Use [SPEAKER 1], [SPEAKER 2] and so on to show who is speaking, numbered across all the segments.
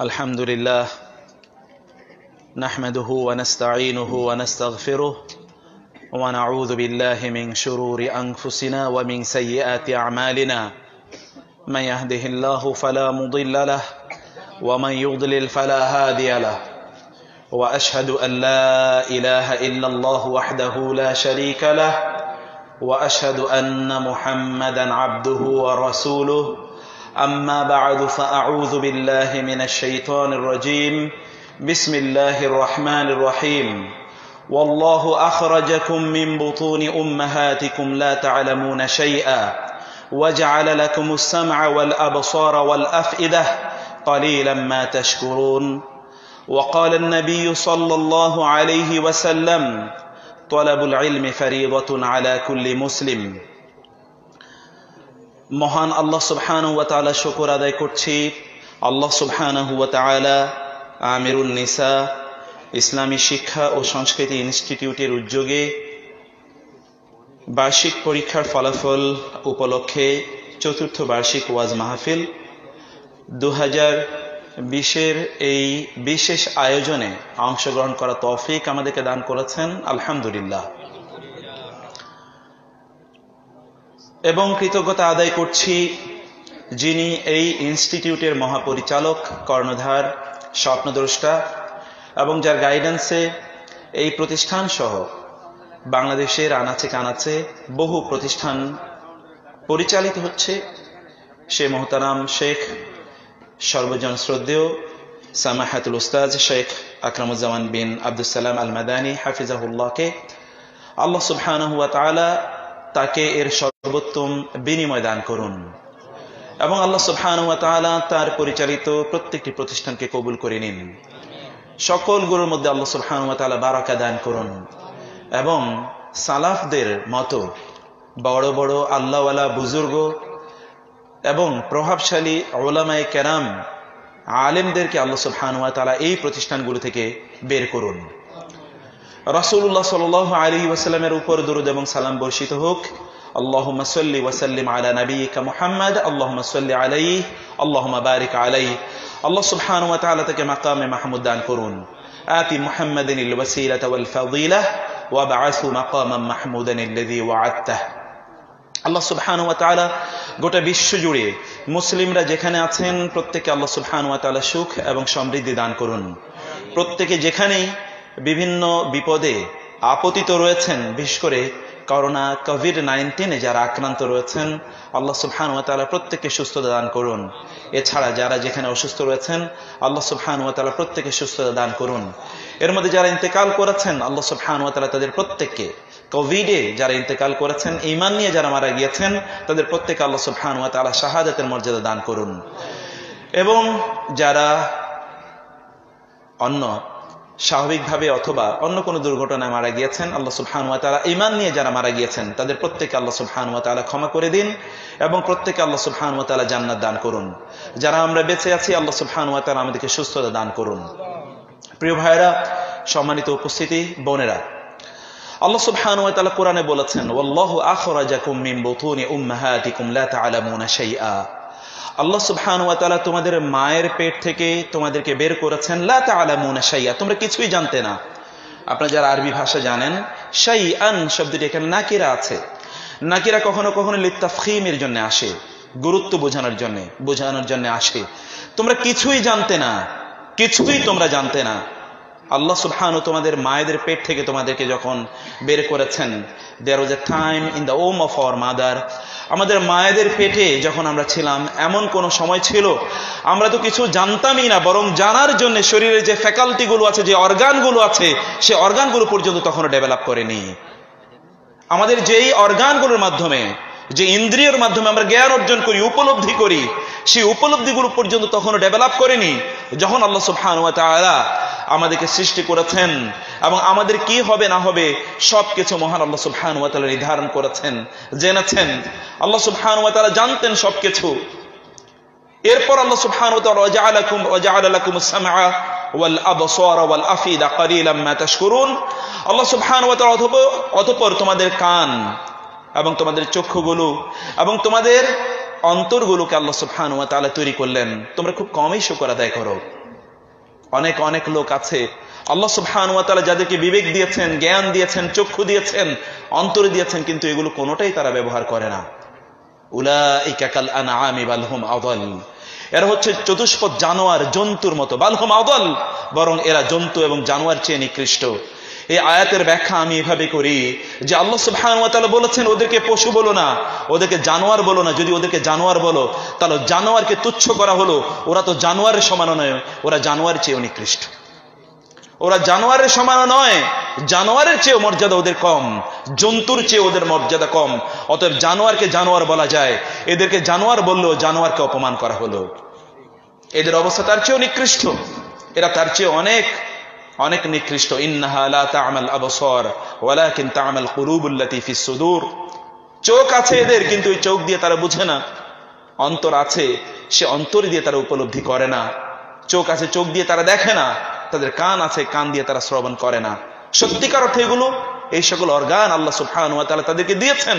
[SPEAKER 1] الحمد لله نحمده ونستعينه ونستغفره ونعوذ بالله من شرور أنفسنا ومن سيئات أعمالنا من يهده الله فلا مضل له ومن يضلل فلا هادي له وأشهد أن لا إله إلا الله وحده لا شريك له وأشهد أن محمدا عبده ورسوله أما بعد فأعوذ بالله من الشيطان الرجيم بسم الله الرحمن الرحيم والله أخرجكم من بطون أمهاتكم لا تعلمون شيئا وجعل لكم السمع والأبصار والأفئدة قليلا ما تشكرون وقال النبي صلى الله عليه وسلم طلب العلم فريضة على كل مسلم মহান আল্লাহ সুবহানাহু ওয়া তাআলা শুকর আদায় করছি। আল্লাহ সুবহানাহু ওয়া তাআলা আমিরুন নিসা ইসলামী শিক্ষা ও সংস্কৃতি ইনস্টিটিউটের উদ্যোগে বার্ষিক পরীক্ষার ফলাফল উপলক্ষে চতুর্থ বার্ষিক ওয়াজ মাহফিল 2020-এর এই বিশেষ আয়োজনে অংশগ্রহণ করার তৌফিক আমাদেরকে দান করেছেন, আলহামদুলিল্লাহ। এবং কৃতজ্ঞতা আদায় করছি যিনি এই ইনস্টিটিউটের মহাপরিচালক, কর্ণধার, স্বপ্নদ্রষ্টা এবং যার গাইডেন্সে এই প্রতিষ্ঠান সহ বাংলাদেশের আনাচে কানাচে বহু প্রতিষ্ঠান পরিচালিত হচ্ছে, সে মোহতারাম শেখ সর্বজন শ্রদ্ধেয় সামাহাতুল উস্তাজ শেখ আকরামুজ্জামান বিন আব্দুস সালাম আল মাদানী হাফিজাহুল্লাহকে আল্লাহ সুবহানাহু ওয়া তাআলা তাকে এর সর্বোত্তম বিনিময় দান করুন এবং আল্লাহ সুবহানাহু ওয়া তাআলা তার পরিচালিত প্রত্যেকটি প্রতিষ্ঠানকে কবুল করে নিন। সকলগুলোর মধ্যে আল্লাহ সুবহানাহু ওয়া তাআলা বারাকা দান করুন এবং সালাফদের মতো বড় বড় আল্লাহওয়ালা বুজুর্গ এবং প্রভাবশালী উলামায়ে কেরাম আলেমদেরকে আল্লাহ সুবহানাহু ওয়া তাআলা এই প্রতিষ্ঠানগুলো থেকে বের করুন। রাসূলুল্লাহ সাল্লাল্লাহু আলাইহি ওয়াসাল্লামের উপর দরুদ এবং সালাম বর্ষিত হোক। আল্লাহুম্মা সাল্লি ওয়া সাল্লিম আলা নাবিয়িকা মুহাম্মদ, আল্লাহুম্মা সাল্লি আলাইহি, আল্লাহুম্মা বারিক আলাইহি। আল্লাহ সুবহানাহু ওয়া তাআলা তাকে মাকামে মাহমুদ দান করুন। আতি মুহাম্মাদিনিল ওয়াসিলাতা ওয়াল ফাদিলাহ ওয়া বা'আসহু মাকামান মাহমুদান আল্লাযী ওয়া'আদতাহ। আল্লাহ সুবহানাহু ওয়া তাআলা গোটা বিশ্ব জুড়ে মুসলিমরা যেখানে আছেন প্রত্যেককে আল্লাহ সুবহানাহু ওয়া তাআলা সুখ এবং সমৃদ্ধি দান করুন। প্রত্যেকে যেখানেই বিভিন্ন বিপদে আপতিত রয়েছেন, বিশেষ করে করোনা কোভিড-19 যারা আক্রান্ত রয়েছেন, আল্লাহ সুবহানাহু ওয়া তাআলা প্রত্যেককে সুস্থতা দান করুন। এছাড়া যারা যেখানে অসুস্থ রয়েছেন আল্লাহ সুবহানাহু ওয়া তাআলা প্রত্যেককে সুস্থতা দান করুন। এর মধ্যে যারা ইন্তেকাল করেছেন আল্লাহ সুবহানাহু ওয়া তাআলা তাদের প্রত্যেককে, কোভিডে যারা ইন্তেকাল করেছেন, ঈমান নিয়ে যারা মারা গিয়েছেন তাদের প্রত্যেককে আল্লাহ সুবহানাহু ওয়া তাআলা শাহাদাতের মর্যাদা দান করুন। এবং যারা অন্য স্বাভাবিকভাবে অথবা অন্য কোনো দুর্ঘটনায় মারা গিয়েছেন আল্লাহ সুবহানাহু ওয়া তাআলা ঈমান নিয়ে যারা মারা গিয়েছেন তাদের প্রত্যেককে আল্লাহ সুবহানাহু ওয়া তাআলা ক্ষমা করে দিন এবং প্রত্যেককে আল্লাহ সুবহানাহু ওয়া তাআলা জান্নাত দান করুন। যারা আমরা বেঁচে আছি আল্লাহ সুবহানাহু ওয়া তাআলা আমাদেরকে সুস্থতা দান করুন। প্রিয় ভাইরা, সম্মানিত উপস্থিতি, বোনেরা, আল্লাহ সুবহানাহু ওয়া তাআলা কোরআনে বলেছেন ওয়াল্লাহু আখরাজাকুম মিন বুতুনি উম্মাহাতিকুম লা তা'লামুনা শাইআ। আল্লাহ সুবহানাহু ওয়া তাআলা তোমাদের মায়ের পেট থেকে তোমাদেরকে বের করেছেন, লা তা'লামুনা শাইআ, তোমরা কিছুই জানতে না। আপনারা যারা আরবি ভাষা জানেন, শাইআন শব্দটি এখানে নাকিরা আছে। নাকিরা কখনো কখনো লিতাফখীমের জন্য আসে, গুরুত্ব বোঝানোর জন্য আসে। তোমরা কিছুই জানতে না, কিছুই তোমরা জানতে না। আল্লাহ সুবহানাহু তোমাদের মায়েদের পেট থেকে তোমাদেরকে যখন বের করেছেন, there was a time in the womb of our mother, আমাদের মায়েদের পেটে যখন আমরা ছিলাম এমন কোন সময় ছিল আমরা তো কিছু জানতামই না, বরং জানার জন্য শরীরের যে ফ্যাকাল্টিগুলো আছে, যে অর্গানগুলো আছে, সেই অর্গানগুলো পর্যন্ত তখনও ডেভেলপ করেনি। আমাদের যেই অর্গানগুলোর মাধ্যমে, যে ইন্দ্রিয়ের মাধ্যমে আমরা জ্ঞান অর্জন করি, উপলব্ধি করি, সেই উপলব্ধিগুলো পর্যন্ত তখনও ডেভেলপ করেনি যখন আল্লাহ সুবহানাহু ওয়া তাআলা আমাদেরকে সৃষ্টি করেছেন এবং আমাদের কি হবে না হবে সবকিছু মহান আল্লাহ সুবহানাহু ওয়া তাআলা নির্ধারণ করেছেন, জেনেছেন। আল্লাহ সুবহানাহু ওয়া তাআলা জানতেন সবকিছু। এরপর আল্লাহ সুবহানাহু ওয়া তাআলা ওয়াজআলা লাকুমুস সামআ ওয়াল আবসারা ওয়াল আফিদা কালিলাম মা তাশকুরুন। আল্লাহ সুবহানাহু ওয়া তাআলা অতঃপর তোমাদের কান এবং তোমাদের চক্ষুগুলো এবং তোমাদের অন্তরগুলোকে আল্লাহ সুবহানাহু ওয়া তাআলা তৈরি করলেন, তোমরা খুব কমই শুকর আদায় করো। অনেক অনেক লোক আছে আল্লাহ সুবহানাহু ওয়া তাআলা যাদেরকে বিবেক দিয়েছেন, জ্ঞান দিয়েছেন, চক্ষু দিয়েছেন, অন্তর দিয়েছেন, কিন্তু এগুলো কোনোটাই তারা ব্যবহার করে না। উলাইকা কাল আনআমি বাল হুম আদাল, এরা হচ্ছে চতুষ্পদ জানোয়ার, জন্তুর মতো। বাল হুম আদাল, বরং এরা জন্তু এবং জানোয়ার চেয়ে নিকৃষ্ট। এই আয়াতের ব্যাখ্যা আমি এভাবে করি যে আল্লাহ সুবহানাহু ওয়া তাআলা বলেছেন ওদেরকে পশু বলো না, ওদেরকে জানোয়ার বলো না। যদি ওদেরকে জানোয়ার বলো তাহলে জানোয়ারকে তুচ্ছ করা হলো। ওরা তো জানোয়ারের সমান নয়, ওরা জানোয়ার চেয়েও নিকৃষ্ট। ওরা জানোয়ারের সমান নয়, জানোয়ারের চেয়েও মর্যাদা ওদের কম, জন্তুর চেয়ে ওদের মর্যাদা কম। অতএব জানোয়ারকে জানোয়ার বলা যায়, এদেরকে জানোয়ার বললেও জানোয়ারকে অপমান করা হলো। এদের অবস্থা তার চেয়েও নিকৃষ্ট, এরা তার চেয়ে অনেক অনেক নিকৃষ্ট। ইন্নাহা লা তা'মাল আবসার ওয়ালাকিন তা'মাল কুলুবুল্লাতী ফিস সুদূর। চোখ আছে এদের, কিন্তু এই চোখ দিয়ে তারা বুঝে না। অন্তর আছে, সে অন্তর দিয়ে তারা উপলব্ধি করে না। চোখ আছে, চোখ দিয়ে তারা দেখে না। তাদের কান আছে, কান দিয়ে তারা শ্রবণ করে না। সত্যিকার অর্থে এগুলো, এই সকল অর্গান আল্লাহ সুবহানাহু ওয়া তাআলা তাদেরকে দিয়েছেন,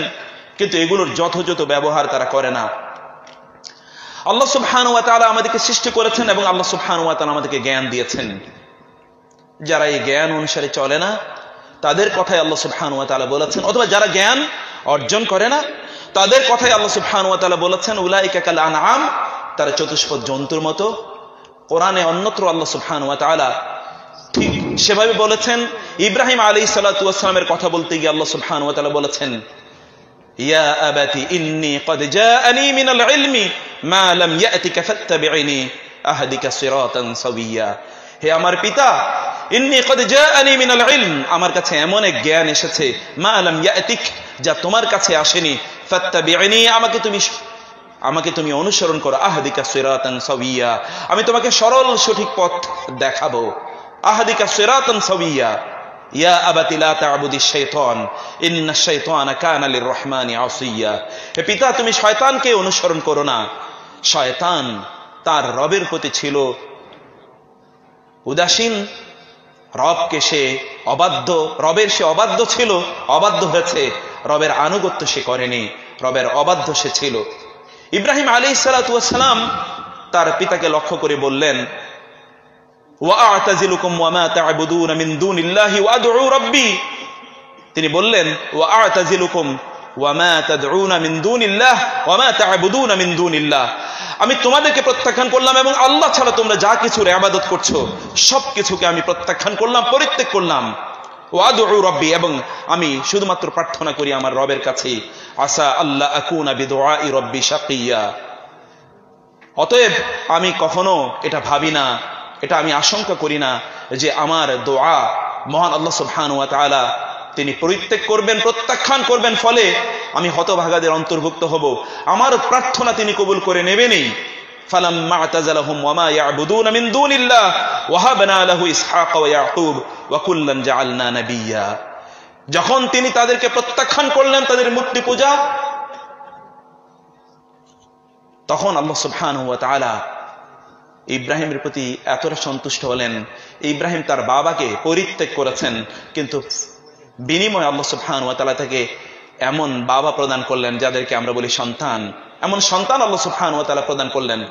[SPEAKER 1] কিন্তু এগুলোর যথাযথ ব্যবহার তারা করে না। আল্লাহ সুবহানাহু ওয়া তাআলা আমাদেরকে সৃষ্টি করেছেন এবং আল্লাহ সুবহানাহু ওয়া তাআলা আমাদেরকে জ্ঞান দিয়েছেন। যারা এই জ্ঞান অনুসারে চলে না তাদের কথাই আল্লাহ সুবহানাহু ওয়া তাআলা বলেছেন, অথবা যারা জ্ঞান অর্জন করে না তাদের কথাই আল্লাহ সুবহানাহু ওয়া তাআলা বলেছেন উলাইকা কাল আনআম, তারা চতুষ্পদ জন্তুর মতো। কোরআনে অন্যত্র আল্লাহ সুবহানাহু ওয়া তাআলা ঠিক সেভাবে বলেছেন। ইব্রাহিম আলাইহিস সালাতু ওয়াস সালামের কথা বলতে গিয়ে আল্লাহ সুবহানাহু ওয়া তাআলা বলেছেন ইয়া আবাতি ইন্নী ক্বাদ জাআনী মিনাল ইলমি মা লাম ইয়াতিকা ফাত্তাবি'নি আহদিকা সিরাতান সাওয়িয়া। হে আমার পিতা, ইন্নী ক্বাদ জাআনী মিনাল ইলম, আমার কাছে এমন এক জ্ঞান এসেছে, মা লাম ইয়াতিক, যা তোমার কাছে আসেনি, ফাত্তাবি'নি, আমাকে তুমি অনুসরণ করো, আহদিকা সিরাতান সাওয়িয়া, আমি তোমাকে সরল সঠিক পথ দেখাবো। আহদিকা সিরাতান সাওয়িয়া। ইয়া আবাতি লা তা'বুদিশ শাইতান ইন্নাশ শাইতানা কানা লির-রহমানি আসিয়া। হে পিতা, তুমি শয়তানকে অনুসরণ করো না। শয়তান তার রবের প্রতি ছিল উদাসীন, রবকে সে অবাধ্য, রবের সে অবাধ্য ছিল, অবাধ্য হয়েছে, রবের আনুগত্য সে করেনি, রবের অবাধ্য সে ছিল। ইব্রাহিম আলাইহিস সালাতু ওয়াস সালাম তার পিতাকে লক্ষ্য করে বললেন ওয়া আ'তাজিলুকুম ওয়া মা তা'বুদুনা মিন দুনিল্লাহি ওয়া আদ'উ রাব্বি, তিনি বললেন ওয়া আ'তাজিলুকুম ওয়া মা তাদ'উনা মিন দুনিল্লাহ ওয়া মা তা'বুদুনা মিন দুনিল্লাহ, আমি তোমাদেরকে প্রত্যাখ্যান করলাম এবং আল্লাহ ছাড়া তোমরা যা কিছুর ইবাদত করছো সবকিছুকে আমি প্রত্যাখ্যান করলাম, পরিত্যাগ করলাম। ওয়া আদ'উ রাব্বি, এবং আমি শুধুমাত্র প্রার্থনা করি আমার রবের কাছে, আসা আল্লাহ আকুনা বিদুআই রাব্বি শাকিয়া। অতএব আমি কখনো এটা ভাবি না, এটা আমি আশঙ্কা করি না যে আমার দোয়া মহান আল্লাহ সুবহানাহু ওয়া তাআলা তিনি পরিত্যাগ করবেন, প্রত্যাখ্যান করবেন, ফলে আমি হতভাগাদের অন্তর্ভুক্ত হব। আমার প্রার্থনা তিনি কবুল করে নেবেনই। ফালাম্মা আতাযালাহুম ওয়া মা ইয়া'বুদুনা মিন দুনিল্লাহ ওয়াহাবনা লাহু ইসহাক ওয়া ইয়াকুব ওয়া কুল্লান জাআলনা নাবিয়্যা। যখন তিনি তাদেরকে প্রত্যাখ্যান করলেন, তাদের মূর্তি পূজা, তখন আল্লাহ সুবহানাহু ওয়া তাআলা ইব্রাহিমের প্রতি এতটা সন্তুষ্ট হলেন। ইব্রাহিম তার বাবাকে পরিত্যাগ করেছেন, কিন্তু বিনিময়ে আল্লাহ সুবহানাহু ওয়া তাআলা তাকে এমন বাবা প্রদান করলেন যাদেরকে আমরা বলি সন্তান। এমন সন্তান আল্লাহ সুবহানাহু ওয়া তাআলা প্রদান করলেন,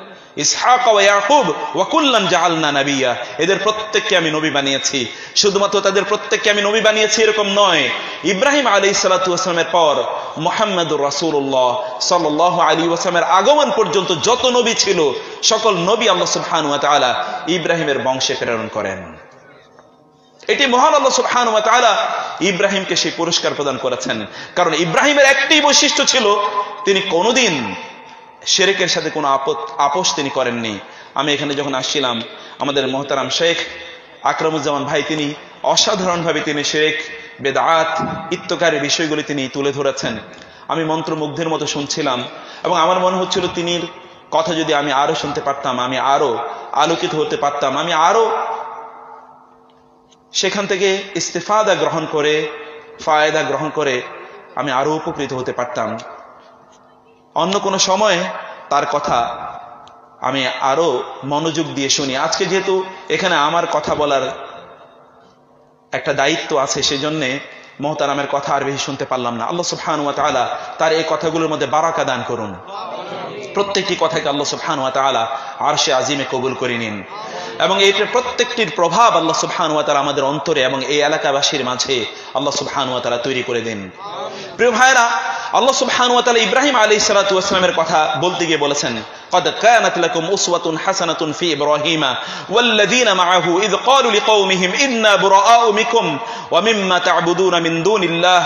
[SPEAKER 1] ইসহাক ওয়া ইয়াকুব ওয়া কুল্লান জাআলনা নাবিয়্যা। এদের প্রত্যেককে আমি নবী বানিয়েছি। শুধুমাত্র তাদের প্রত্যেককে আমি নবী বানিয়েছি এরকম নয়, ইব্রাহিম আলাইহিস সালাতু ওয়াস সালামের পর মুহাম্মদুর রাসূলুল্লাহ সাল্লাল্লাহু আলাইহি ওয়াসাল্লামের আগমন পর্যন্ত যত নবী ছিল সকল নবী আল্লাহ সুবহানাহু ওয়া তাআলা ইব্রাহিমের বংশে প্রেরণ করেন। এটি মহান আল্লাহ সুবহানাহু ওয়া তাআলা ইব্রাহিমকে সেই পুরস্কার প্রদান করেছেন, কারণ ইব্রাহিমের একটি বৈশিষ্ট্য ছিল, তিনি কোনোদিন শিরকের সাথে কোনো আপোষ তিনি করেননি। আমি এখানে যখন আসছিলাম, আমাদের মুহতারাম শেখ আকরামুজ্জামান ভাই তিনি অসাধারণভাবে তিনি শিরক, বেদাত ইত্যাদি বিষয়গুলি তিনি তুলে ধরেছেন। আমি মন্ত্রমুগ্ধের মতো শুনছিলাম এবং আমার মনে হচ্ছিল তিনির কথা যদি আমি আরো শুনতে পারতাম, আমি আরো আলোকিত হতে পারতাম, আমি আরো সেখান থেকে ইস্তেফাদা গ্রহণ করে, ফায়দা গ্রহণ করে আমি আরো উপকৃত হতে পারতাম। অন্য কোনো সময় তার কথা আমি আরো মনোযোগ দিয়ে শুনি। আজকে যেহেতু এখানে আমার কথা বলার একটা দায়িত্ব আছে, সেজন্যে মুহতারামের কথা আর বেশি শুনতে পারলাম না। আল্লাহ সুবহানাহু ওয়া তাআলা তার এই কথাগুলোর মধ্যে বারাকা দান করুন। প্রত্যেকটি কথাকে আল্লাহ সুবহানাহু ওয়া তাআলা আরশে আজিমে কবুল করে নিন এবং এইটার প্রত্যেকটির প্রভাব আল্লাহ সুবহানাহু ওয়া তাআলা আমাদের অন্তরে এবং এই এলাকাবাসীর মাঝে আল্লাহ সুবহানাহু ওয়া তাআলা তৈরি করে দিন। প্রিয় ভাইরা, আল্লাহ সুবহানাহু ওয়া তাআলা ইব্রাহিম আলাইহিস সালাতু ওয়াস সালামের কথা বলতে গিয়ে বলেছেন, قد كانت لكم أسوة حسنة في إبراهيم والذين معه إذ قالوا لقومهم إنا براء منكم ومما تعبدون من دون الله।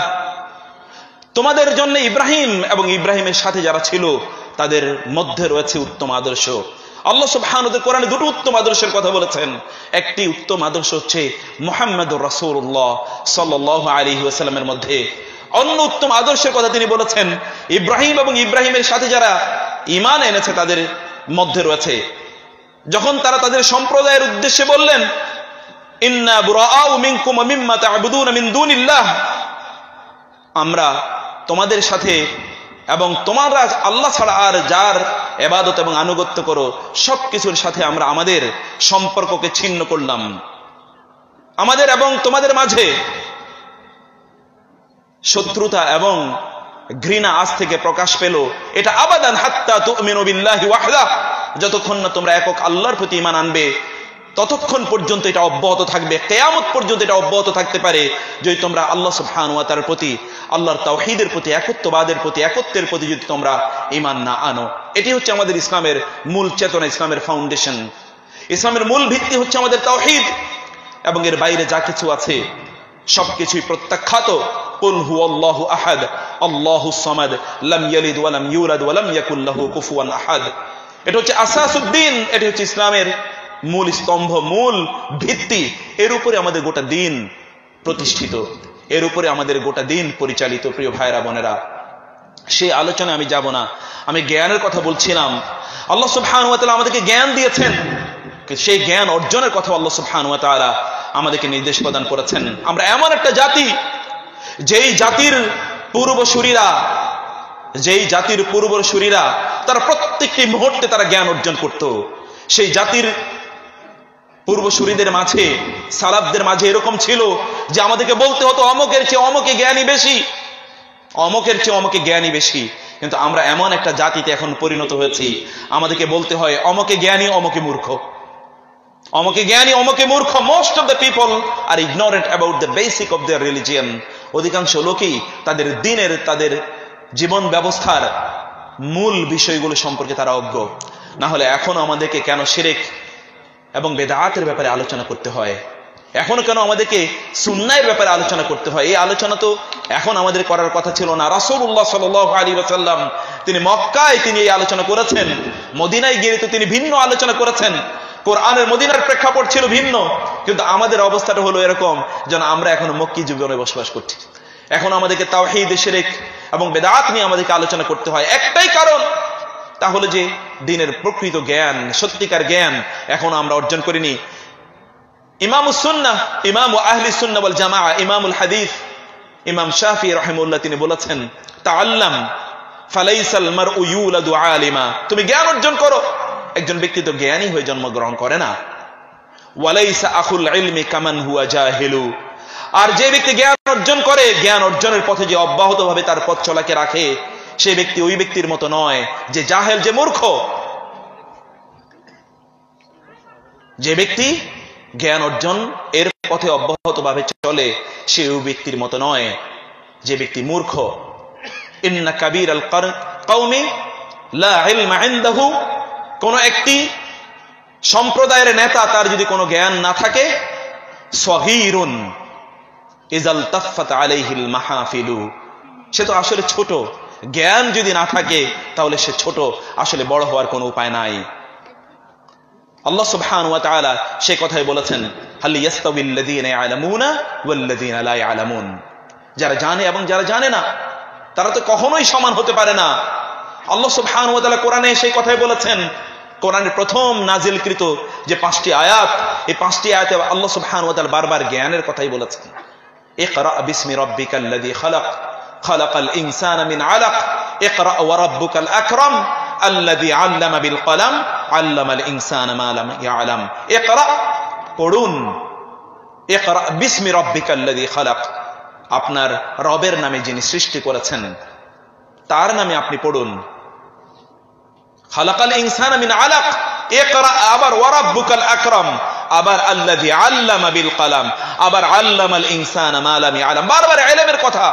[SPEAKER 1] তোমাদের জন্য ইব্রাহিম এবং ইব্রাহিমের সাথে যারা ছিল তাদের মধ্যে রয়েছে উত্তম আদর্শ। আল্লাহ সুবহানাহু ওয়া তাআলা কোরআনে দুটো উত্তম আদর্শের কথা বলেছেন। একটি উত্তম আদর্শ হচ্ছে মুহাম্মদুর রাসূলুল্লাহ সাল্লাল্লাহু আলাইহি ওয়াসাল্লামের মধ্যে। অন্য উত্তম আদর্শের কথা তিনি বলেছেন ইব্রাহিম এবং ইব্রাহিমের সাথে যারা ঈমান এনেছে তাদের মধ্যে রয়েছে। যখন তারা তাদের সম্প্রদায়ের উদ্দেশ্যে বললেন ইন্না বুরাআউ মিনকুম ওয়া মিম্মা তা'বুদুনা মিন দুনিল্লাহ, আমরা তোমাদের সাথে এবং তোমরা আল্লাহ ছাড়া আর যার ইবাদত এবং আনুগত্য করো সবকিছুর সাথে আমরা আমাদের সম্পর্ককে ছিন্ন করলাম। আমাদের এবং তোমাদের মাঝে শত্রুতা এবং ঘৃণা আজ থেকে প্রকাশ পেল। এটা আবাদান হাত্তা তুমিনু বিল্লাহি ওয়াহদা, যতক্ষণ না তোমরা একক আল্লাহর প্রতি ঈমান আনবে ততক্ষণ পর্যন্ত এটা অব্যাহত থাকবে। কিয়ামত পর্যন্ত এটা অব্যাহত থাকতে পারে যদি তোমরা আল্লাহ সুবহানাহু ওয়া তাআলার প্রতি, আল্লাহর তাওহীদের প্রতি, একত্ববাদের প্রতি, একত্বের প্রতি যদি তোমরা ঈমান না আনো। এটি হচ্ছে আমাদের ইসলামের মূল চেতনা, ইসলামের ফাউন্ডেশন। ইসলামের মূল ভিত্তি হচ্ছে আমাদের তাওহীদ এবং এর বাইরে যা কিছু আছে সবকিছুই প্রত্যাখ্যাত। কুল হুয়াল্লাহু আহাদ আল্লাহুস সামাদ লাম ইয়ালিদ ওয়া লাম ইউলাদ ওয়া লাম ইয়াকুল লাহু কুফুয়ান আহাদ। এটা হচ্ছে আসাসুদ্দিন, এটা হচ্ছে ইসলামের মূল স্তম্ভ, মূল ভিত্তি। এর উপরে আমাদের গোটা দিন প্রতিষ্ঠিত, এর উপরে আমাদের গোটা দিন পরিচালিত। প্রিয় ভাইরা বোনেরা, সেই আলোচনায় আমি যাব না। আমি জ্ঞানের কথা বলছিলাম। আল্লাহ সুবহানাহু ওয়া তাআলা আমাদেরকে জ্ঞান দিয়েছেন, সেই জ্ঞান অর্জনের কথা আল্লাহ সুবহানাহু ওয়া তাআলা আমাদেরকে নির্দেশ প্রদান করেছেন। আমরা এমন একটা জাতি যেই জাতির পূর্বসূরীরা তারা প্রত্যেকটি মুহূর্তে তারা জ্ঞান অর্জন করত। সেই জাতির পূর্বসূরীদের মাঝে, সালাফদের মাঝে এরকম ছিল যে আমাদেরকে বলতে হতো অমকের চেয়ে অমকে জ্ঞানী বেশি, অমকের চেয়ে অমকে জ্ঞানী বেশি। কিন্তু আমরা এমন একটা জাতিতে এখন পরিণত হয়েছি, আমাদেরকে বলতে হয় অমকে জ্ঞানী অমকে মূর্খ, অমকে জ্ঞানী অমকে মূর্খ। Most of the people are ignorant about the basic of their religion. অধিকাংশ লোকই তাদের দিনের, তাদের জীবন ব্যবস্থার মূল বিষয়গুলো সম্পর্কে তারা অজ্ঞ। না হলে এখনো আমাদেরকে কেন শিরক এবং বেদাতের ব্যাপারে আলোচনা করতে হয়? এখনো কেন আমাদেরকে সুন্নাহের ব্যাপারে আলোচনা করতে হয়? এই আলোচনা তো এখন আমাদের করার কথা ছিল না। রাসূলুল্লাহ সাল্লাল্লাহু আলাইহি ওয়াসাল্লাম তিনি মক্কায় তিনি এই আলোচনা করেছেন, মদিনায় গিয়ে তো তিনি ভিন্ন আলোচনা করেছেন। কোরআনের মদিনার প্রেক্ষাপট ছিল ভিন্ন, কিন্তু আমাদের অবস্থাটা হলো এরকম যেন আমরা এখনো মক্কি জীবনে বসবাস করছি। এখন আমাদেরকে তাওহীদ, শিরক এবং বেদাত নিয়ে আমাদেরকে আলোচনা করতে হয়। একটাই কারণ, তাহলে যে দ্বীনের প্রকৃত জ্ঞান, সত্যিকার জ্ঞান এখনো আমরা অর্জন করিনি। ইমামুস সুন্নাহ, ইমাম আহলি সুন্নাহ ওয়াল জামাআহ, ইমামুল হাদিস ইমাম শাফিঈ রাহিমাহুল্লাহ তিনি বলেছেন, তাআল্লাম ফালাইসাল মারউ ইউলাদু আলিমা, তুমি জ্ঞান অর্জন করো। একজন ব্যক্তি তো জ্ঞানী হয়ে জন্মগ্রহণ করে না। ওয়ালাইসা আখুল ইলমি কামান হুয়া জাহিলু, আর যে ব্যক্তি জ্ঞান অর্জন করে, জ্ঞান অর্জনের পথে যে অব্যাহতভাবে তার পথ চলাকে রাখে, সেই ব্যক্তি ওই ব্যক্তির মতো নয় যে জাহেল, যে মূর্খ। যে ব্যক্তি জ্ঞান অর্জন এর পথে অব্যাহতভাবে চলে, সে ওই ব্যক্তির মতো নয় যে ব্যক্তি মূর্খ। ইন্না কাবীরাল কওমি লা ইলমা ইনদাহু, কোন একটি সম্প্রদায়ের নেতা তার যদি কোনো জ্ঞান না থাকে, সগীরুন ইজাল তাফাত আলাইহিল মাহফিলু, সে তো আসলে ছোট। জ্ঞান যদি না থাকে তাহলে সে ছোট, আসলে বড় হওয়ার কোনো উপায় নাই। আল্লাহ সুবহানাহু ওয়া তাআলা সেই কথাই বলেছেন, হাল ইয়াস্তাবিল লাযীনা ইয়ালামুনা ওয়াল লাযীনা লা ইয়ালামুন, যারা জানে এবং যারা জানে না তারা তো কখনোই সমান হতে পারে না। আল্লাহ সুবহানাহু ওয়া তাআলা কোরআনে সেই কথাই বলেছেন। কোরআনের প্রথম নাজিলকৃত যে 5টি আয়াত, এই 5টি আয়াতে আল্লাহ সুবহানাহু ওয়া তাআলা বারবার জ্ঞানের কথাই বলেছেন। ইকরা বিসমি রাব্বিকাল্লাযী খালাক, খালাকাল ইনসানা মিন আলাক, ইকরা ওয়া রাব্বুকাল আকরাম আল্লাযী আল্লামা বিল কলম আল্লামাল ইনসানা মা লাম ইয়ালাম। ইকরা, পড়ুন। ইকরা বিসমি রাব্বিকাল্লাযী খালাক, আপনার রবের নামে যিনি সৃষ্টি করেছেন তার নামে আপনি পড়ুন। খালাকাল ইনসানা মিন আলাক, ইকরা, আবার ওয়া রাব্বুকাল আকরাম, আবার আল্লাযী আল্লামা বিল কলম, আবার আল্লামাল ইনসানা মা লাম ইয়ালাম। বারবার ইলমের কথা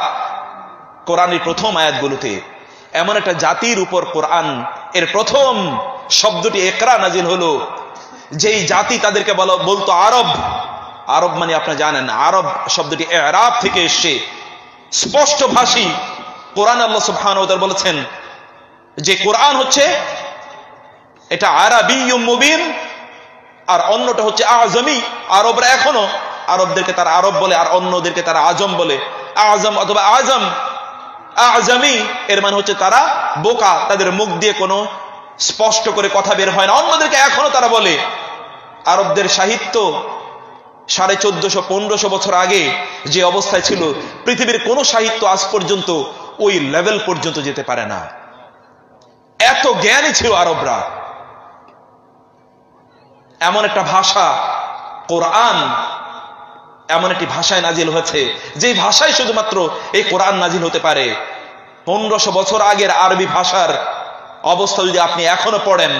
[SPEAKER 1] কোরআনের প্রথম আয়াতগুলোতে। এমন একটা জাতির উপর কোরআন এর প্রথম শব্দটি ইকরা নাজিল হলো, যেই জাতি তাদেরকে বলতো আরব। আরব মানে আপনারা জানেন, আরব শব্দটি ইরাব থেকে এসেছে, স্পষ্ট ভাষী। কোরআন আল্লাহ সুবহানাহু ওয়া তাআলা বলেছেন যে কোরআন হচ্ছে এটা আরাবিয়্যুম মুবিন, আর অন্যটা হচ্ছে আজমি। আরবরা এখনো আরবদেরকে তারা আরব বলে, আর অন্যদেরকে তারা আজম বলে। আজম অথবা আজম, আজমি এর মানে হচ্ছে তারা বোকা, তাদের মুখ দিয়ে কোনো স্পষ্ট করে কথা বের হয় না। অন্যদেরকে এখনো তারা বলে। আরবদের সাহিত্য 1450-1500 বছর আগে যে অবস্থায় ছিল, পৃথিবীর কোন সাহিত্য আজ পর্যন্ত ওই লেভেল পর্যন্ত যেতে পারে না। এত জ্ঞানী ছিল আরবরা। এমন একটা ভাষা কোরআন, এমন একটি ভাষায় নাজিল হয়েছে যে ভাষায় শুধুমাত্র এই কোরআন নাজিল হতে পারে। 1500 বছর আগের আরবি ভাষার অবস্থা যদি আপনি এখনো পড়েন,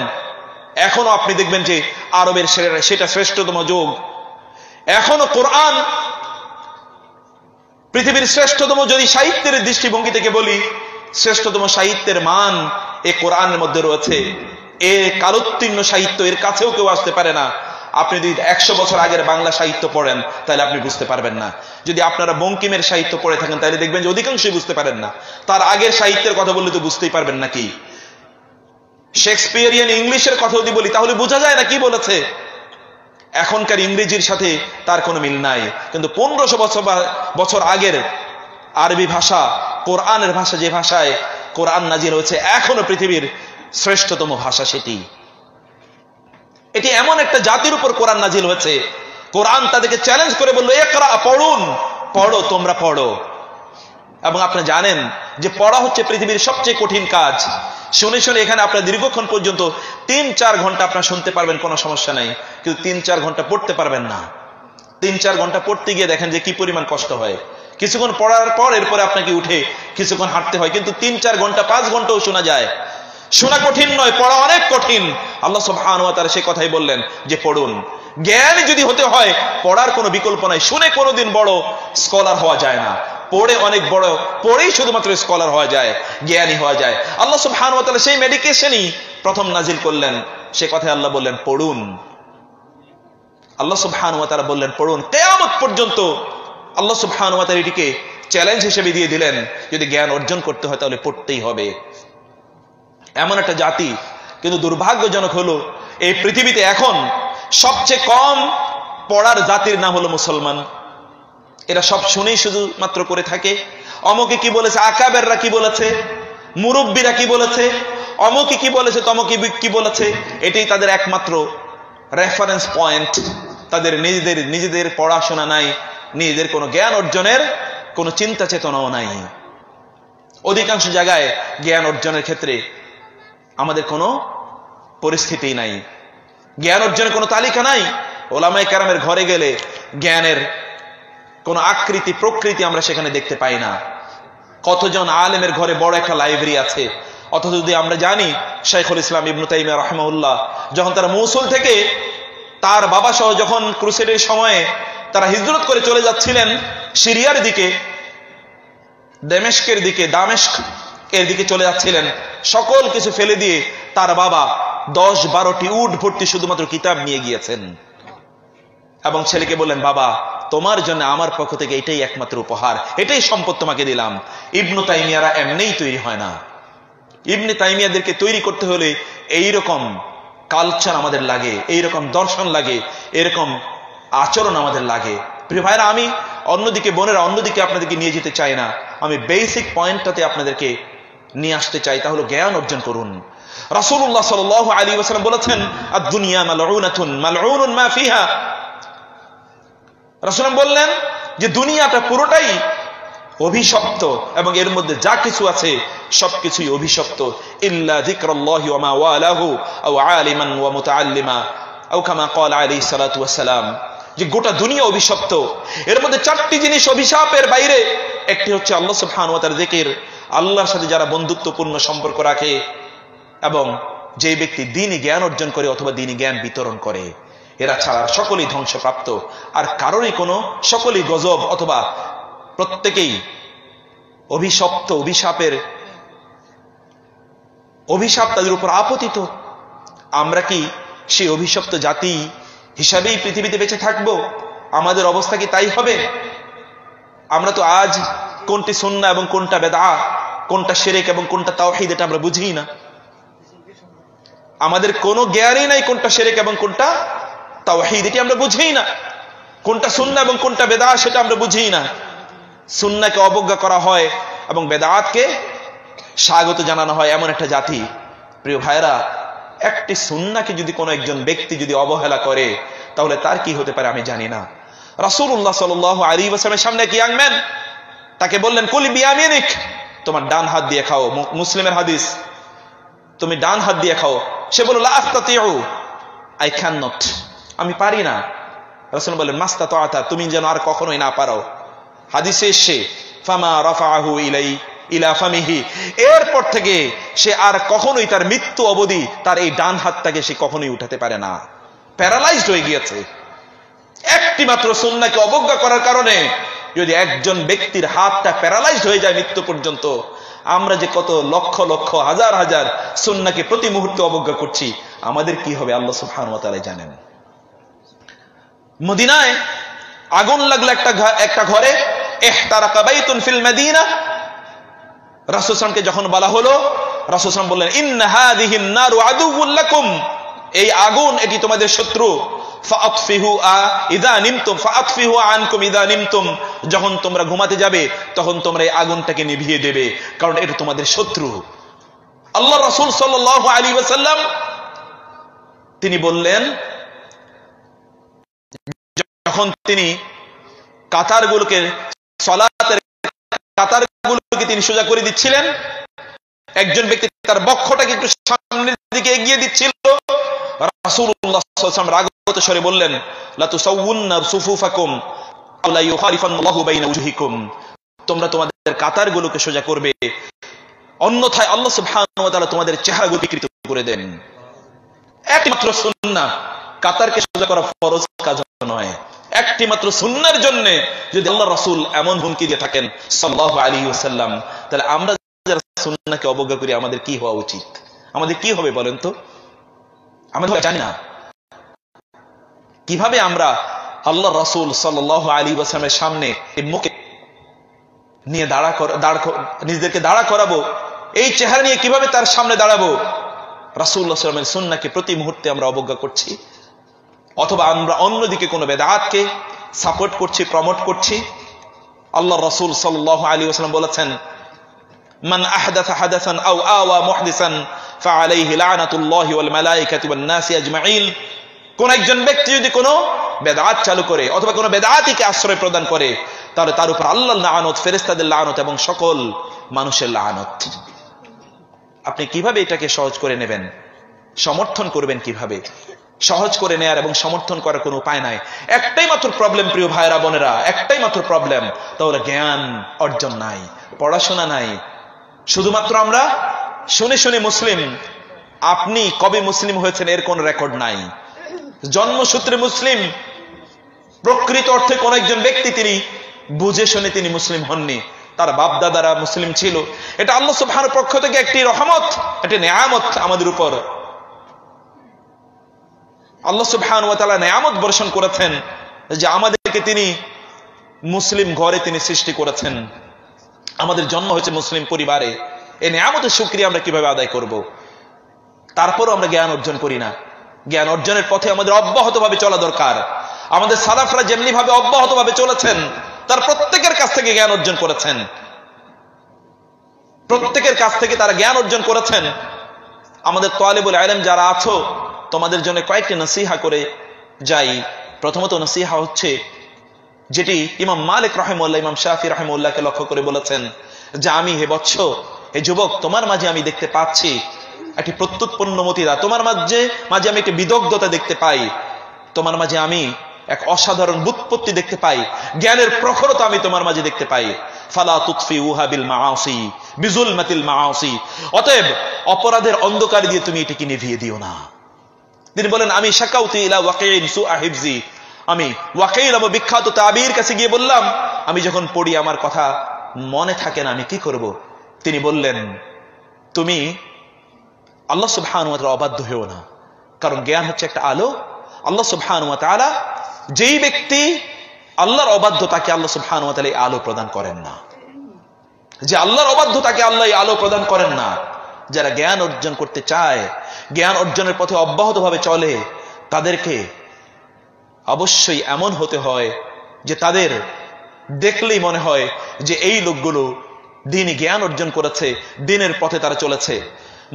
[SPEAKER 1] এখনো আপনি দেখবেন যে আরবের সেটা শ্রেষ্ঠতম যুগ। এখনো কোরআন পৃথিবীর শ্রেষ্ঠতম, যদি সাহিত্যের দৃষ্টিভঙ্গি থেকে বলি, শ্রেষ্ঠতম সাহিত্যের মান এই কোরআনের মধ্যে রয়েছে। এ কালোত্তীর্ণ সাহিত্য, এর কাছেও কেউ আসতে পারে না। আপনি যদি 100 বছর আগের বাংলা সাহিত্য পড়েন তাহলে আপনি বুঝতে পারবেন না। যদি আপনারা বঙ্কিমের সাহিত্য পড়ে থাকেন তাহলে দেখবেন যে অধিকাংশই বুঝতে পারেন না। তার আগের সাহিত্যের কথা বললে তো বুঝতেই পারবেন না। কি শেক্সপিয়ারিয়ান ইংলিশের কথা যদি বলি তাহলে বোঝা যায় না কি বলেছে। এখনকার ইংরেজির সাথে তার কোনো মিল নাই। কিন্তু 1500 বছর আগের আরবি ভাষা, কোরআনের ভাষা, যে ভাষায় কোরআন নাজিল হয়েছে, এখনো পৃথিবীর শ্রেষ্ঠতম ভাষা সেটি। এটি এমন একটা জাতির উপর কোরআন নাজিল হয়েছে, কোরআন তাদেরকে চ্যালেঞ্জ করে বলল, ইকরা, পড়ুন, পড়ো, তোমরা পড়ো। এবং আপনি জানেন যে পড়া হচ্ছে পৃথিবীর সবচেয়ে কঠিন কাজ। শুনে শুনে এখানে আপনার দীর্ঘক্ষণ পর্যন্ত 3-4 ঘন্টা আপনার শুনতে পারবেন, কোনো সমস্যা নাই, কিন্তু 3-4 ঘন্টা পড়তে পারবেন না। 3-4 ঘন্টা পড়তে গিয়ে দেখেন যে কি পরিমাণ কষ্ট হয়। কিছুক্ষণ পড়ার পর এরপরে আপনাকে উঠে কিছুক্ষণ হাঁটতে হয়, কিন্তু 3-4 ঘন্টা 5 ঘন্টাও শোনা যায়। শোনা কঠিন নয়, পড়া অনেক কঠিন। আল্লাহ সুবহানাহু ওয়া তাআলা সেই কথাই বললেন যে পড়ুন। জ্ঞানী যদি হতে হয় পড়ার কোনো বিকল্প নাই। শুনে কোনোদিন বড় স্কলার হওয়া যায় না, পড়ে অনেক বড়, পড়েই শুধুমাত্র স্কলার হওয়া যায়, জ্ঞানী হওয়া যায়। আল্লাহ সুবহানাহু ওয়া তাআলা সেই মেডিকেশনই প্রথম নাজিল করলেন। সে কথায় আল্লাহ বললেন পড়ুন। আল্লাহ সুবহানাহু ওয়া তাআলা বললেন পড়ুন। কিয়ামত পর্যন্ত আল্লাহ সুবহানাহু ওয়া তাআলা এটিকে চ্যালেঞ্জ হিসেবে দিয়ে দিলেন, যদি জ্ঞান অর্জন করতে হয় তাহলে পড়তেই হবে। এমন একটা জাতি। কিন্তু দুর্ভাগ্যজনক হলো এই পৃথিবীতে এখন সবচেয়ে কম পড়ার জাতির নাম হলো মুসলমান। এরা সব শুনেই শুধুমাত্র করে থাকে, অমকে কি বলেছে, আকাবেররা কি বলেছে, মুরব্বীরা কি বলেছে, অমকে কি বলেছে, তমকে কি বলেছে, এটাই তাদের একমাত্র রেফারেন্স পয়েন্ট। তাদের নিজেদের পড়াশোনা নাই, নিজেদের কোনো জ্ঞান অর্জনের কোনো চিন্তা চেতনাও নাই। অধিকাংশ জায়গায় জ্ঞান অর্জনের ক্ষেত্রে আমাদের কোনো পরিস্থিতি নাই, জ্ঞান অর্জনের কোনো তালিকা নাই। ওলামায়ে কেরামের ঘরে গেলে জ্ঞানের কোনো আকৃতি প্রকৃতি আমরা সেখানে দেখতে পাই না। কতজন আলেমের ঘরে বড় একটা লাইব্রেরি আছে, অথচ যদি আমরা জানি শাইখুল ইসলাম ইবনে তাইমিয়া রাহিমাহুল্লাহ যখন তারা মৌসুল থেকে তার বাবা সহ যখন ক্রুসেডের সময়ে তারা হিজরত করে চলে যাচ্ছিলেন সিরিয়ার দিকে, দামেস্কের দিকে, দামেস্ক এর দিকে চলে যাচ্ছিলেন, সকল কিছু ফেলে দিয়ে তার বাবা 10-12টি উট ভর্তি শুধুমাত্র কিতাব নিয়ে গিয়েছেন এবং ছেলেকে বললেন, বাবা তোমার জন্য আমার পক্ষ থেকে এটাই একমাত্র উপহার, এটাই সম্পদ তোমাকে দিলাম। ইবনে তাইমিয়ারা এমনিই তৈরি হয় না। ইবনে তাইমিয়াদেরকে তৈরি করতে হলে এইরকম কালচার আমাদের লাগে, এইরকম দর্শন লাগে, এরকম আচরণ আমাদের লাগে। প্রিয় ভাইরা, আমি অন্যদিকে, বোনেরা, অন্যদিকে আপনাদেরকে নিয়ে যেতে চাই না। আমি বেসিক পয়েন্টটাতে আপনাদেরকে নিয়ে আসতে চাই, তা হলো জ্ঞান অর্জন করুন। রাসূলুল্লাহ সাল্লাল্লাহু আলাইহি ওয়াসাল্লাম বলেছেন, আদ-দুনিয়া মালউনাতুন মালউনুন মা ফিহা। রাসূল বললেন যে দুনিয়াটা পুরোটাই অভিশপ্ত এবং এর মধ্যে যা কিছু আছে সবকিছুই অভিশপ্ত। ইল্লা যিকরাল্লাহি ওয়া মা ওয়ালাহু আও আলিমান ওয়া মুতাআল্লিমা আও কামা ক্বালা আলাইহিস সালাতু ওয়াস সালাম। যে গোটা দুনিয়া অভিশপ্ত। এর মধ্যে 4টি জিনিস অভিশাপের বাইরে। একটি হচ্ছে আল্লাহ সুবহানাহু ওয়া তাআলার জিকির, আল্লাহর সাথে যারা বন্ধুত্বপূর্ণ সম্পর্ক রাখে এবং যে ব্যক্তি দ্বীনি জ্ঞান অর্জন করে অথবা দ্বীনি জ্ঞান বিতরণ করে, এরা ছাড়া সকলেই ধ্বংসপ্রাপ্ত। আর কারোরই কোনো, সকলেই গজব অথবা প্রত্যেকেই অভিশপ্ত, অভিশাপ তাদের উপর আপতিত। আমরা কি সেই অভিশপ্ত জাতি হিসাবেই পৃথিবীতে বেঁচে থাকবো? আমাদের অবস্থা কি তাই হবে? আমরা তো আজ কোনটি সুন্নাহ এবং কোনটা বেদআত, কোনটা শিরক এবং কোনটা তাওহীদ এটা আমরা বুঝি না। আমাদের কোনো জ্ঞানই নাই কোনটা শিরক এবং কোনটা তাওহীদ, এটি আমরা বুঝি না। কোনটা সুন্নাহ এবং কোনটা বেদআত সেটা আমরা বুঝি না। সুন্নাহকে অবজ্ঞা করা হয় এবং বেদআতকে স্বাগত জানানো হয় এমন একটা জাতি। প্রিয় ভাইরা, একটি সুন্নাহকে যদি কোনো একজন ব্যক্তি যদি অবহেলা করে তাহলে তার কি হতে পারে আমি জানি না। রাসূলুল্লাহ সাল্লাল্লাহু আলাইহি ওয়াসাল্লামের সামনে এক ইয়াং ম্যান তাকে বললেন, কুল বিয়ামিনিক, তোমার ডান হাত দিয়ে খাও। মুসলিমের হাদিস, তুমি ডান হাত দিয়ে খাও। সে বলল, লা আস্তাতিউ, আই ক্যান নট, আমি পারি না। রাসূল বললেন, মাস্তাতাআতা, তুমি যেন আর কখনোই না পারো। হাদিসে এসে ফামা রাফাআহু ইলা ফামিহি, এরপর থেকে সে আর কখনোই তার মৃত্যু অবধি তার এই ডান হাতটাকে সে কখনোই উঠাতে পারে না, প্যারালাইজড হয়ে গিয়েছে। একটি মাত্র সুন্নাহকে অবজ্ঞা করার কারণে যদি একজন ব্যক্তির হাতটা প্যারালাইজড হয়ে যায় মৃত্যু পর্যন্ত, আমরা যে কত লক্ষ লক্ষ হাজার হাজার সুন্নাহকে প্রতি মুহূর্তে অবজ্ঞা করছি, আমাদের কি হবে আল্লাহ সুবহানাহু ওয়া তাআলা জানেন। মদিনায় আগুন লাগলো একটা ঘরে, ইহতারাকা বাইতুন ফিল মদিনা। রাসূল সাল্লাল্লাহু আলাইহি ওয়াসাল্লামকে যখন বলা হলো, রাসূল সাল্লাল্লাহু আলাইহি ওয়াসাল্লাম বললেন, ইন্না হাযিহিন নারু আদুউল লাকুম, এই আগুন এটি তোমাদের শত্রু। ফাআতফিহু ইযা নিমতুম ফাআতফিহু আনকুম ইযা নিমতুম, যখন তোমরা ঘুমাতে যাবে তখন তোমরা এই আগুনটাকে নিভিয়ে দেবে, কারণ এটা তোমাদের শত্রু। আল্লাহ রাসূল সাল্লাল্লাহু আলাইহি ওয়াসাল্লাম তিনি বললেন, যখন তিনি কাতারগুলোকে, সালাতের কাতারগুলোকে তিনি সোজা করে দিচ্ছিলেন, একজন ব্যক্তি তার বক্ষটাকে একটু সামনের দিকে এগিয়ে দিচ্ছিল। রাসূলুল্লাহ সাল্লাল্লাহু আলাইহি ওয়াসাল্লাম রাগত স্বরে বললেন, লা তুসাউউন্না সুফুফাকুম আও লা ইউখারিফান্নাল্লাহু বাইনা উজুহিকুম, তোমরা তোমাদের কাতারগুলোকে সোজা করবে, অন্যথায় আল্লাহ সুবহানাহু ওয়া তাআলা তোমাদের চেহারাগুলো বিকৃত করে দেন। একমাত্র সুন্নাহ, কাতারকে সোজা করা ফরজ কাজ নয়। একটি মাত্র সুন্নাহর জন্য যদি আল্লাহ রাসূল এমন হুমকি দিয়ে থাকেন সাল্লাল্লাহু আলাইহি ওয়াসাল্লাম, তাহলে আমরা যারা সুন্নাহকে অবজ্ঞা করি আমাদের কি হওয়া উচিত? আমাদের কি হবে বলেন তো? আমরা জানি না কিভাবে আমরা আল্লাহ রাসূল সাল্লাল্লাহু আলাইহি ওয়াসাল্লামের সামনে মুখে নিয়ে নিজেদেরকে দাঁড়া করাবো, এই চেহারা নিয়ে কিভাবে তার সামনে দাঁড়াবো? রাসূলুল্লাহ সাল্লাল্লাহু আলাইহি ওয়াসাল্লামের সুন্নাহকে প্রতি মুহূর্তে আমরা অবজ্ঞা করছি, অথবা আমরা অন্যদিকে কোনো বেদাতকে সাপোর্ট করছি, প্রমোট করছি। আল্লাহ রাসূল সাল্লাল্লাহু আলাইহি ওয়াসাল্লাম বলেছেন, মান আহদাথা হাদাসান আও আওয়া মুহদিসান ফাআলাইহি লানাতুল্লাহি ওয়াল মালায়েকাতি ওয়ান নাসি আজমাইন, কোন একজন ব্যক্তি যদি কোনো বেদাত চালু করে অথবা কোনো বেদাতিকে আশ্রয় প্রদান করে, তাহলে তার উপর আল্লাহর লানত, ফেরেশতাদের লানত এবং সকল মানুষের লানত। আপনি কিভাবে এটাকে সহজ করে নেবেন? সমর্থন করবেন কিভাবে? সহজ করে নেয়ার এবং সমর্থন করার কোনো উপায় নাই। একটাই মাত্র প্রবলেম প্রিয় ভাইরা বোনেরা, একটাই মাত্র প্রবলেম, তা হলো জ্ঞান অর্জন নাই, পড়াশোনা নাই। শুধুমাত্র আমরা শুনে শুনে মুসলিম। আপনি কবে মুসলিম হয়েছেন এর কোন রেকর্ড নাই। জন্মসূত্রে মুসলিম, প্রকৃত অর্থে কোন একজন ব্যক্তি তিনি বুঝে শুনে তিনি মুসলিম হননি, তার বাপ দাদারা মুসলিম ছিল। এটা আল্লাহ সুবহানাহু পক্ষ থেকে একটি রহমত, একটি নেয়ামত আমাদের উপর। আল্লাহ সুবহানাহু ওয়া তাআলা নেয়ামত বর্ষণ করেছেন যে আমাদেরকে তিনি মুসলিম ঘরে তিনি সৃষ্টি করেছেন, আমাদের জন্ম হয়েছে মুসলিম পরিবারে। এই নেয়ামতের শুকরিয়া আমরা কিভাবে আদায় করব? তারপরও আমরা জ্ঞান অর্জন করি না। জ্ঞান অর্জনের পথে আমাদের অব্যাহতভাবে চলা দরকার। আমাদের সালাফরা যেমনি ভাবে অব্যাহতভাবে চলেছেন, তার প্রত্যেকের কাছ থেকে জ্ঞান অর্জন করেছেন, প্রত্যেকের কাছ থেকে তারা জ্ঞান অর্জন করেছেন। আমাদের তালিবুল ইলম যারা আছো, তোমাদের জন্য কয়েকটি নসিহা করে যাই। প্রথমত নসিহা হচ্ছে যেটি ইমাম মালিক রাহিমাহুল্লাহ, ইমাম শাফি রাহিমাহুল্লাহকে লক্ষ্য করে বলেছেন যে আমি হে বৎস, হে যুবক, তোমার মাঝে আমি দেখতে পাচ্ছি একটি প্রত্যুৎপন্নমতিতা, তোমার মাঝে আমি একটি বিদগ্ধতা দেখতে পাই, তোমার মাঝে আমি এক অসাধারণ বুৎপত্তি দেখতে পাই, জ্ঞানের প্রখরতা আমি তোমার মাঝে দেখতে পাই। ফালা তুতফিউহা বিল মাআসি বিজুলমাতিল মাআসি, অতএব অপরাধের অন্ধকার দিয়ে তুমি এটাকে নিভিয়ে দিও না। তিনি বলেন, আমি শাকাউতু ইলা ওয়াকিইন সুআ হিফজি, আমি ওয়াকিল এবং বিখ্যাত তাবির কাছে গিয়ে বললাম, আমি যখন পড়ি আমার কথা মনে থাকে না, আমি কি করব? তিনি বললেন, তুমি আল্লাহ সুবহানাহু ওয়া তাআলা অবাধ্য হও না, কারণ জ্ঞান হচ্ছে একটা আলো। আল্লাহ সুবহানাহু ওয়া তাআলা, যেই ব্যক্তি আল্লাহর অবাধ্য তাকে আল্লাহ সুবহানাহু ওয়া তাআলা এই আলো প্রদান করেন না। যে আল্লাহর অবাধ্য তাকে আল্লাহ এই আলো প্রদান করেন না। যারা জ্ঞান অর্জন করতে চায়, জ্ঞান অর্জনের পথে অব্যাহতভাবে চলে, তাদেরকে অবশ্যই এমন হতে হয় যে তাদের দেখলেই মনে হয় যে এই লোকগুলো দ্বীনি জ্ঞান অর্জন করেছে, দ্বীনের পথে তারা চলেছে।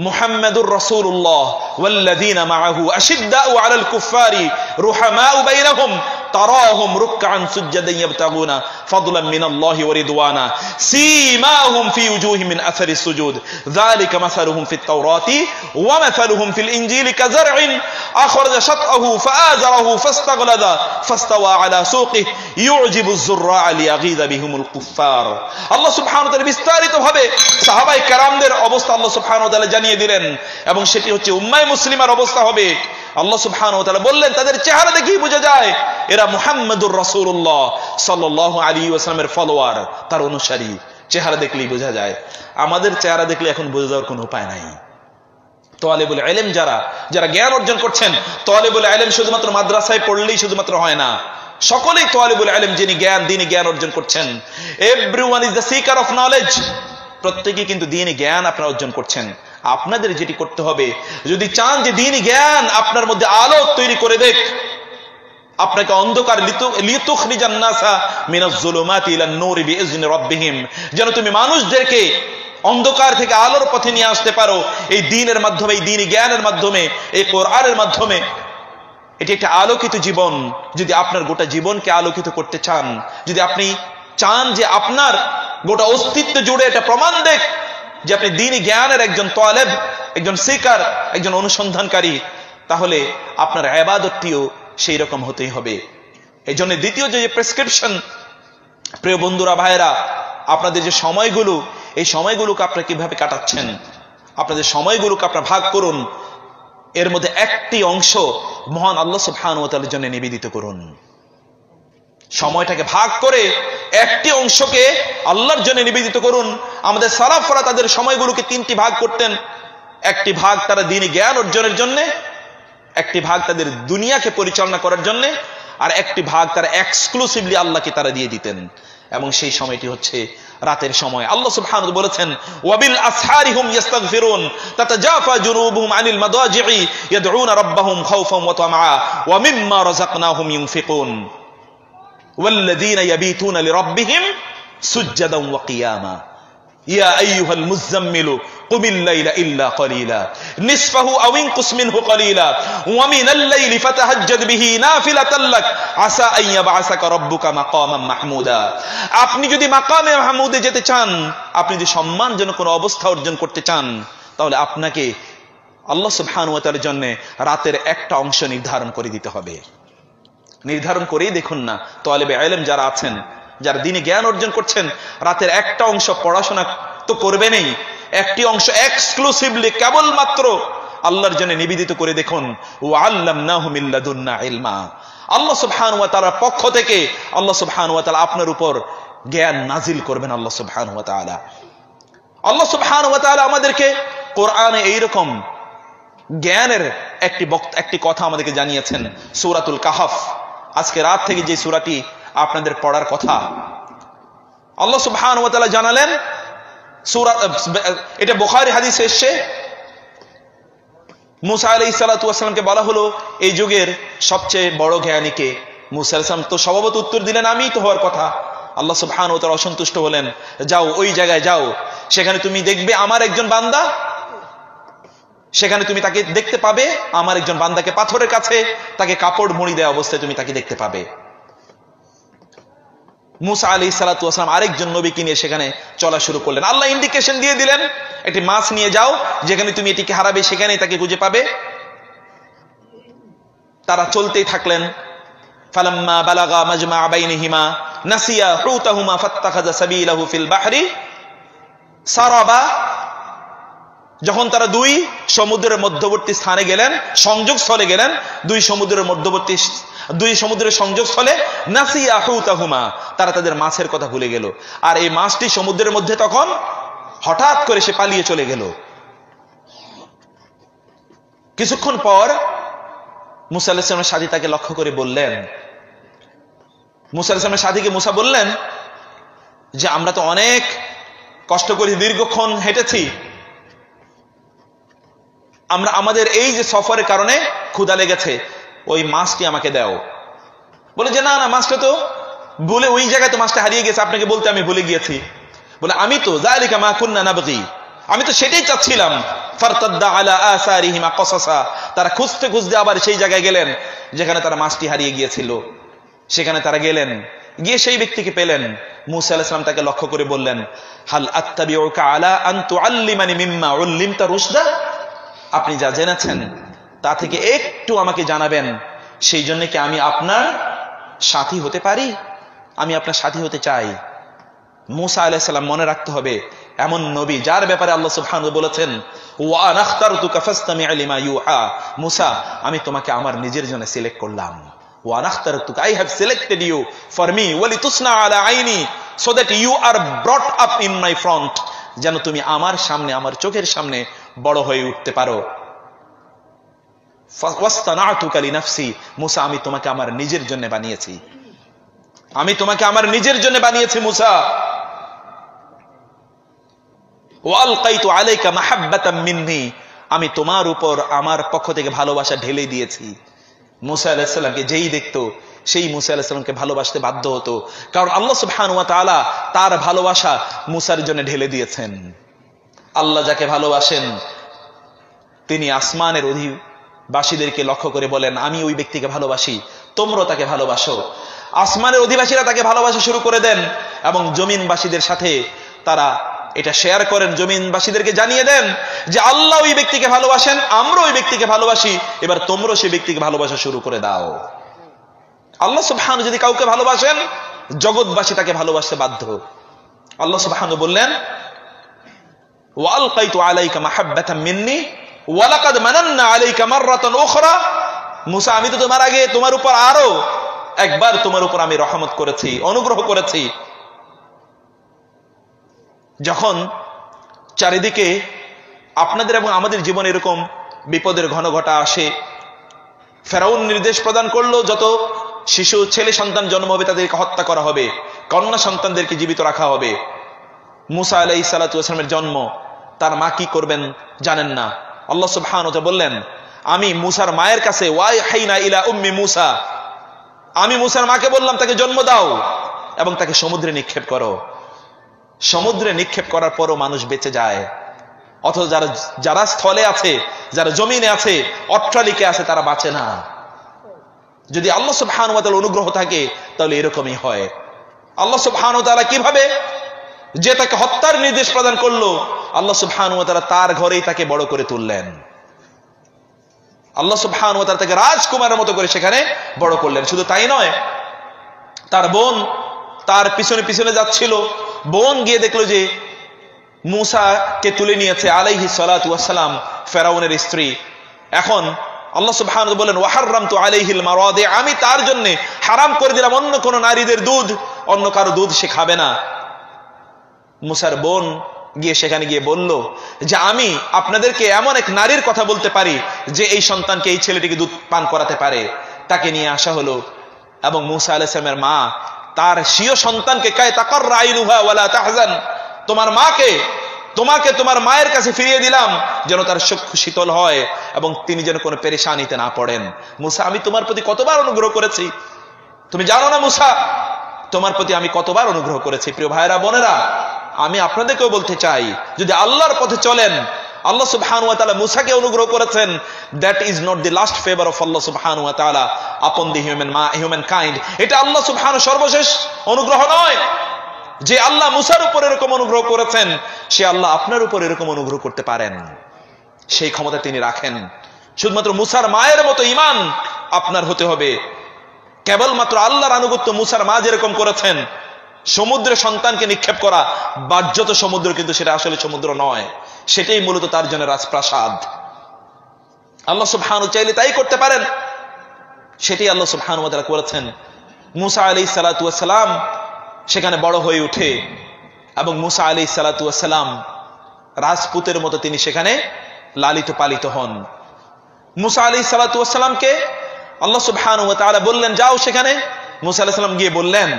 [SPEAKER 1] মুহাম্মাদুর রাসূলুল্লাহ ওয়াল্লাযীনা মাআহু আশিদ্দাউ আলাল কুফফারি রুহামাউ বাইনাহুম তারাহুম রুকআন সুজদান ইয়াবতাগুনা ফাদলান মিনাল্লাহি ওয়া রিদওয়ানা সীমাহুম ফি উজুহিহিম মিন আসারিস সুজুদ যালিকা মাসালুহুম ফিত তাওরাতি ওয়া মাসালুহুম ফিল ইনজিলি কাযারইন আখরাজা শাতআহু ফাআযারাহু ফাস্তাগলাযা ফাস্তাওয়া আলা সুকিহি ইউজিবুজ যুররা'a লিয়াগীযা বিহিমুল কুফফার। আল্লাহ সুবহানাহু ওয়া তাআলা বিস্তারিতভাবে সাহাবায়ে কেরামদের অবস্থা আল্লাহ সুবহানাহু ওয়া তাআলা জানিয়ে দিলেন, এবং সেটি হচ্ছে উম্মায়ে মুসলিমার অবস্থা হবে। আল্লাহ সুবহানাহু ওয়া তাআলা বললেন, তাদের চেহারা দেখেই বোঝা যায় এরা মুহাম্মাদুর রাসূলুল্লাহ সাল্লাল্লাহু আলাইহি ওয়াসাল্লামের ফলোয়ার, তার অনুসারী। চেহারা দেখলেই বোঝা যায়। আমাদের চেহারা দেখলে এখন বোঝা যাওয়ার কোনো উপায় নাই। তালিবুল ইলম যারা জ্ঞান অর্জন করছেন, তালিবুল ইলম শুধুমাত্র মাদ্রাসায় পড়লেই শুধুমাত্র হয় না, সকলেই তালিবুল ইলম, যিনি দ্বীনি জ্ঞান অর্জন করছেন। Everyone is the seeker of knowledge. প্রত্যেকেই কিন্তু দ্বীনি জ্ঞান আপনারা অর্জন করছেন। আপনাদের যেটি করতে হবে, যদি চান যে দ্বীনি জ্ঞান আপনার মধ্যে আলো তৈরি করে দেখ, আপনাকে অন্ধকার লিতুখরিজান নাসা মিনাজ যুলুমাতি ইলান নূরি বিইজনি রাব্বিহিম, যেন তুমি মানুষদেরকে অন্ধকার থেকে আলোর পথে নিয়ে আসতে পারো এই দ্বীনের মাধ্যমে, এই দ্বীনি জ্ঞানের মাধ্যমে, এই কোরআনের মাধ্যমে। এটি একটা আলোকিত জীবন। যদি আপনার গোটা জীবনকে আলোকিত করতে চান, যদি আপনি চান যে আপনার গোটা অস্তিত্ব জুড়ে এটা প্রমাণ দেখ যে আপনি দ্বীনি জ্ঞানের একজন তালেব, একজন সিকার, একজন অনুসন্ধানকারী, তাহলে আপনার ইবাদতটিও সেই রকম হতেই হবে। এই জন্য দ্বিতীয় যে প্রেসক্রিপশন, প্রিয় বন্ধুরা, ভাইয়েরা, আপনাদের যে সময়গুলো, এই সময়গুলোকে আপনারা কিভাবে কাটাচ্ছেন, আপনাদের সময়গুলোকে আপনারা ভাগ করুন। এর মধ্যে একটি অংশ মহান আল্লাহ সুবহানাহু ওয়া তাআলার জন্য নিবেদিত করুন। সময়টাকে ভাগ করে একটি অংশকে আল্লাহর জন্য নিবেদিত করুন। আমাদের সালাফরা তাদের সময়গুলোকে তিনটি ভাগ করতেন। একটি ভাগ তারা দ্বীনি জ্ঞান অর্জনের জন্য, একটি ভাগ তাদের দুনিয়াকে পরিচালনা করার জন্য, আর একটি ভাগ তারা এক্সক্লুসিভলি আল্লাহকে তারা দিয়ে দিতেন। এবং সেই সময়টি হচ্ছে রাতের সময়। আল্লাহ সুবহানাহু ওয়া তাআলা বলেছেন, ওয়াবিল আসহারিহুম ইস্তাগফিরুন তাতাজাফা জুনুবুহুম আনিল মাদাজি'i ইয়াদউনা রাব্বাহুম খাওফান ওয়া তামআ ওয়া মিম্মা রাযাকনাহুম ইউনফিকুন ওয়াল্লাযীনা ইয়াবিতুনা লিরাব্বিহিম সুজদান ওয়া কিয়ামা ইয়া আইয়ুহাল মুযাম্মিলু কুমিল লাইলা ইল্লা কলিলা নিসফাহু আও ইনকুস মিনহু কলিলা ওয়া মিনাল লাইলি ফাতাহাজ্জাদ বিহি নাফিলাতাল লাক আসা আন ইয়াবআসাকা রাব্বুকা মাকামান মাহমুদা। আপনি যদি মাকামে মাহমুদে যেতে চান, আপনি যদি সম্মানজনক কোনো অবস্থা অর্জন করতে চান, তাহলে আপনাকে আল্লাহ সুবহানাহু ওয়া তাআলার জন্য রাতের একটা অংশ নির্ধারণ করে দিতে হবে। নির্ধারণ করেই দেখুন না, তালিবে ইলম যারা আছেন, যারা দ্বীনি জ্ঞান অর্জন করছেন, রাতের একটা অংশ পড়াশোনা তো করবেনই, একটি অংশ এক্সক্লুসিভলি কেবলমাত্র আল্লাহর জন্য নিবেদিত করে দেখুন। ওয়া আল্লামনাহু মিন লাদুন্না ইলমা। আল্লাহ সুবহানাহু ওয়া তাআলার পক্ষ থেকে আল্লাহ সুবহানাহু ওয়া তাআলা আপনার উপর জ্ঞান নাজিল করবেন। আল্লাহ সুবহানাহু ওয়া তাআলা আমাদেরকে কোরআনে এইরকম জ্ঞানের একটি কথা আমাদেরকে জানিয়েছেন। সূরাতুল কাহফ, আজকে রাত থেকে যে সূরাটি আপনাদের পড়ার কথা, আল্লাহ সুবহানাহু ওয়া তাআলা জানালেন, এটা বুখারী হাদিসে এসেছে, মুসা আলাইহিস সালাতু ওয়াস সালামকে বলা হলো এই যুগের সবচেয়ে বড় জ্ঞানীকে। মুসা আলাইহিস সালাম তো স্বভাবত উত্তর দিলেন আমিই তো হওয়ার কথা। আল্লাহ সুবহানাহু ওয়া তাআলা অসন্তুষ্ট হলেন, যাও ওই জায়গায় যাও, সেখানে তুমি দেখবে আমার একজন বান্দা, সেখানে তুমি তাকে দেখতে পাবে, আমার একজন বান্দাকে পাথরের কাছে তাকে কাপড় মুড়ি দেওয়া অবস্থায় তুমি তাকে দেখতে পাবে। মুসা আলাইহিস সালাতু ওয়াস সালাম আরেকজন নবীকে নিয়ে সেখানে চলা শুরু করলেন। আল্লাহ ইন্ডিকেশন দিয়ে দিলেন, একটি মাছ নিয়ে যাও, যেখানে তুমি এটিকে হারাবে সেখানেই তাকে খুঁজে পাবে। তারা চলতেই থাকলেন। ফালাম্মা বালাগা মাজমা বাইনিহিমা নাসিয়া হুতাহুমা ফাত্তাখাযা সাবিলাহু ফিল বাহরি সারাবা। যখন তারা দুই সমুদ্রের মধ্যবর্তী স্থানে গেলেন, সংযোগস্থলে গেলেন, দুই সমুদ্রের সংযোগস্থলে, নাসিয়া হুতাহুমা, তারা তাদের মাছের কথা ভুলে গেল। আর এই মাছটি সমুদ্রের মধ্যে তখন হঠাৎ করে সে পালিয়ে চলে গেল। কিছুক্ষণ পর মুসা আলাইহিস সালামের সাথী তাকে লক্ষ্য করে বললেন, মুসা আলাইহিস সালামের সাথীকে মুসা বললেন যে আমরা তো অনেক কষ্ট করে দীর্ঘক্ষণ হেঁটেছি, আমাদের এই যে সফরের কারণে ক্ষুধা লেগেছে, ওই মাছটি আমাকে দাও। বলে যে না না, মাছটা তো ভুলে ওই জায়গায় তো মাছটা হারিয়ে গেছে, আপনাকে বলতে আমি ভুলে গিয়েছি। বলে আমি তো যালিকা মা কুননা নাবগি, আমি তো সেটাই চাচ্ছিলাম। ফারতাদ্দা আলা আসারিহিমা কসাসা, তারা খুঁজতে খুঁজতে আবার সেই জায়গায় গেলেন যেখানে তারা মাছটি হারিয়ে গিয়েছিল। সেখানে তারা গেলেন, গিয়ে সেই ব্যক্তিকে পেলেন। মুসা আলাইহিস সালাম তাকে লক্ষ্য করে বললেন, হাল আত্তাবিউকা আলা আন তুআল্লিমানি মিম্মা উল্লিমতা রুশদা, আপনি যা জেনেছেন তা থেকে একটু আমাকে জানাবেন, সেই জন্য কি আমি আপনার সাথী হতে পারি? আমি আপনার সাথী হতে চাই। মুসা আলাইহিস সালাম মনে রাখতে হবে, এমন নবী যার ব্যাপারে আল্লাহ সুবহানাহু বলেছেন, ওয়া আনা আখতারতুকা ফাসতামি' লিমা ইউহা, মুসা আমি তোমাকে আমার নিজের জন্য সিলেক্ট করলাম। ওয়া আনা আখতারতুকা, I have selected you for me ওয়ালিতুসনা আলা আইনি, so that you are brought up in my front, যেন তুমি আমার সামনে, আমার চোখের সামনে বড় হয়ে উঠতে পারো। ওয়াসতানাতুকা লিনাফসি, মুসা আমি তোমাকে আমার নিজের জন্য বানিয়েছি, আমি তোমাকে আমার নিজের জন্য বানিয়েছি মুসা। ওয়ালকাইতু আলাইকা মাহাব্বাতাম মিন্নি, আমি তোমার উপর আমার পক্ষ থেকে ভালোবাসা ঢেলে দিয়েছি। মুসা আলাইহিস সালামকে যেই দেখতো সেই মুসা আলাইহিস সালামকে ভালোবাসতে বাধ্য হতো, কারণ আল্লাহ সুবহানাহু ওয়া তাআলা তার ভালোবাসা মুসার জন্য ঢেলে দিয়েছেন। আল্লাহ যাকে ভালোবাসেন তিনি আসমানের অধিবাসীদেরকে লক্ষ্য করে বলেন, আমি ওই ব্যক্তিকে ভালোবাসি, তোমরাও তাকে ভালোবাসো। আসমানের অধিবাসীরা তাকে ভালোবাসা শুরু করে দেন এবং জমিনবাসীদের সাথে তারা এটা শেয়ার করেন, জমিনবাসীদেরকে জানিয়ে দেন যে আল্লাহ ওই ব্যক্তিকে ভালোবাসেন, আমরা ওই ব্যক্তিকে ভালোবাসি, এবার তোমরাও সেই ব্যক্তিকে ভালোবাসা শুরু করে দাও। আল্লাহ সুবহানাহু যদি কাউকে ভালোবাসেন, জগৎবাসী তাকে ভালোবাসতে বাধ্য। আল্লাহ সুবহানাহু বললেন, ওয়ালকাইতু আলাইকা মাহাব্বাতাম মিন্নি ওয়ালাকাদ মানান্না আলাইকা মাররাতান উখরা, মুসা আমি তো তোমার আগে তোমার উপর আরো একবার তোমার উপর আমি রহমত করেছি, অনুগ্রহ করেছি। যখন চারিদিকে আপনাদের এবং আমাদের জীবনে এরকম বিপদের ঘন ঘটা আসে, ফেরাউন নির্দেশ প্রদান করলো যত শিশু ছেলে সন্তান জন্ম হবে তাদেরকে হত্যা করা হবে, কন্যা সন্তানদেরকে জীবিত রাখা হবে। মুসা আলাইহিস সালাতু ওয়াস সালামের জন্ম, তার মা কি করবেন জানেন না। আল্লাহ সুবহানাহু ওয়া তাআলা বললেন, আমি মুসার মায়ের কাছে ওয়াইহাইনা ইলা উম্মি মুসা, আমি মুসার মাকে বললাম তাকে জন্ম দাও এবং তাকে সমুদ্রে নিক্ষেপ করো। সমুদ্রে নিক্ষেপ করার পরও মানুষ বেঁচে যায়, অথচ যারা স্থলে আছে, যারা জমিনে আছে, অট্টালিকে আছে, তারা বাঁচে না। যদি আল্লাহ সুবহানাহু ওয়া তাআলার অনুগ্রহ থাকে তাহলে এরকমই হয়। আল্লাহ সুবহানাহু ওয়া তাআলা কিভাবে যে তাকে হত্যার নির্দেশ প্রদান করলো, আল্লাহ সুবহানাহু ওয়া তাআলা তার ঘরেই তাকে বড় করে তুললেন। আল্লাহ সুবহানাহু ওয়া তাআলা তাকে রাজকুমারের মতো করে সেখানে বড় করলেন। শুধু তাই নয়, তার বোন তার পিছনে পিছনে যাচ্ছিল, বোন গিয়ে দেখলো যে মুসাকে তুলে নিয়েছে আলাইহিস সালাতু ওয়াস সালাম ফেরাউনের স্ত্রী। এখন আল্লাহ সুবহানাহু ওয়া তাআলা বলেন, ওয়াহাররামতু আলাইহিল মারাদি, আমি তার জন্য হারাম করে দিলাম অন্য কোন নারীদের দুধ, অন্য কারো দুধ সে খাবে না। মুসার বোন গিয়ে সেখানে গিয়ে বলল যে আমি আপনাদেরকে এমন এক নারীর কথা বলতে পারি যে এই সন্তানকে, এই ছেলেটিকে দুধ পান করাতে পারে। তাকে নিয়ে আসা হলো এবং মুসা আলাইহিস সালামের মা তার স্বীয় সন্তানকে, কায় তাকাররা আইনুহা ওয়ালা তাহজান, তোমার মাকে, তোমাকে তোমার মায়ের কাছে ফিরিয়ে দিলাম যেন তার চক্ষু শীতল হয় এবং তিনি যেন কোনো পেরেশানিতে না পড়েন। মুসা আমি তোমার প্রতি কতবার অনুগ্রহ করেছি, তুমি জানো না মুসা, তোমার প্রতি আমি কতবার অনুগ্রহ করেছি। প্রিয় ভাইরা বোনেরা, আমি আপনাদেরকেও বলতে চাই, যদি আল্লাহর পথে চলেন, আল্লাহ সুবহানাহু ওয়া তাআলা মুসাকে অনুগ্রহ করেছেন, that is not the last favour of Allah সুবহানাহু ওয়া তাআলা আপন দি হিউম্যান কাইন্ড। এটা আল্লাহ সুবহানাহু সর্বশেষ অনুগ্রহ নয়। যে আল্লাহ মুসার উপর এরকম অনুগ্রহ করেছেন, সে আল্লাহ আপনার উপর এরকম অনুগ্রহ করতে পারেন, সেই ক্ষমতা তিনি রাখেন। শুধুমাত্র মুসার মায়ের মতো ঈমান আপনার হতে হবে। কেবলমাত্র আল্লাহর আনুগত্য মুসার মা যেরকম করেছেন, সমুদ্রে সন্তানকে নিক্ষেপ করা, বাহ্যত সমুদ্র কিন্তু সেটা আসলে সমুদ্র নয়, সেটাই মূলত তার জন্য রাজপ্রাসাদ। আল্লাহ সুবহানাহু চাইলে তাই করতে পারেন, সেটাই আল্লাহ সুবহানাহু ওয়া তাআলা করেছেন। মুসা আলাইহিস সালাতু ওয়াস সালাম সেখানে বড় হয়ে ওঠে এবং মুসা আলাইহিস সালাতু ওয়াস সালাম রাজপুতের মতো তিনি সেখানে লালিত পালিত হন। মুসা আলাইহিস সালাতু ওয়াস সালামকে আল্লাহ সুবহানাহু ওয়া তাআলা বললেন, যাও সেখানে। মুসা আলাইহিস সালাম গিয়ে বললেন,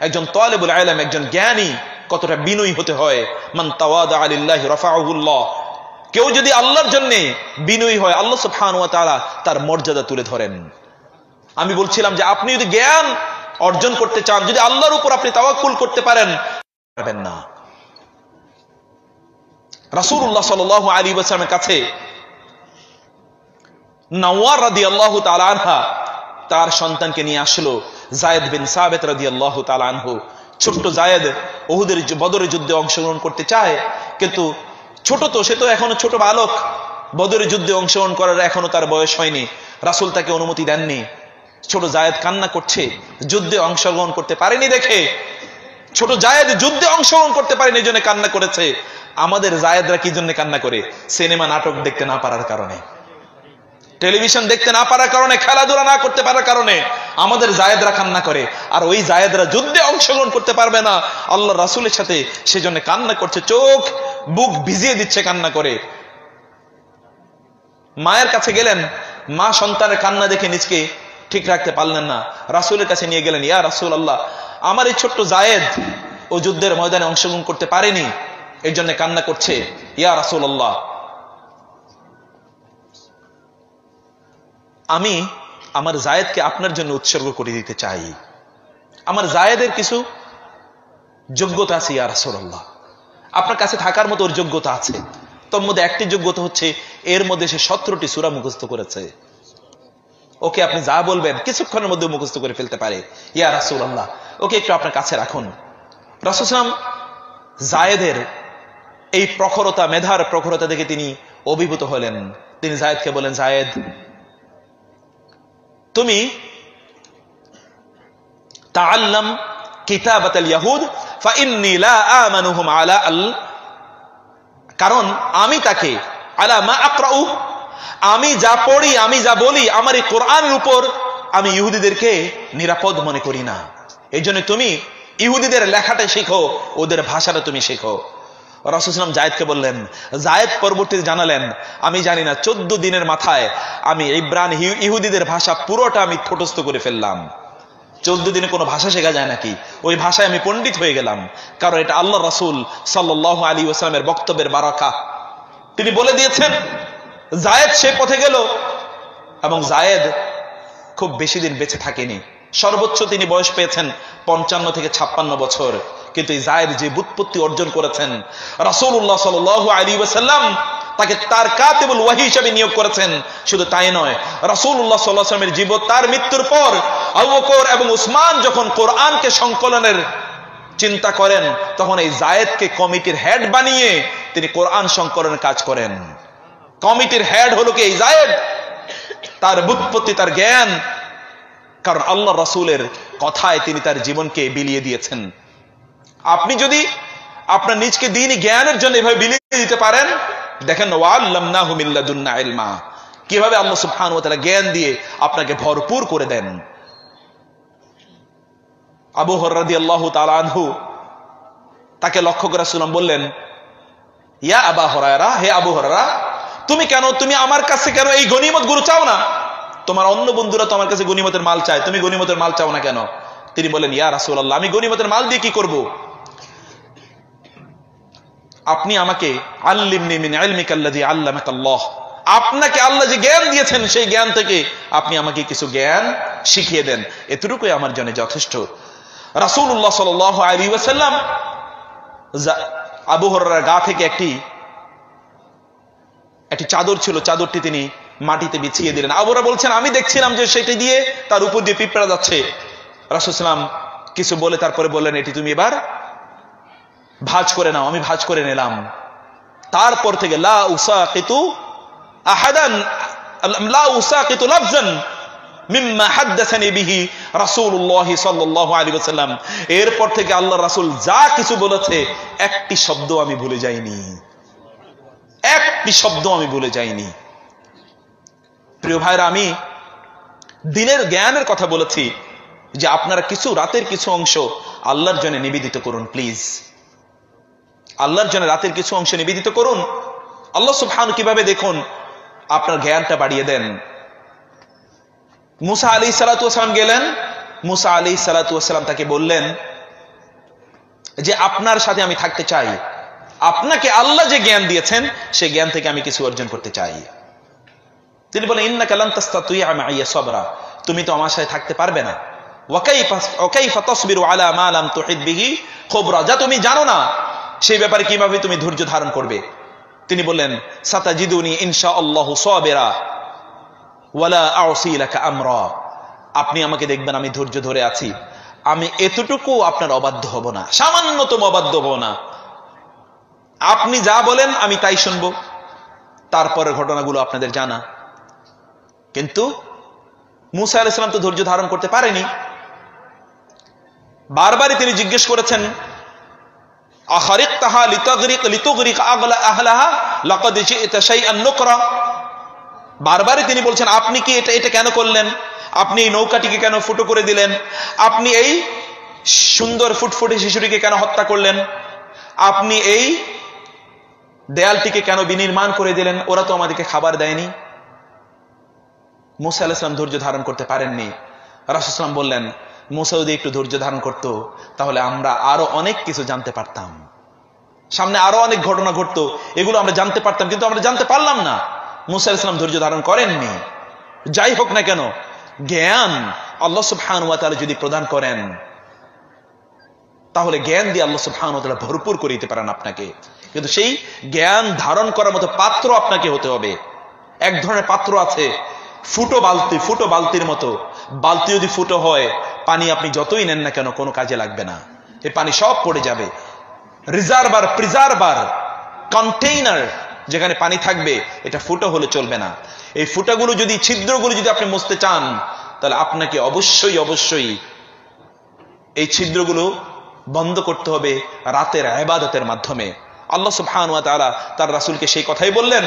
[SPEAKER 1] একজন তালিবুল ইলম, একজন জ্ঞানী কতটা বিনয়ী হতে হয়। মান তাওয়াদা লিল্লাহি রাফাআহুল্লাহ, কেউ যদি আল্লাহর জন্য বিনয়ী হয়, আল্লাহ সুবহানাহু ওয়া তাআলা তার মর্যাদা তুলে ধরেন। আমি বলছিলাম যে আপনি যদি জ্ঞান অর্জন করতে চান, যদি আল্লাহর উপর আপনি তাওয়াক্কুল করতে পারবেন না। রাসূলুল্লাহ সাল্লাল্লাহু আলাইহি ওয়াসাল্লামের কাছে নাওয়ার রাদিয়াল্লাহু তাআলা আনহা তার সন্তানকে নিয়ে আসলো, যায়েদ বিন সাবিত রাদিয়াল্লাহু তাআলা আনহু। ছোট্ট যায়েদ উহুদের বদরের যুদ্ধে অংশগ্রহণ করতে চায়, কিন্তু ছোট তো, সে তো এখনো ছোট বালক, বদরের যুদ্ধে অংশগ্রহণ করার এখনো তার বয়স হয়নি, রাসূল তাকে অনুমতি দেননি। ছোট যায়েদ কান্না করছে, যুদ্ধে অংশগ্রহণ করতে পারেনি দেখে। ছোট যায়েদ যুদ্ধে অংশগ্রহণ করতে পারেনি, এই জন্য কান্না করেছে। আমাদের জায়েদরা কি জন্য কান্না করে? সিনেমা নাটক দেখতে না পারার কারণে, টেলিভিশন দেখতে না পারার কারণে, খেলাধুলা না করতে পারার কারণে আমাদের জায়েদরা কান্না করে। আর ওই জায়েদরা যুদ্ধে অংশগ্রহণ করতে পারবে না আল্লাহ রাসূলের সাথে, সেজন্য কান্না করছে, চোখ বুক ভিজিয়ে দিচ্ছে কান্না করে। মায়ের কাছে গেলেন, মা সন্তানের কান্না দেখে নিজকে ঠিক রাখতে পারলেন না, রাসূলের কাছে নিয়ে গেলেন, ইয়া রাসূলুল্লাহ, আমার এই ছোট্ট জায়েদ ও যুদ্ধের ময়দানে অংশগ্রহণ করতে পারেনি, এর জন্য কান্না করছে। ইয়া রাসূলুল্লাহ, আমি আমার জায়েদকে আপনার জন্য উৎসর্গ করে দিতে চাই। আমার জায়েদের কিছু যোগ্যতা আছে ইয়া রাসূলুল্লাহ, আপনার কাছে থাকার মতো ওর যোগ্যতা আছে। তোর মধ্যে একটি যোগ্যতা হচ্ছে এর মধ্যে সে 17টি সূরা মুখস্থ করেছে। ওকে আপনি যা বলবেন কিছুক্ষণের মধ্যে মুখস্থ করে ফেলতে পারে। ইয়া রাসূলুল্লাহ, ওকে একটু আপনার কাছে রাখুন। রাসূল সাল্লাল্লাহু আলাইহি ওয়াসাল্লাম জায়েদের এই প্রখরতা, মেধার প্রখরতা দেখে তিনি অভিভূত হলেন। তিনি জায়েদকে বলেন, জায়েদ, তুমি তাআল্লাম কিতাবাতাল ইয়াহুদ ফাইন্নী লা আমানুহুম আলা আল, কারণ আমি তাকে আলা মা আকরাউ, আমি যা পড়ি, আমি যা বলি, আমার এই কোরআনের উপর আমি ইহুদিদেরকে নিরাপদ মনে করি না। এই জন্য তুমি ইহুদিদের লেখাটা শেখো, ওদের ভাষাটা তুমি শেখো। রাসূল সাল্লাল্লাহু আলাইহি ওয়াসাল্লাম জায়েদকে বললেন, জায়েদ পরবর্তীতে জানালেন, আমি জানি না 14 দিনের মাথায় আমি ইব্রানি ইহুদিদের ভাষা পুরোটা আমি ঠোঁটস্থ করে ফেললাম। 14 দিনে কোনো ভাষা শেখা যায় নাকি? ওই ভাষায় আমি পণ্ডিত হয়ে গেলাম, কারণ এটা আল্লাহ রাসূল সাল্লাল্লাহু আলাইহি ওয়াসাল্লামের বক্তব্যের বারাকা। তিনি বলে দিয়েছেন। জায়েদ সে পথে গেল, এবং জায়েদ খুব বেশি দিন বেঁচে থাকেনি, সর্বোচ্চ তিনি বয়স পেয়েছেন 55 থেকে 56 বছর। কিন্তু এই জায়েদ যে বুৎপত্তি অর্জন করেছেন, রাসূলুল্লাহ সাল্লাল্লাহু আলাইহি ওয়াসাল্লাম তাকে তার কাতিবুল ওয়াহি হিসেবে নিয়োগ করেছেন। শুধু তাই নয়, রাসূলুল্লাহ সাল্লাল্লাহু আলাইহি ওয়াসাল্লামের জীবন, তার মৃত্যুর পর আবু বকর এবং উসমান যখন কোরআনকে সংকলনের চিন্তা করেন, তখন এই জায়েদকে কমিটির হেড বানিয়ে তিনি কোরআন সংকলনের কাজ করেন। কমিটির হেড হলো কি এই জায়েদ, তার বুৎপত্তি, তার জ্ঞান, কারণ আল্লাহ রাসূলের কথায় তিনি তার জীবনকে বিলিয়ে দিয়েছেন। আপনি যদি আপনার নিজকে দ্বীনি জ্ঞানের জন্য এভাবে বিলিয়ে দিতে পারেন, দেখেন ওয়াল্লামনাহু মিন লাদুন্না ইলমা, কিভাবে আল্লাহ সুবহানাহু ওয়া তাআলা জ্ঞান দিয়ে আপনাকে ভরপুর করে দেন। আবু হুরায়রা রাদিয়াল্লাহু তাআলা আনহু, তাকে লক্ষ্য করে রাসূল বললেন, ইয়া আবা হুরায়রা, হে আবু হুরায়রা, তুমি আমার কাছে কেন এই গনিমত গুলো চাও না? তোমার অন্য বন্ধুরা তো আমার কাছে গনিমতের মাল চায়, তুমি গনিমতের মাল চাও না কেন? তিনি বলেন, ইয়া রাসূলুল্লাহ, আমি গনিমতের মাল দিয়ে কি করব? আপনি আমাকে আল্লিমনি মিন ইলমিকাল্লাযী আল্লামাকাল্লাহ, আপনাকে আল্লাহ যে জ্ঞান দিয়েছেন সেই জ্ঞান থেকে আপনি আমাকে কিছু জ্ঞান শিখিয়ে দেন, এতটুকুই আমার জন্য যথেষ্ট। রাসূলুল্লাহ সাল্লাল্লাহু আলাইহি ওয়াসাল্লাম আবু হুরায়রার গা থেকে একটি চাদর ছিল, চাদরটি তিনি মাটিতে বিছিয়ে দিলেন। আবু হুরায়রা বলছেন, আমি দেখছিলাম যে সেটি দিয়ে তার উপর দিয়ে পিঁপড়া যাচ্ছে। রাসূল সাল্লাল্লাহু আলাইহি ওয়াসাল্লাম কিছু বলে তারপরে বললেন, এটি তুমি এবার ভাঁজ করে নাও। আমি ভাঁজ করে নিলাম। তারপর থেকে লা উসাকিতু আহাদান, লা উসাকিতু লাফজান মিম্মা হাদ্দাসানি বিহি রাসূলুল্লাহ সাল্লাল্লাহু আলাইহি ওয়াসাল্লাম। এরপর থেকে আল্লাহর রাসূল যা কিছু বলেছে একটি শব্দ আমি ভুলে যাইনি, একটি শব্দ আমি ভুলে যাইনি। প্রিয় ভাইরা, আমি দিনের জ্ঞানের কথা বলেছি যে আপনারা কিছু রাতের কিছু অংশ আল্লাহর জন্য নিবেদিত করুন প্লিজ। আল্লাহর জন্য রাতের কিছু অংশ নিবেদিত করুন। আল্লাহ সুবহানাহু কিভাবে দেখুন আপনার জ্ঞানটা বাড়িয়ে দেন। মুসা আলাইহিস সালাতু ওয়াসালাম গেলেন, মুসা আলাইহিস সালাতু ওয়াসালাম তাকে বললেন যে আপনার সাথে আমি থাকতে চাই, আপনাকে আল্লাহ যে জ্ঞান দিয়েছেন সেই জ্ঞান থেকে আমি কিছু অর্জন করতে চাই। তিনি বলেন ইন্নাকা লান তাসতাতিআ মাইয়া সাবরা, তুমি তো আমার সাথে থাকতে পারবে না। ওয়া কাইফা তাসবিরু আলা মা লাম তুহিত বিহি খুবরা, যা তুমি জানো না সেই ব্যাপারে কিভাবে তুমি ধৈর্য ধারণ করবে। তিনি বললেন সাতাজিদুনি ইনশাআল্লাহু সাবিরা ওয়ালা আউসি লাকা আমরা, আপনি আমাকে দেখবেন আমি ধৈর্য ধরে আছি, আমি এতটুকু আপনার অবাধ্য হব না, সামান্যতম অবাধ্য হব না। আপনি যা বলেন আমি তাই শুনবো। তারপরের ঘটনাগুলো আপনাদের জানা। কিন্তু মুসা আলাইহিস সালাম তো ধৈর্য ধারণ করতে পারেনি। বারবারই তিনি জিজ্ঞেস করেছেন আখারিকতাহা লিতুগরিক আগলা আহলাহা লাকাদ জি'তা শাইআন নুকরা, বারবারই তিনি বলছেন আপনি কি এটা কেন করলেন, আপনি এই নৌকাটিকে কেন ফুটো করে দিলেন, আপনি এই সুন্দর ফুটফুটে শিশুটিকে কেন হত্যা করলেন, আপনি এই দেয়ালটিকে কেন বিনির্মাণ করে দিলেন, ওরা তো আমাদেরকে খাবার দেয়নি। মুসা আলাইহিস সালাম ধৈর্য ধারণ করতে পারেননি। রাসূল সাল্লাল্লাহু আলাইহি ওয়াসাল্লাম বললেন মুসা যদি একটু ধৈর্য ধারণ করত তাহলে আমরা আরো অনেক কিছু জানতে পারতাম, সামনে আরো অনেক ঘটনা ঘটতো, এগুলো আমরা জানতে পারতাম, কিন্তু আমরা জানতে পারলাম না। মুসা আলাইহিস সালাম ধৈর্য ধারণ করেননি। যাই হোক না কেন, জ্ঞান আল্লাহ সুবহানাহু ওয়া তাআলা যদি প্রদান করেন তাহলে জ্ঞান দিয়ে আল্লাহ সুবহানাহু ওয়া তাআলা ভরপুর করে দিতে পারেন আপনাকে। কিন্তু সেই জ্ঞান ধারণ করার মতো পাত্র আপনাকে হতে হবে। এক ধরনের পাত্র আছে ফুটো বালতি, ফুটো বালতির মতো। বালতি যদি ফুটো হয় পানি আপনি যতই নেন না কেন কোনো কাজে লাগবে না, এই পানি সব পড়ে যাবে। রিজার্ভার, প্রিজার্ভার, কন্টেইনার যেখানে পানি থাকবে এটা ফুটো হলে চলবে না। এই ফুটাগুলো যদি, ছিদ্রগুলো যদি আপনি মুছতে চান তাহলে আপনাকে অবশ্যই অবশ্যই এই ছিদ্রগুলো বন্ধ করতে হবে রাতের ইবাদতের মাধ্যমে। আল্লাহ সুবহানাহু ওয়া তাআলা তার রাসূলকে সেই কথাই বললেন।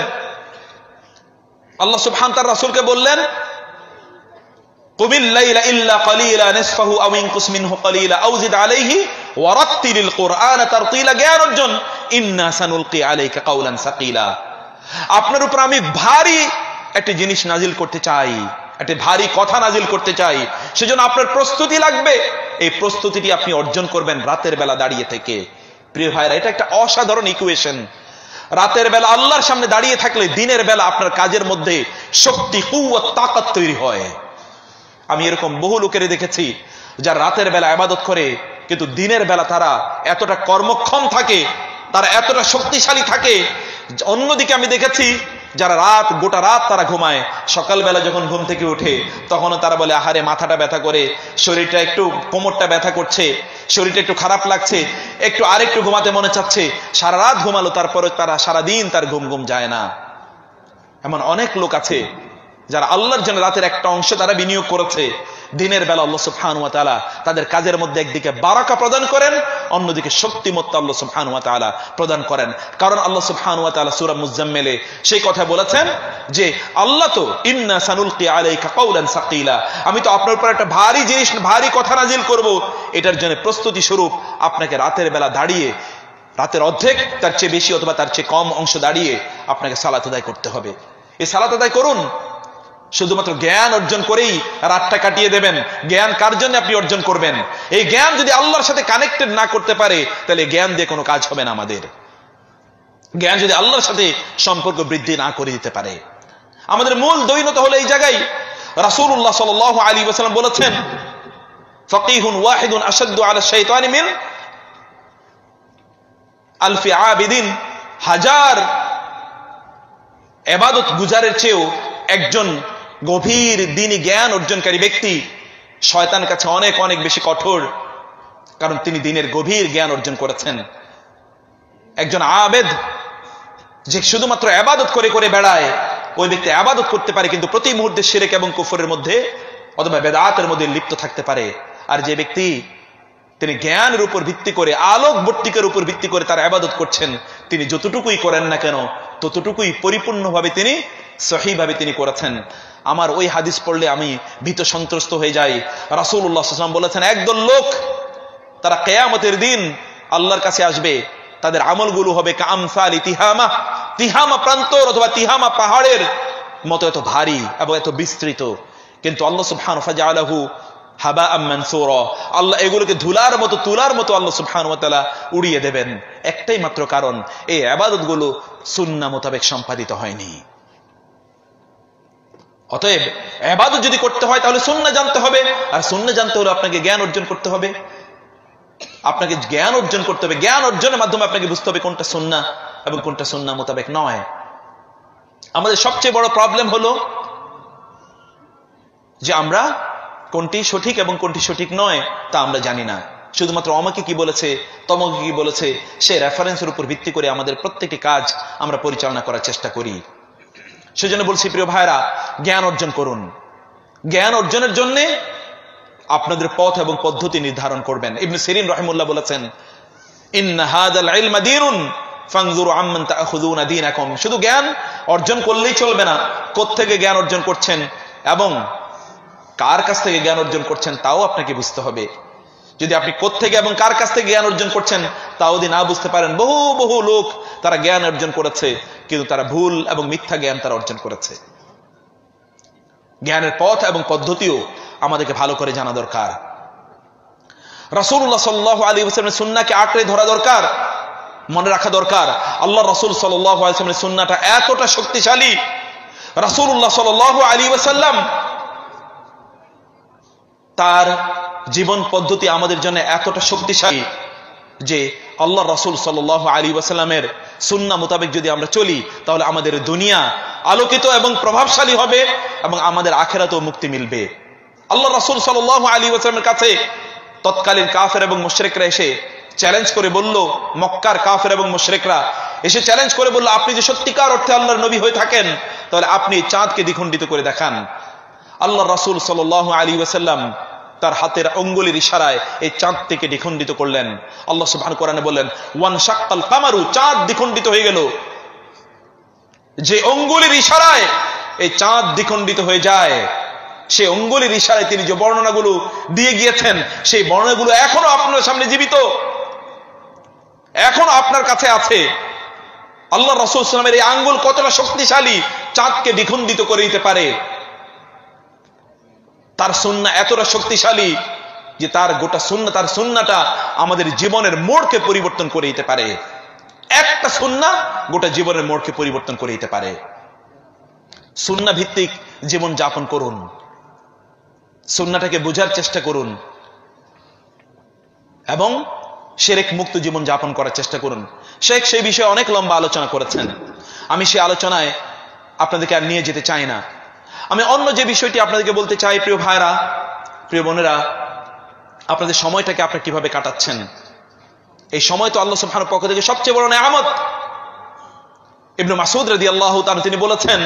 [SPEAKER 1] আল্লাহ সুবহানাহু তার রাসূলকে বললেন কুমিল লাইলা ইল্লা কালিলা নিসফাহু আও ইনকুস মিনহু কালিলা আও জিদ আলাইহি ওয়া রাত্তিলিল কুরআনা তারতিলা। জ্ঞান অর্জন, ইন্না সানুলকি আলাইকা কাওলান সাকিলা, আপনার উপর আমি ভারী একটা জিনিস নাজিল করতে চাই, একটা ভারী কথা নাজিল করতে চাই, সেজন্য আপনার প্রস্তুতি লাগবে। এই প্রস্তুতিটি আপনি অর্জন করবেন রাতের বেলা দাঁড়িয়ে থেকে। প্রিয় ভাইরা, এটা একটা অসাধারণ ইকুয়েশন। রাতের বেলা আল্লাহর সামনে দাঁড়িয়ে থাকলে দিনের বেলা আপনার কাজের মধ্যে শক্তি, কুওয়াত, তাকাত তৈরি হয়। আমি এরকম বহু লোকের দেখেছি যারা রাতের বেলা ইবাদত করে কিন্তু দিনের বেলা তারা এতটা কর্মক্ষম থাকে, তারা এতটা শক্তিশালী থাকে। অন্যদিকে আমি দেখেছি যারা গোটা রাত তারা ঘুমায়, সকালবেলা যখন ঘুম থেকে উঠে তখনও তারা বলে আহারে মাথাটা ব্যথা করে, শরীরটা একটু, কোমরটা ব্যথা করছে, শরীরটা একটু খারাপ লাগছে, একটু আরেকটু ঘুমাতে মনে চাচ্ছে। সারা রাত ঘুমালো, তারপরে তারা সারাদিন তার ঘুম যায় না। এমন অনেক লোক আছে যারা আল্লাহর জন্য রাতের একটা অংশ তারা বিনিয়োগ করেছে। দিনের বেলা আল্লাহ সুবহানাহু ওয়া তাআলা তাদের কাজের মধ্যে একদিকে বারাকা প্রদান করেন, অন্যদিকে শক্তিমত্তা আল্লাহ সুবহানাহু ওয়া তাআলা প্রদান করেন। কারণ আল্লাহ সুবহানাহু ওয়া তাআলা সূরা মুজাম্মিলে সেই কথা বলেছেন যে আল্লাহ তো ইন্না সানুলকি আলাইকা কাওলান সাকিলা, আমি তো আপনার উপর একটা ভারী জিনিস, ভারী কথা নাজিল করব। এটার জন্য প্রস্তুতি স্বরূপ আপনাকে রাতের বেলা দাঁড়িয়ে, রাতের অর্ধেক তার চেয়ে বেশি অথবা তার চেয়ে কম অংশ দাঁড়িয়ে আপনাকে সালাত আদায় করতে হবে। এই সালাত আদায় করুন। শুধুমাত্র জ্ঞান অর্জন করেই রাতটা কাটিয়ে দেবেন, জ্ঞান কার জন্য আপনি অর্জন করবেন? এই জ্ঞান যদি আল্লাহর সাথে কানেক্টেড না করতে পারে তাহলে জ্ঞান দিয়ে কোনো কাজ হবে না আমাদের। জ্ঞান যদি আল্লাহর সাথে সম্পর্ক বৃদ্ধি না করে দিতে পারে, আমাদের মূল দৈনতা হলো এই জায়গায়। রাসূলুল্লাহ সাল্লাল্লাহু আলাইহি ওয়াসাল্লাম বলেছেন ফাকিহুন ওয়াহিদুন আশাদ্দু আলা শাইতানি মিন আলফি আবিদিন, হাজার ইবাদত গুজারের চেয়েও একজন গভীর দ্বীনি জ্ঞান অর্জনকারী ব্যক্তি শয়তানের কাছে অনেক অনেক বেশি কঠোর, কারণ তিনি দ্বীনের গভীর জ্ঞান অর্জন করেছেন। একজন আবেদ যে শুধুমাত্র ইবাদত করে করে বেড়ায়, ওই ব্যক্তি ইবাদত করতে পারে কিন্তু প্রতি মুহূর্তে শিরক এবং কুফরের মধ্যে অথবা বেদাতের মধ্যে লিপ্ত থাকতে পারে। আর যে ব্যক্তি তিনি জ্ঞানের উপর ভিত্তি করে, আলোক বর্তিকের উপর ভিত্তি করে তার ইবাদত করছেন, তিনি যতটুকুই করেন না কেন ততটুকুই পরিপূর্ণভাবে তিনি সহিভাবে তিনি করেছেন। আমার ওই হাদিস পড়লে আমি ভীত সন্ত্রস্ত হয়ে যাই। রাসূলুল্লাহ সাল্লাল্লাহু আলাইহি ওয়াসাল্লাম বলেছেন, একদল লোক তারা কিয়ামতের দিন আল্লাহর কাছে আসবে, তাদের আমলগুলো হবে কামসালি তিহামা, তিহামা প্রান্তর অথবা তিহামা পাহাড়ের মতো এত ভারী এবং এত বিস্তৃত, কিন্তু আল্লাহ সুবহানাহু ওয়া তাআলা হাবাআম মানসুরা, আল্লাহ এগুলোকে ধুলার মতো তুলার মতো আল্লাহ সুবহানাহু ওয়া তাআলা উড়িয়ে দেবেন। একটাই মাত্র কারণ, এই ইবাদতগুলো সুন্নাহ মোতাবেক সম্পাদিত হয়নি। অতএব ইবাদত যদি করতে হয় তাহলে সুন্নাহ জানতে হবে, আর সুন্নাহ জানতে হলে আপনাকে জ্ঞান অর্জন করতে হবে। আপনাকে জ্ঞান অর্জন করতে হবে, জ্ঞান অর্জনের মাধ্যমে আপনাকে বুঝতে হবে কোনটা সুন্নাহ এবং কোনটা সুন্নাহ মোতাবেক নয়। আমাদের সবচেয়ে বড় প্রবলেম হলো যে আমরা কোনটি সঠিক এবং কোনটি সঠিক নয় তা আমরা জানি না। শুধুমাত্র আমাকে কি বলেছে, তমকে কি বলেছে, সে রেফারেন্সের উপর ভিত্তি করে আমাদের প্রত্যেকটি কাজ আমরা পরিচালনা করার চেষ্টা করি। সেজন্য বলছি প্রিয় ভাইরা, জ্ঞান অর্জন করুন। জ্ঞান অর্জনের জন্য আপনাদের পথ এবং পদ্ধতি নির্ধারণ করবেন। ইবনে সিরিন রাহিমাহুল্লাহ বলেছেন, ইন্না হাযাল ইলমা দীনুন ফানজুরু আম্মান তাআখুযুনা দীনাকুম। শুধু জ্ঞান অর্জন করলেই চলবে না, কোত্থেকে জ্ঞান অর্জন করছেন এবং কার কাছ থেকে জ্ঞান অর্জন করছেন তাও আপনাকে বুঝতে হবে। যদি আপনি কোত্থেকে এবং কার কাছ থেকে জ্ঞান অর্জন করছেন তাও যদি না বুঝতে পারেন, বহু বহু লোক তারা জ্ঞান অর্জন করেছে কিন্তু তারা ভুল এবং মিথ্যা জ্ঞান তারা অর্জন করেছে। জ্ঞানের পথ এবং পদ্ধতিও আমাদেরকে ভালো করে জানা দরকার। রাসূলুল্লাহ সাল্লাল্লাহু আলাইহি ওয়াসাল্লামের সুন্নাহকে আঁকড়ে ধরা দরকার, মনে রাখা দরকার। আল্লাহ রাসূল সাল্লাল্লাহু আলাইহি ওয়াসাল্লামের সুন্নাহটা এতটা শক্তিশালী, রাসূলুল্লাহ সাল্লাল্লাহু আলাইহি ওয়াসাল্লাম তার জীবন পদ্ধতি আমাদের জন্য এতটা শক্তিশালী যে আল্লাহ রাসূল সাল্লাল্লাহু আলাইহি ওয়াসাল্লামের সুন্নাহ মোতাবেক যদি আমরা চলি তাহলে আমাদের দুনিয়া আলোকিত এবং প্রভাবশালী হবে এবং আমাদের আখিরাতেও মুক্তি মিলবে। আল্লাহ রাসূল সাল্লাল্লাহু আলাইহি ওয়াসাল্লামের কাছে তৎকালীন কাফের এবং মুশরিকরা এসে চ্যালেঞ্জ করে বলল, মক্কার কাফের এবং মুশরিকরা এসে চ্যালেঞ্জ করে বলল, আপনি যে সত্যিকার অর্থে আল্লাহর নবী হয়ে থাকেন তাহলে আপনি চাঁদকে দ্বিখণ্ডিত করে দেখান। আল্লাহ রাসূল সাল্লাল্লাহু আলাইহি ওয়াসাল্লাম তার হাতের আঙ্গুলের ইশারায় এই চাঁদটিকে দ্বিখণ্ডিত করলেন। আল্লাহ সুবহানাহু কোরআনে বললেন, ওয়ান শাক্কাল কামারু, চাঁদ দ্বিখণ্ডিত হয়ে গেল। যে আঙ্গুলের ইশারায় এই চাঁদ দ্বিখণ্ডিত হয়ে যায়, সেই আঙ্গুলের ইশারায় তিনি যে বর্ণনাগুলো দিয়ে গিয়েছেন সেই বর্ণনাগুলো এখনো আপনার সামনে জীবিত, এখনো আপনার কাছে আছে। আল্লাহ রাসূল সাল্লাল্লাহু আলাইহি ওয়াসাল্লামের এই আঙ্গুল কতটা শক্তিশালী, চাঁদকে দ্বিখণ্ডিত করে দিতে পারে। তার সুন্নাহ এতটা শক্তিশালী যে তার গোটা সুন্নাহ, তার সুন্নাহটা আমাদের জীবনের মোড়কে পরিবর্তন করে দিতে পারে। একটা সুন্নাহ গোটা জীবনের মোড়কে পরিবর্তন করে দিতে পারে। সুন্নাহ ভিত্তিক জীবন যাপন করুন, সুন্নাহটাকে বোঝার চেষ্টা করুন এবং শিরক মুক্ত জীবন যাপন করার চেষ্টা করুন। শেখ সেই বিষয়ে অনেক লম্বা আলোচনা করেছেন, আমি সেই আলোচনায় আপনাদেরকে আর নিয়ে যেতে চাই না। আমি অন্য যে বিষয়টি আপনাদেরকে বলতে চাই, প্রিয় ভাইরা, প্রিয় বোনেরা, আপনাদের সময়টাকে আপনারা কিভাবে কাটাচ্ছেন। এই সময় তো আল্লাহ সুবহানাহু পক্ষ থেকে সবচেয়ে বড় নেয়ামত। ইবনে মাসউদ রাদিয়াল্লাহু তাআলা তিনি বলেছেন,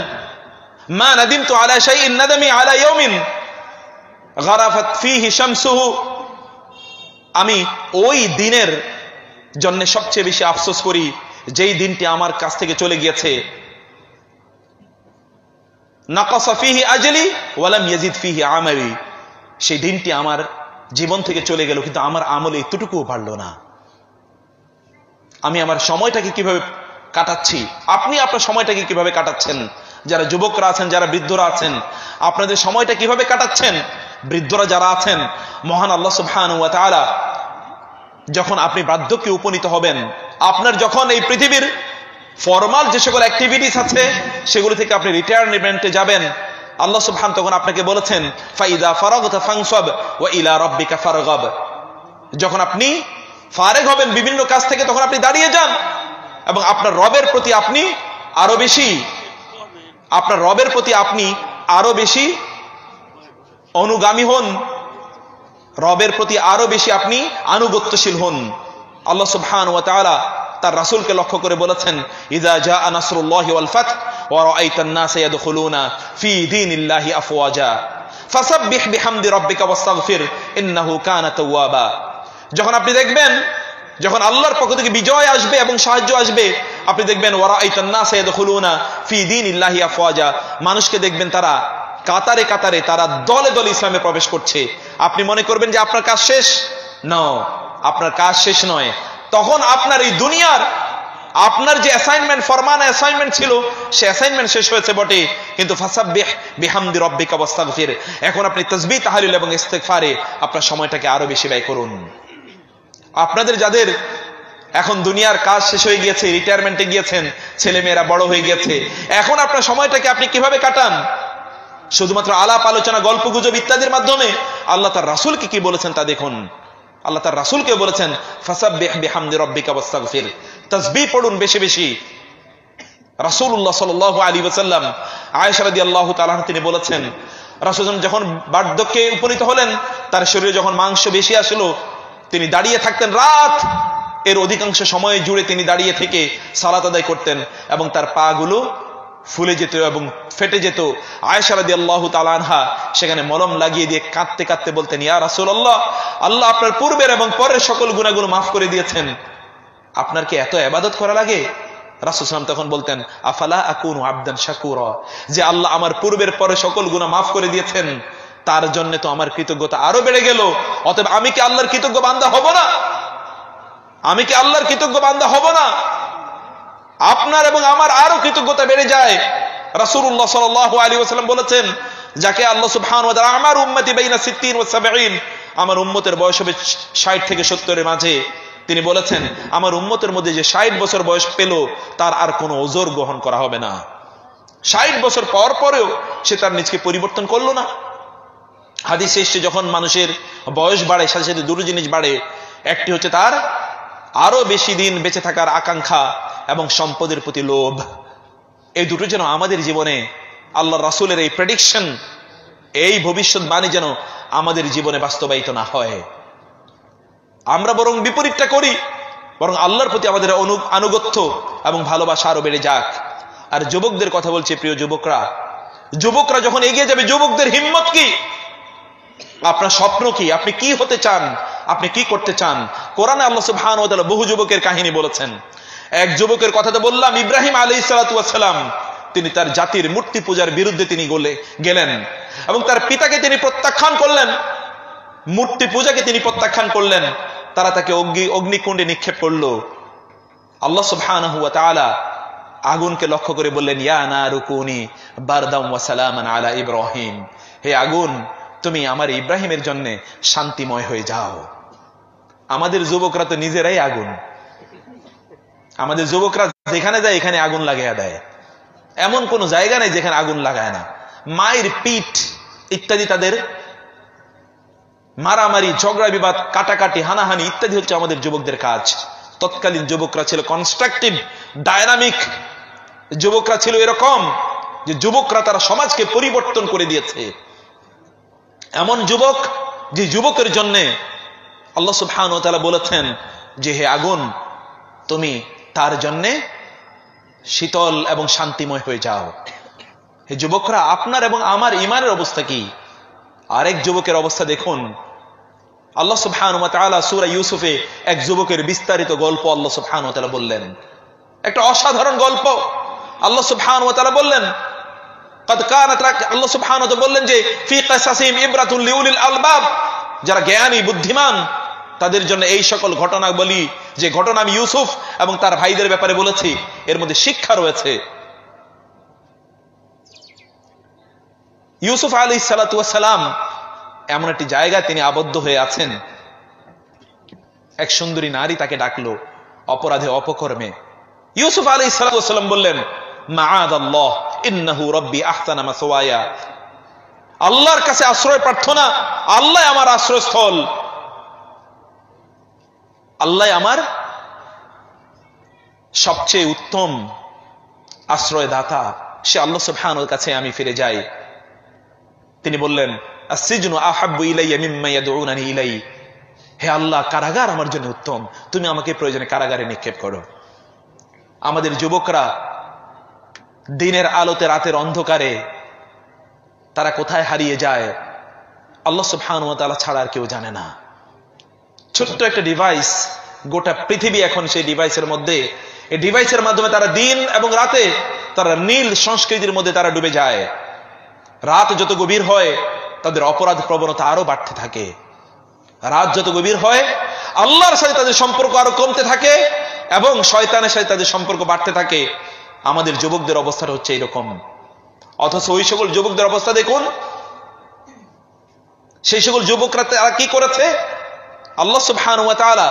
[SPEAKER 1] মা নাদিমতু আলা শাইইন নাদামি আলা ইয়াউমিন গারাফাত ফীহি শামসুহু। আমি ওই দিনের জন্য সবচেয়ে বেশি আফসোস করি যেই দিনটি আমার কাছ থেকে চলে গিয়েছে, নাকাসা ফীহি আজলি ওয়া লাম ইয়াজিদ ফীহি আমালি। সেই দিনটি আমার জীবন থেকে চলে গেল কিন্তু আমার আমলে এতটুকুও বাড়লো না। আমি আমার সময়টাকে কিভাবে কাটাচ্ছি, আপনি আপনার সময়টাকে কিভাবে কাটাচ্ছেন, যারা যুবকরা আছেন, যারা বৃদ্ধরা আছেন, আপনাদের সময়টা কিভাবে কাটাচ্ছেন। বৃদ্ধরা যারা আছেন, মহান আল্লাহ সুবহানাহু ওয়া তাআলা যখন আপনি বার্ধক্যে উপনীত হবেন, আপনার যখন এই পৃথিবীর ফরমাল যে সকল অ্যাক্টিভিটিস আছে সেগুলো থেকে আপনি রিটায়ারমেন্টে যাবেন, আল্লাহ সুবহান তখন আপনাকে বলেছেন, ফাইদা ফারাগতা ফানসাব ওয়া ইলা রাব্বিকা ফারগাব। যখন আপনি ফারেগ হবেন বিভিন্ন কাজ থেকে তখন আপনি দাঁড়িয়ে যান এবং আপনার রবের প্রতি আপনি আরো বেশি, আপনার রবের প্রতি আপনি আরো বেশি অনুগামী হন, রবের প্রতি আরো বেশি আপনি আনুগত্যশীল হন। আল্লাহ সুবহানাহু ওয়া তাআলা তার রাসূলকে লক্ষ্য করে বলেছেন, ইযা জাআ নাসরুল্লাহি ওয়াল ফাত ওয়া রাআইতান নাসা ইয়াদখুলুনা ফি দীনিল্লাহি আফওয়াজা ফাসাব্বিহ বিহামদি রাব্বিকা ওয়াস্তাগফির ইন্নাহু কানা তাওয়াবা। যখন আপনি দেখবেন যখন আল্লাহর পক্ষ থেকে বিজয় আসবে এবং সাহায্য আসবে, আপনি দেখবেন ওয়ারাআইতান নাসা ইয়াদখুলুনা ফি দীনিল্লাহি আফওয়াজা, মানুষকে দেখবেন তারা কাতারে কাতারে, তারা দলে দলে ইসলামে প্রবেশ করছে। আপনি মনে করবেন যে আপনার কাজ শেষ। না, আপনার কাজ শেষ নয়। তখন আপনার এই দুনিয়ার আপনার যে অ্যাসাইনমেন্ট, ফরমান অ্যাসাইনমেন্ট ছিল, সে অ্যাসাইনমেন্ট শেষ হয়েছে বটে, কিন্তু ফাসাব্বিহ বিহামদি রাব্বিকা ওয়াস্তাগফির, এখন আপনি তাসবিহ তাহলিল এবং ইস্তিগফারে আপনার সময়টাকে আরো বেশি ব্যয় করুন। আপনাদের যাদের এখন দুনিয়ার কাজ শেষ হয়ে গিয়েছে, রিটায়ারমেন্টে গিয়েছেন, ছেলে মেয়েরা বড় হয়ে গেছে, এখন আপনার সময়টাকে আপনি কিভাবে কাটান? শুধুমাত্র আলাপ আলোচনা, গল্প গুজব ইত্যাদির মাধ্যমে? আল্লাহ তার রাসূলকে কি বলেছেন তা দেখুন। আল্লাহ তার রাসূলকে বলেছেন ফাসাব্বিহ বিহামদি রাব্বিকা ওয়াস্তাগফির, তাসবিহ পড়ুন বেশি বেশি। রাসূলুল্লাহ সাল্লাল্লাহু আলাইহি ওয়াসাল্লাম, আয়েশা রাদিয়াল্লাহু তাআলা তিনি বলেছেন, রাসূল যখন বার্ধক্যে উপনীত হলেন, তার শরীরে যখন মাংস বেশি আসলো, তিনি দাঁড়িয়ে থাকতেন, রাত এর অধিকাংশ সময় জুড়ে তিনি দাঁড়িয়ে থেকে সালাত আদায় করতেন এবং তার পা গুলো ফুলে যেত এবং ফেটে যেত। আয়েশা রাদিয়াল্লাহু তাআলা আনহা সেখানে মলম লাগিয়ে দিয়ে কাঁদতে কাঁদতে বলতেন, ইয়া রাসূলুল্লাহ, আল্লাহ আপনার পূর্বের এবং পরের সকল গুনাহগুলো মাফ করে দিয়েছেন, আপনার কি এত ইবাদত করা লাগে? রাসূল সাল্লাল্লাহু আলাইহি ওয়াসাল্লাম তখন বলতেন, আফালা আকুনু আবদান শাকুরা, যে আল্লাহ আমার পূর্বের পরের সকল গুনাহ মাফ করে দিয়েছেন, তার জন্য তো আমার কৃতজ্ঞতা আরো বেড়ে গেল। অতএব আমি কি আল্লাহর কৃতজ্ঞ বান্দা হব না? আমি কি আল্লাহর কৃতজ্ঞ বান্দা হব না? আপনার এবং আমার আরো কৃতজ্ঞতা বেড়ে যায়। রাসূলুল্লাহ সাল্লাল্লাহু আলাইহি ওয়াসাল্লাম বলেছেন, যাকে আল্লাহ সুবহানাহু ওয়া তাআলা আমার উম্মতি বাইনা 60 ওয়া 70, আমার উম্মতের বয়স হবে 60 থেকে 70 এর মাঝে, তিনি বলেছেন আমার উম্মতের মধ্যে যে 60 বছর বয়স পেল, তার আর কোনো ওজর গ্রহণ করা হবে না। 60 বছর পর পরেও সে তার নিজকে পরিবর্তন করলো না। হাদিসে এসেছে, যখন মানুষের বয়স বাড়ে, সাথে সাথে দুটো জিনিস বাড়ে। একটি হচ্ছে তার আরো বেশি দিন বেঁচে থাকার আকাঙ্ক্ষা এবং সম্পদের প্রতি লোভ। এই দুটো যেন আমাদের জীবনে, আল্লাহ রাসূলের এই প্রেডিকশন, এই ভবিষ্যৎবাণী যেন আমাদের জীবনে বাস্তবায়িত না হয়। আমরা বরং বিপরীতটা করি, বরং আল্লাহর প্রতি আমাদের আনুগত্য এবং ভালোবাসা আরো বেড়ে যাক। আর যুবকদের কথা বলছে, প্রিয় যুবকরা, যুবকরা যখন এগিয়ে যাবে, যুবকদের হিম্মত কি? আপনার স্বপ্ন কি? আপনি কি হতে চান? আপনি কি করতে চান? কোরআনে আল্লাহ সুবহানাহু ওয়া তাআলা বহু যুবকের কাহিনী বলেছেন। এক যুবকের কথা তো বললাম, ইব্রাহিম আলাইহিস সালাতু ওয়াস সালাম, তিনি তার জাতির মূর্তি পূজার বিরুদ্ধে তিনি গেলেন এবং তার পিতাকে তিনি প্রত্যাখ্যান করলেন, মূর্তি পূজাকে তিনি প্রত্যাখ্যান করলেন। তারা তাকে অগ্নিকুণ্ডে নিক্ষেপ করলো। আল্লাহ সুবহানাহু ওয়া তাআলা আগুনকে লক্ষ্য করে বললেন, ইয়া নারু কুনি বারদাম ওয়া সালামান আলা ইব্রাহিম, হে আগুন, তুমি আমার ইব্রাহিমের জন্য শান্তিময় হয়ে যাও। আমাদের যুবকরা তো নিজেরাই আগুন। আমাদের যুবকরা যেখানে যায় এখানে আগুন লাগাইয়া দেয়। এমন কোন জায়গা নেই যেখানে আগুন লাগায় না। মায়ের পিঠ ইত্যাদি, তাদের মারামারি, ঝগড়া বিবাদ, কাটাকাটি, হানাহানি ইত্যাদি হচ্ছে আমাদের যুবকদের কাজ। তৎকালীন যুবকরা ছিল কনস্ট্রাকটিভ, ডায়নামিক। যুবকরা ছিল এরকম যে যুবকরা তারা সমাজকে পরিবর্তন করে দিয়েছে। এমন যুবক যে যুবকের জন্য আল্লাহ সুবহানাহু ওয়া তাআলা বলেছেন যে হে আগুন, তুমি তার জন্য শীতল এবং শান্তিময় হয়ে যাও। হে যুবকরা, আপনার এবং আমার ঈমানের অবস্থা কি? আরেক যুবকের অবস্থা দেখুন। আল্লাহ সুবহানাহু ওয়া তাআলা সূরা ইউসুফে এক যুবকের বিস্তারিত গল্প আল্লাহ সুবহানাহু ওয়া তাআলা বললেন। একটা অসাধারণ গল্প। আল্লাহ সুবহানাহু ওয়া তাআলা বললেন, আল্লাহ সুবহানাহু ওয়া তাআলা বললেন যে ফি কিসাসিহিম ইবরাতুল লিউলিল আলবাব, যারা জ্ঞানী বুদ্ধিমান তাদের জন্য এই সকল ঘটনা বলি, যে ঘটনা আমি ইউসুফ এবং তার ভাইদের ব্যাপারে বলেছি, এর মধ্যে শিক্ষা রয়েছে। ইউসুফ আলাইহিস সালাতু ওয়াস সালাম এমন একটি জায়গায় তিনি আবদ্ধ হয়ে আছেন। এক সুন্দরী নারী তাকে ডাকলো অপরাধে অপকর্মে। ইউসুফ আলাইহিস সালাতু ওয়াস সালাম বললেন, মাআদাল্লাহ ইন্নাহু রাব্বি আহসানা মাসওয়ায়া, আল্লাহর কাছে আশ্রয় প্রার্থনা, আল্লাহ আমার আশ্রয়স্থল, আল্লাহ আমার সবচেয়ে উত্তম আশ্রয়দাতা, সে আল্লাহ সুবহানাহু ওয়া তাআলার কাছে আমি ফিরে যাই। তিনি বললেন, আসসিজনু আহাব্বু ইলাইয়া মিম্মা ইয়াদউনানি ইলাই, হে আল্লাহ, কারাগার আমার জন্য উত্তম, তুমি আমাকে প্রয়োজনে কারাগারে নিক্ষেপ করো। আমাদের যুবকরা দিনের আলোতে রাতের অন্ধকারে তারা কোথায় হারিয়ে যায়? আল্লাহ সুবহানাহু ওয়া তাআলা ছাড়া আর কেউ জানে না। ছোট্ট একটা ডিভাইস, গোটা পৃথিবী এখন সেই ডিভাইসের মধ্যে। এই ডিভাইসের মাধ্যমে তারা দিন এবং রাতে তারা নীল সংস্কৃতির মধ্যে তারা ডুবে যায়। রাত যত গভীর হয় তাদের অপরাধ প্রবণতা আরো বাড়তে থাকে। রাত যত গভীর হয় আল্লাহর সাথে তাদের সম্পর্ক আরো কমতে থাকে এবং শয়তানের সাথে তাদের সম্পর্ক বাড়তে থাকে। আমাদের যুবকদের অবস্থাটা হচ্ছে এরকম। অথচ ওই সকল যুবকদের অবস্থা দেখুন, সেই সকল যুবকরা তারা কি করেছে। আল্লাহ সুবহানাহু ওয়া তাআলা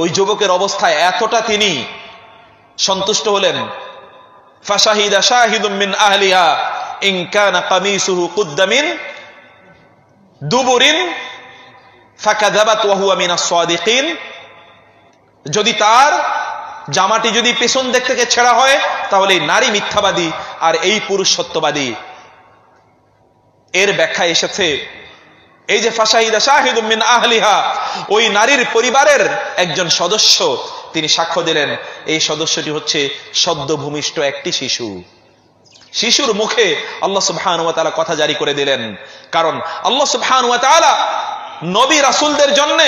[SPEAKER 1] ওই যুবকের অবস্থায় এতটা তিনি সন্তুষ্ট হলেন, ফাশাহিদা শাহিদুম মিন আহলিহা ইন কানা কামিসুহু কুদ্দা মিন দুবুরিন ফাকাযাবাত ওয়া হুয়া মিনাস সাদিকিন। যদি তার জামাটি যদি পেছন দিক থেকে ছেঁড়া হয় তাহলে নারী মিথ্যাবাদী আর এই পুরুষ সত্যবাদী। এর ব্যাখ্যা এসেছে এই যে ফাশাহিদা শাহিদুম মিন আহলিহা, ওই নারীর পরিবারের একজন সদস্য তিনি সাক্ষ্য দিলেন। এই সদস্যটি হচ্ছে সদ্য ভূমিষ্ঠ একটি শিশু। শিশুর মুখে আল্লাহ সুবহানাহু ওয়া তাআলা কথা জারি করে দিলেন। কারণ আল্লাহ সুবহানাহু ওয়া তাআলা নবী রাসূলদের জন্য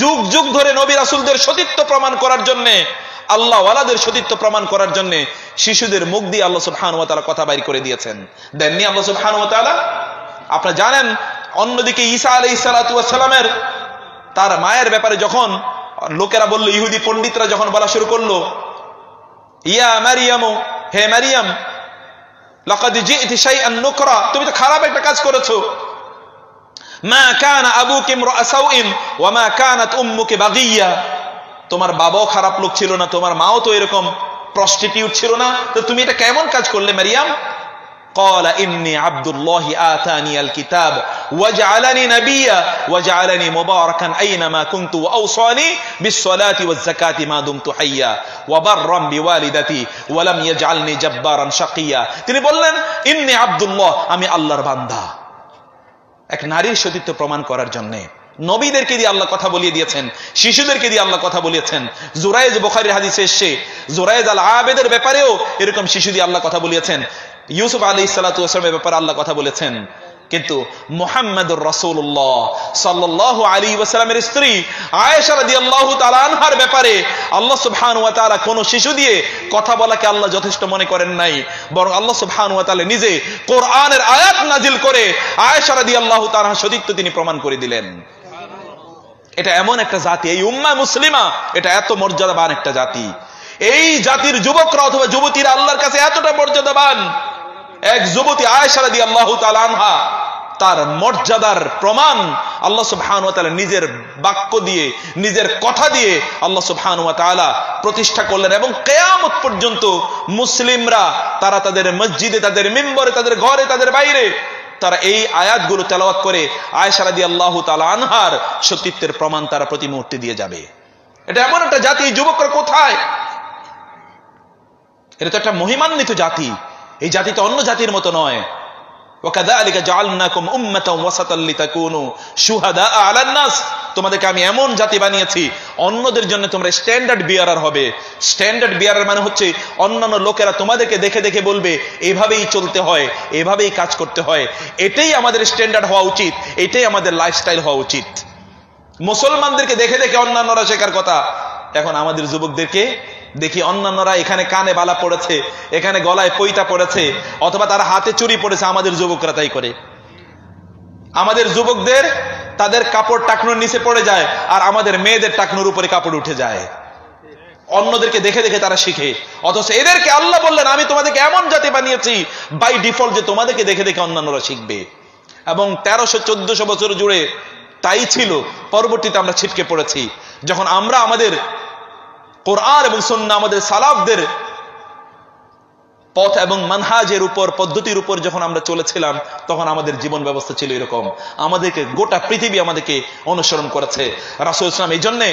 [SPEAKER 1] যুগ যুগ ধরে নবী রাসূলদের সতীত্ব প্রমাণ করার জন্য, আল্লাহ ওয়ালাদের সতীত্ব প্রমাণ করার জন্য শিশুদের মুখ দিয়ে আল্লাহ সুবহানাহু ওয়া তাআলা কথা বাইর করে দিয়েছেন। দেননি আল্লাহ সুবহানাহু ওয়া তাআলা? আপনারা জানেন অন্যদিকে ঈসা আলাইহিস সালাতু ওয়াস সালামের তার মায়ের ব্যাপারে যখন লোকেরা বলল, ইহুদি পণ্ডিতরা যখন বলা শুরু করলো, ইয়া মারিয়ামু, হে মারিয়াম, লাকাদ জি'তি শাইআন নুকরা, তুমি তো খারাপ একটা কাজ করেছো। মা কানা আবুকি ইমরাআ সাউইন ওয়া মা কানাত উম্মুকি বাগিয়া, তোমার বাবাও খারাপ লোক ছিল না, তোমার মাও তো এরকম প্রস্টিটিউট ছিল না, তো তুমি এটা কেমন কাজ করলে মারিয়াম? ক্বালা ইন্নী আবদুল্লাহি আতানিয়াল কিতাব ওয়াজআলানি নাবিয়্যা ওয়াজআলানি মুবারাকান আইনামা কুনতু ওয়া আওসানি বিস-সালাতি ওয়াজ-যাকাতি মা দুমতু হাইয়্যা ওয়া বাররাম বিওয়ালিদাতি ওয়া লাম ইয়াজআলনি জাব্বারান শাকিয়্যা। তিনি বললেন ইন্নী আবদুল্লাহ, আমি আল্লাহর বান্দা। এক নারীর সতীত্ব প্রমাণ করার জন্য নবীদেরকে দিয়ে আল্লাহ কথা বলিয়ে দিয়েছেন, শিশুদেরকে দিয়ে আল্লাহ কথা বলিয়েছেন। জুরাইজ, বুখারীর হাদিসে এসেছে, জুরাইজ আল আবেদের ব্যাপারেও এরকম শিশু দিয়ে আল্লাহ কথা বলিয়েছেন। ইউসুফ আলাইহিস সালাতু ওয়াস সালামের ব্যাপারে আল্লাহ কথা বলেছেন। কিন্তু মুহাম্মদুর রাসূলুল্লাহ সাল্লাল্লাহু আলাইহি ওয়াসাল্লামের স্ত্রী আয়েশা রাদিয়াল্লাহু তাআলা আনহার ব্যাপারে আল্লাহ সুবহানাহু ওয়া তাআলা কোন শিশু দিয়ে কথা বলাকে আল্লাহ যথেষ্ট মনে করেন নাই, বরং আল্লাহ সুবহানাহু ওয়া তাআলা নিজে কোরআনের আয়াত নাজিল করে আয়েশা রাদিয়াল্লাহু তাআলার সতীত্ব তিনি প্রমাণ করে দিলেন। এটা এমন একটা জাতি, এই উম্মাহ মুসলিমা, এটা এত মর্যাদাবান একটা জাতি। এই জাতির যুবকরা অথবা যুবতীরা আল্লাহর কাছে এতটা মর্যাদাবান। এক যুবতী আয়েশা রাদিয়াল্লাহু তাআলা আনহা, তার মর্যাদার প্রমাণ আল্লাহ সুবহানাহু ওয়া তাআলা নিজের বাক্য দিয়ে, নিজের কথা দিয়ে আল্লাহ সুবহানাহু ওয়া তাআলা প্রতিষ্ঠা করলেন। এবং কিয়ামত পর্যন্ত মুসলিমরা তারা তাদের মসজিদে, তাদের মিম্বরে, তাদের ঘরে, তাদের বাইরে তারা এই আয়াতগুলো তেলাওয়াত করে আয়েশা রাদিয়াল্লাহু তাআলা আনহার সতীত্বের প্রমাণ তারা প্রতি মুহূর্তে দিয়ে যাবে। এটা এমন একটা জাতি, যুবকরা কোথায়? এটা তো একটা মহিমান্বিত জাতি। এই জাতি তো অন্য জাতির মতো নয়। ওয়াকাযালিকা জাআলনাকুম উম্মাতাও ওয়াসাতাল লিতাকুনু শুহাদাআ আলান নাস, তোমাদেরকে আমি এমন জাতি বানিয়েছি অন্যদের জন্য তোমরা স্ট্যান্ডার্ড বিয়ারার হবে। স্ট্যান্ডার্ড বিয়ারার মানে হচ্ছে অন্যান্য লোকেরা তোমাদেরকে দেখে দেখে বলবে এভাবেই চলতে হয়, এভাবেই কাজ করতে হয়, এটাই আমাদের স্ট্যান্ডার্ড হওয়া উচিত, এটাই আমাদের লাইফস্টাইল হওয়া উচিত। মুসলমানদেরকে দেখে দেখে অন্যান্যরা শেখার কথা। এখন আমাদের যুবকদেরকে দেখি অন্যান্যরা এখানে কানে বালা পড়েছে, এখানে গলায় পৈতা পড়েছে, অথবা তারা হাতে চুরি পড়েছে, আমাদের যুবকরা তাই করে। আমাদের যুবকদের তাদের কাপড় টাকনুর নিচে পড়ে যায়, আর আমাদের মেয়েদের টাকনুর উপরে কাপড় উঠে যায়। অন্যদেরকে দেখে দেখে তারা শিখে। অথচ এদেরকে আল্লাহ বললেন আমি তোমাদেরকে এমন জাতি বানিয়েছি বাই ডিফল্ট যে তোমাদেরকে দেখে দেখে অন্যান্যরা শিখবে। এবং 1300-1400 বছর জুড়ে তাই ছিল। পরবর্তীতে আমরা ছিটকে পড়েছি। যখন আমরা আমাদের কোরআন এবং সুন্নাহ, আমাদের সালাফদের পথ এবং মানহাজের উপর, পদ্ধতির উপর যখন আমরা চলেছিলাম, তখন আমাদের জীবন ব্যবস্থা ছিল এরকম। আমাদেরকে গোটা পৃথিবী আমাদেরকে অনুসরণ করেছে। রাসূল ইসলাম এই জন্যে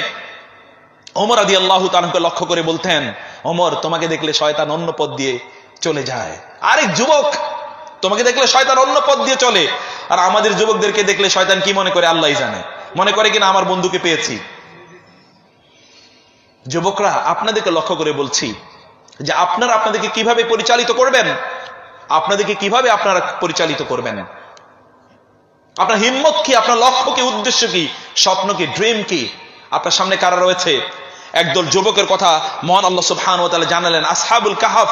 [SPEAKER 1] ওমর রাদিয়াল্লাহু তাআলাকে লক্ষ্য করে বলতেন, ওমর তোমাকে দেখলে শয়তান অন্য পথ দিয়ে চলে যায়। আরেক যুবক, তোমাকে দেখলে শয়তান অন্য পথ দিয়ে চলে। আর আমাদের যুবকদেরকে দেখলে শয়তান কি মনে করে আল্লাহই জানে। মনে করে কিনা আমার বন্ধুকে পেয়েছি। যুবকরা, আপনাদেরকে লক্ষ্য করে বলছি যে আপনারা আপনাদেরকে কিভাবে পরিচালিত করবেন, আপনাদেরকে কিভাবে আপনারা পরিচালিত করবেন। আপনার হিম্মত কি, আপনার লক্ষ্য কি, উদ্দেশ্য কি, স্বপ্ন কি, ড্রিম কি? আপনার সামনে কারা রয়েছে? একদল যুবকের কথা মহান আল্লাহ সুবহানাহু ওয়া তাআলা জানালেন, আসহাবুল কাহফ।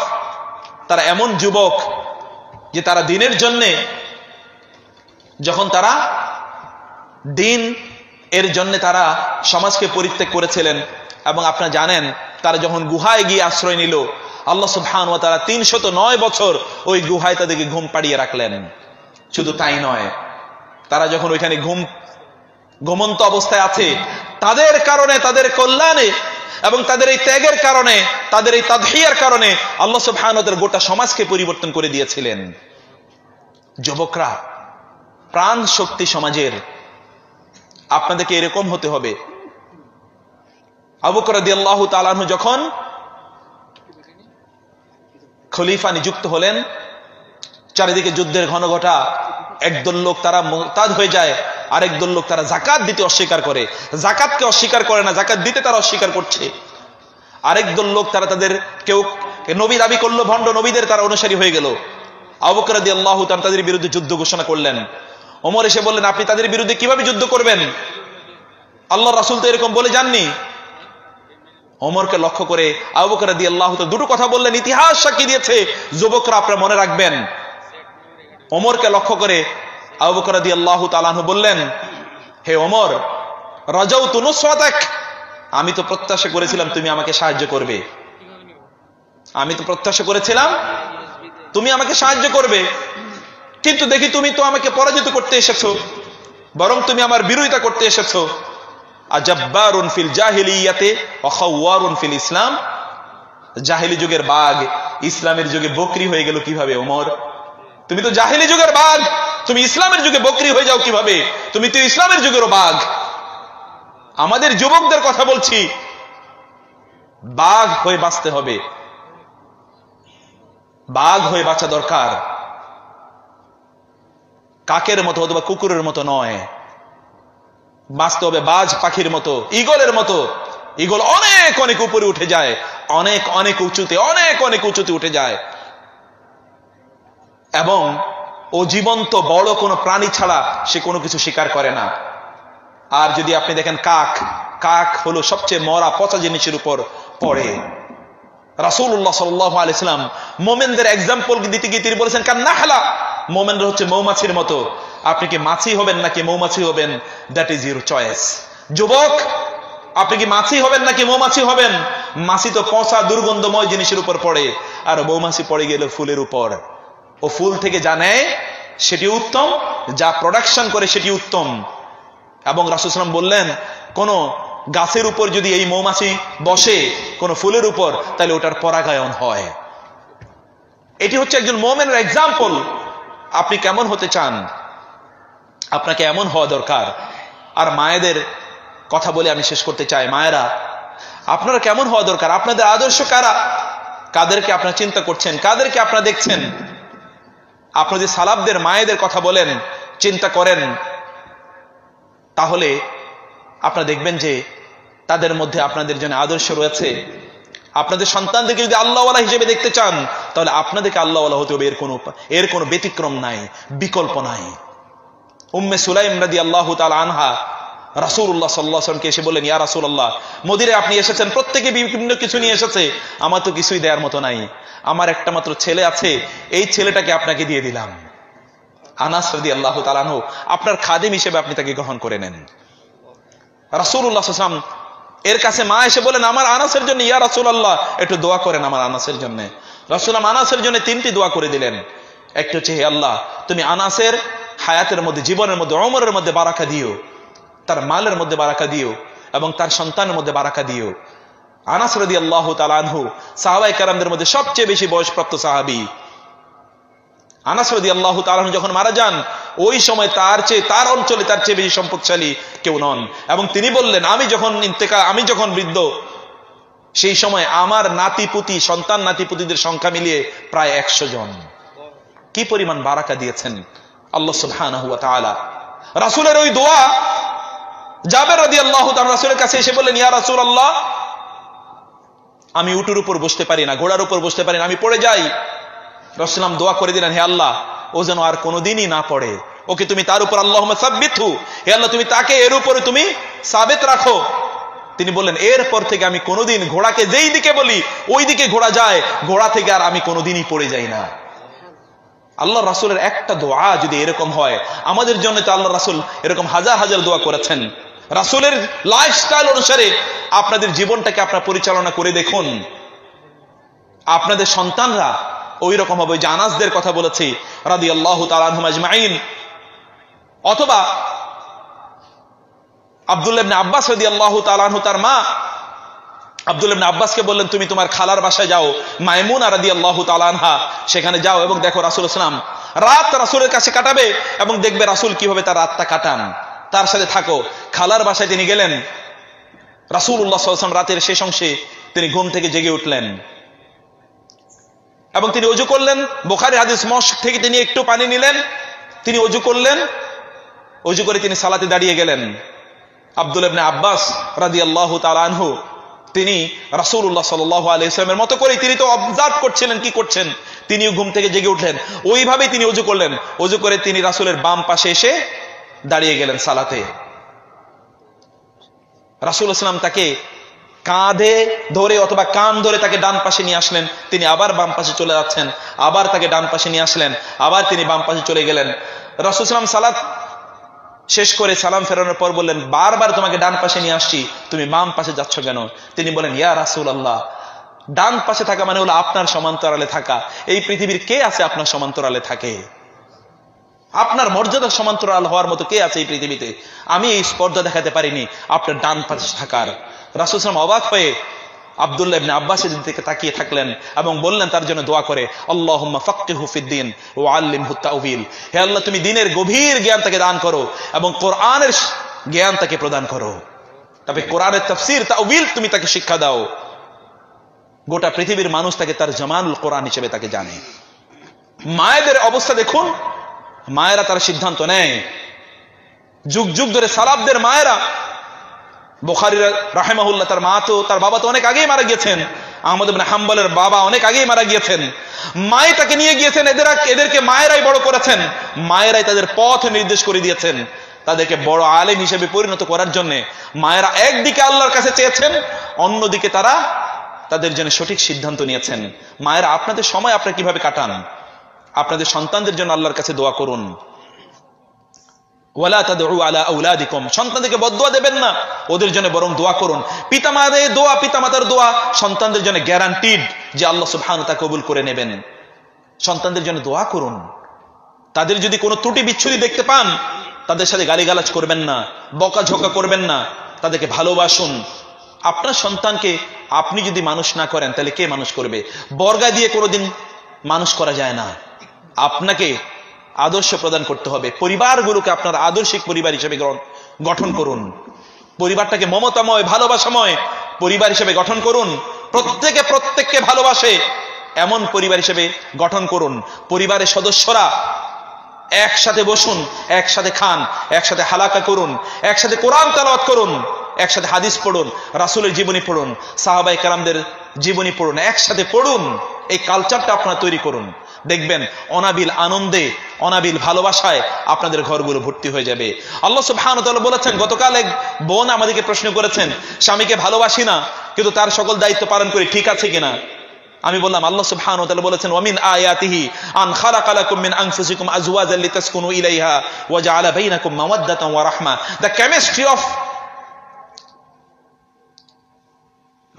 [SPEAKER 1] তারা এমন যুবক যে তারা দিনের জন্য, যখন তারা দিন এর জন্য তারা সমাজকে পরিত্যাগ করেছিলেন, এবং আপনারা জানেন তারা যখন গুহায় গিয়ে আশ্রয় নিল, আল্লাহ সুবহানাহু ওয়া তাআলা 309 বছর ওই গুহায় তাদেরকে ঘুম পাড়িয়ে রাখলেন। শুধু তাই নয়, তারা যখন ওইখানে ঘুমন্ত অবস্থায় আছে, তাদের কারণে, তাদের কল্যাণে এবং তাদের এই ত্যাগের কারণে, তাদের এই তাদহিয়ার কারণে আল্লাহ সুবহানাহু ওয়া তাআলা গোটা সমাজকে পরিবর্তন করে দিয়েছিলেন। যুবকরা, প্রাণ শক্তি সমাজের, আপনাদেরকে এরকম হতে হবে। আবু বকর রাদিয়াল্লাহু তাআলা আনহু যখন খলিফা নিযুক্ত হলেন, চারিদিকে যুদ্ধের ঘনঘটা। একদল লোক তারা মুরতাদ হয়ে যায়, আরেক দল লোক তারা যাকাত দিতে অস্বীকার করে, যাকাতকে অস্বীকার করে না, যাকাত দিতে তারা অস্বীকার করছে। আরেক দল লোক তারা তাদের কেউ নবী দাবি করলো, ভণ্ড নবীদের তারা অনুসারী হয়ে গেল। আবু বকর রাদিয়াল্লাহু তাআলা তাদের বিরুদ্ধে যুদ্ধ ঘোষণা করলেন। ওমর এসে বললেন, আপনি তাদের বিরুদ্ধে কিভাবে যুদ্ধ করবেন? আল্লাহর রাসূল তো এরকম বলে যাননি। ওমরকে লক্ষ্য করে আবু বকর রাদিয়াল্লাহু তাআলা দুটো কথা বললেন, ইতিহাস সাক্ষী দিয়েছে, যুবকরা আপনারা মনে রাখবেন। ওমরকে লক্ষ্য করে আবু বকর রাদিয়াল্লাহু তাআলা আনহু বললেন, হে ওমর, রাজাউতু নুসরাতাক, আমি তো প্রত্যাশা করেছিলাম তুমি আমাকে সাহায্য করবে, আমি তো প্রত্যাশা করেছিলাম তুমি আমাকে সাহায্য করবে, কিন্তু দেখি তুমি তো আমাকে পরাজিত করতে এসেছো, বরং তুমি আমার বিরোধিতা করতে এসেছো। আজাব্বারুন ফিল জাহিলিয়াতে ওয়া খাওয়ারুন ফিল ইসলাম, জাহিলি যুগের বাঘ ইসলামের যুগে বকরি হয়ে গেল কিভাবে? ওমর, তুমি তো জাহিলি যুগের বাঘ, তুমি ইসলামের যুগে বকরি হয়ে যাও কিভাবে? তুমি তো ইসলামের যুগেরও বাঘ। আমাদের যুবকদের কথা বলছি, বাঘ হয়ে বাঁচতে হবে, বাঘ হয়ে বাঁচা দরকার, কাকের মতো অথবা কুকুরের মতো নয়। বাঁচতে হবে বাজ পাখির মতো, ঈগলের মতো। ঈগল অনেক অনেক উপরে উঠে যায়, অনেক অনেক উঁচুতে, অনেক অনেক উঁচুতে উঠে যায়, এবং ও জীবন্ত বড় কোনো প্রাণী ছাড়া সে কোনো কিছু শিকার করে না। আর যদি আপনি দেখেন কাক, কাক হলো সবচেয়ে মরা পচা জিনিসের উপর পড়ে। রাসূলুল্লাহ সাল্লাল্লাহু আলাইহি ওয়াসাল্লাম মুমিনদের এক্সাম্পল দিতে গিয়ে তিনি বলেছেন, কান নাহলা, মুমিনরা হচ্ছে মৌমাছির মতো। আপনি কি মাছি হবেন নাকি মৌমাছি হবেন, দ্যাট ইজ ইউর চয়েস। যুবক, আপনি কি মাছি হবেন নাকি মৌমাছি হবেন? মাছি তো পচা দুর্গন্ধময় জিনিসের উপর পড়ে, আর মৌমাছি পড়ে গেল ফুলের উপর। ও ফুল থেকে যা নেয় সেটি উত্তম, যা প্রোডাকশন করে সেটি উত্তম। এবং রাসূল সাল্লাল্লাহু আলাইহি ওয়াসাল্লাম বললেন, কোন গাছের উপর যদি এই মৌমাছি বসে কোন ফুলের উপর, তাহলে ওটার পরাগায়ন হয়। এটি হচ্ছে একজন মুমিনের এক্সাম্পল। আপনি কেমন হতে চান? আপনাকে এমন হওয়া দরকার। আর মায়েদের কথা বলে আমি শেষ করতে চাই। মায়েরা, আপনারা কেমন হওয়া দরকার? আপনাদের আদর্শ কারা? কাদেরকে আপনারা চিন্তা করছেন? কাদেরকে আপনারা দেখছেন? আপনাদের সালাফদের মায়েদের কথা বলেন, চিন্তা করেন, তাহলে আপনারা দেখবেন যে তাদের মধ্যে আপনাদের জন্য আদর্শ রয়েছে। আপনাদের সন্তানদেরকে যদি আল্লাহওয়ালা হিসেবে দেখতে চান, তাহলে আপনাদেরকে আল্লাহওয়ালা হতে হবে, এর কোনো ব্যতিক্রম নাই, বিকল্প নাই। উম্মে সুলাইম রাদিয়াল্লাহু তাআলা আনহা রাসূলুল্লাহ সাল্লাল্লাহু আলাইহি ওয়াসাল্লামকে এসে বললেন, ইয়া রাসূলুল্লাহ, মদিনায় আপনি এসেছেন, প্রত্যেকে বিভিন্ন কিছু নিয়ে এসেছে, আমার তো কিছুই দেওয়ার মতো নাই, আমার একটা মাত্র ছেলে আছে, এই ছেলেটাকে আপনাকে দিয়ে দিলাম। আনাস রাদিয়াল্লাহু তাআলা আনহু আপনার খাদিম হিসেবে আপনি তাকে গ্রহণ করে নেন। রাসূলুল্লাহ সাল্লাল্লাহু আলাইহি ওয়াসাল্লাম এর কাছে মা এসে বলেন, আমার আনাসের জন্য ইয়া রাসূলুল্লাহ একটু দোয়া করেন আমার আনাসের জন্য। রাসূলুল্লাহ আনাসের জন্য 3টি দোয়া করে দিলেন। একটা হচ্ছে, হে আল্লাহ, তুমি আনাসের হায়াতের মধ্যে, জীবনের মধ্যে, ওমরের মধ্যে বারাকা দিও, তার মালের মধ্যে বারাকা দিও, এবং তার সন্তানের মধ্যে বারাকা দিও। আনাস রাদিয়াল্লাহু তাআলা আনহু সাহাবায়ে কেরামদের মধ্যে সবচেয়ে বেশি বয়সপ্রাপ্ত সাহাবী। আনাস রাদিয়াল্লাহু তাআলা আনহু যখন মারা যান, ওই সময় তার অঞ্চলে তার চেয়ে বেশি সম্পদশালী কেউ নন। এবং তিনি বললেন, আমি যখন বৃদ্ধ, সেই সময় আমার নাতিপুতি, সন্তান নাতিপুতিদের সংখ্যা মিলিয়ে প্রায় 100 জন। কি পরিমাণ বারাকা দিয়েছেন আল্লাহ সুবহানাহু ওয়া তাআলা। রাসূলের ওই দোয়া, জাবের রাদিয়াল্লাহু তাআলা রাসূলের কাছে এসে বললেন, ইয়া রাসূলুল্লাহ, আমি উটের উপর বসতে পারি না, ঘোড়ার উপর বসতে পারি না, আমি পড়ে যাই। রাসূলুল্লাহ দোয়া করে দিলেন, হে আল্লাহ, ও যেন আর কোনোদিনই না পড়ে, ওকে তুমি তার উপর আল্লাহুম্মা সাব্বিতহু, হে আল্লাহ তুমি তাকে এর উপরে তুমি সাবিত রাখো। তিনি বললেন এরপর থেকে আমি কোনোদিন ঘোড়াকে যেই দিকে বলি ওই দিকে ঘোড়া যায়, ঘোড়া থেকে আর আমি কোনোদিনই পড়ে যাই না। আল্লাহ রাসূলের একটা দোয়া যদি এরকম হয়, আমাদের জন্য তো আল্লাহ রাসূল এরকম হাজার হাজার দোয়া করেছেন। রাসূলের লাইফস্টাইল অনুসারে আপনাদের জীবনটাকে আপনারা পরিচালনা করে দেখুন, আপনাদের সন্তানরা ওই রকম হবে। যে আনাসদের কথা বলেছি রাদিয়াল্লাহু তাআলা আনহুম আজমাইন, অথবা আব্দুল্লাহ ইবনে আব্বাস রাদিয়াল্লাহু তাআলা আনহু, তার মা আব্দুল্লাহ ইবনে আব্বাসকে বললেন তুমি তোমার খালার বাসায় যাও, মাইমুনা রাদিয়াল্লাহু তাআলা আনহা, সেখানে যাও এবং দেখো রাসূল সাল্লাল্লাহু আলাইহি ওয়াসাল্লাম রাত রাসূলের কাছে কাটাবে এবং দেখবে রাসূল কিভাবে তার রাতটা কাটান, তার সাথে থাকো। খালার বাসায় তিনি গেলেন, রাসূলুল্লাহ সাল্লাল্লাহু আলাইহি ওয়াসাল্লাম রাতের শেষ অংশে তিনি ঘুম থেকে জেগে উঠলেন এবং তিনি ওযু করলেন। বুখারী হাদিস, মশক থেকে তিনি একটু পানি নিলেন, তিনি ওযু করলেন, ওযু করে তিনি সালাতে দাঁড়িয়ে গেলেন। আব্দুল্লাহ ইবনে আব্বাস রাদিয়াল্লাহু তাআলা আনহু তিনি রাসূলুল্লাহ সাল্লাল্লাহু আলাইহি ওয়াসাল্লামের মতো করে তিনি তো অবজার্ভ করছিলেন কি করছেন, তিনিও ঘুম থেকে জেগে উঠলেন, ওইভাবেই তিনি ওযু করলেন। ওযু করে তিনি রাসূলের বাম পাশে এসে দাঁড়িয়ে গেলেন সালাতে। রাসূলুল্লাহ সাল্লাল্লাহু আলাইহি ওয়াসাল্লাম তাকে কাঁধে ধরে অথবা কান ধরে তাকে ডান পাশে নিয়ে আসলেন, তিনি আবার বাম পাশে চলে যাচ্ছেন, আবার তাকে ডান পাশে নিয়ে আসলেন, আবার তিনি বাম পাশে চলে গেলেন। রাসূলুল্লাহ সাল্লাল্লাহু আলাইহি ওয়াসাল্লাম সালাত শেষ করে সালাম ফেরানোর পর বললেন বারবার তোমাকে ডান পাশে নিয়ে আসছি, তুমি বাম পাশে যাচ্ছ কেন? তিনি বলেন ইয়া রাসূলুল্লাহ, ডান পাশে থাকা মানে হলো আপনার সমান্তরালে থাকা। এই পৃথিবীর কে আছে আপনার সমান্তরালে থাকে? আপনার মর্যাদা সমান্তরাল হওয়ার মতো কে আছে এই পৃথিবীতে? আমি এই স্পর্ধা দেখাতে পারিনি আপনার ডান পাশে থাকার। রাসূল সাল্লাল্লাহু আলাইহি ওয়াসাল্লাম অবাক হয়ে আব্দুল্লাহ ইবনে আব্বাসের দিকে তাকিয়ে থাকলেন এবং বললেন তার জন্য দোয়া করে, আল্লাহুম্মা ফাক্কিহু ফিদ্দীন ওয়া আল্লিমহু তাউযীল, হে আল্লাহ তুমি দ্বীনের গভীর জ্ঞান তাকে দান করো এবং কোরআনের জ্ঞান তাকে প্রদান করো, তবে কোরআনের তাফসীর তাউযীল তুমি তাকে শিক্ষা দাও। গোটা পৃথিবীর মানুষ তাকে তার জামানুল কোরআন হিসেবে তাকে জানে। মায়েদের অবস্থা দেখুন, মায়েরা তার সিদ্ধান্ত নেয়, যুগ যুগ ধরে সালাফদের মায়েরা, বুখারী রাহিমাহুল্লাহ তার মা তো তার বাবা তো অনেক আগেই মারা গিয়েছেন, আহমদ ইবনে হাম্বলের বাবা অনেক আগেই মারা গিয়েছেন, মাই তাকে নিয়ে গিয়েছেন, এদেরকে মায়েরাই বড় করেছেন, মায়েরাই তাদের পথ নির্দেশ করে দিয়েছেন, তাদেরকে বড় আলেম হিসেবে পরিণত করার জন্য মায়েরা একদিকে আল্লাহর কাছে চেয়েছেন, অন্যদিকে তারা তাদের জন্য সঠিক সিদ্ধান্ত নিয়েছেন। মায়েরা আপনাদের সময় আপনারা কিভাবে কাটান? আপনাদের সন্তানদের জন্য আল্লাহর কাছে দোয়া করুন। ওয়ালা তাদউ আলা আওলাদিকুম, সন্তানদেরকে বদদুয়া দেবেন না, ওদের জন্য বরং দোয়া করুন। পিতামাতার দোয়া, পিতামাতার দোয়া সন্তানদের জন্য গ্যারান্টিড যে আল্লাহ সুবহানাহু ওয়া তাআলা কবুল করে নেবেন। সন্তানদের জন্য দোয়া করুন। তাদের যদি কোনো ত্রুটি বিচ্ছুরি দেখতে পান, তাদের সাথে গালিগালাজ করবেন না, বকাঝকা করবেন না, তাদেরকে ভালোবাসুন। আপনার সন্তানকে আপনি যদি মানুষ না করেন তাহলে কে মানুষ করবে? বর্গা দিয়ে কোনোদিন মানুষ করা যায় না। আপনাকে আদর্শ প্রদান করতে হবে। পরিবারগুলোকে আপনার আদর্শিক পরিবার হিসেবে গঠন করুন। পরিবারটাকে মমতাময়, ভালোবাসাময় পরিবার হিসেবে গঠন করুন। প্রত্যেকে প্রত্যেককে ভালোবাসে এমন পরিবার হিসেবে গঠন করুন। পরিবারের সদস্যরা একসাথে বসুন, একসাথে খান, একসাথে হালাকা করুন, একসাথে কোরআন তেলাওয়াত করুন, একসাথে হাদিস পড়ুন, রাসূলের জীবনী পড়ুন, সাহাবায়ে কেরামদের জীবনী পড়ুন, একসাথে পড়ুন। এই কালচারটা আপনারা তৈরি করুন। দেখবেন অনাবিল আনন্দে, অনাবিল ভালোবাসায় আপনাদের ঘরগুলো ভর্তি হয়ে যাবে। আল্লাহ সুবহানাহু ওয়া তাআলা বলেছেন, গতকাল এক বোন আমাদেরকে প্রশ্ন করেছেন, স্বামীকে ভালোবাসি না কিন্তু তার সকল দায়িত্ব পালন করি, ঠিক আছে কিনা? আমি বললাম আল্লাহ সুবহানাহু ওয়া তাআলা বলেছেন, ওয়া মিন আয়াতিহি আন খালাকা লাকুম মিন আনফুসিকুম আজওয়াজান লিতাসকুনু ইলাইহা ওয়া জাআলা বাইনাকুম মাওয়াদ্দাতান ওয়া রাহমা। The chemistry of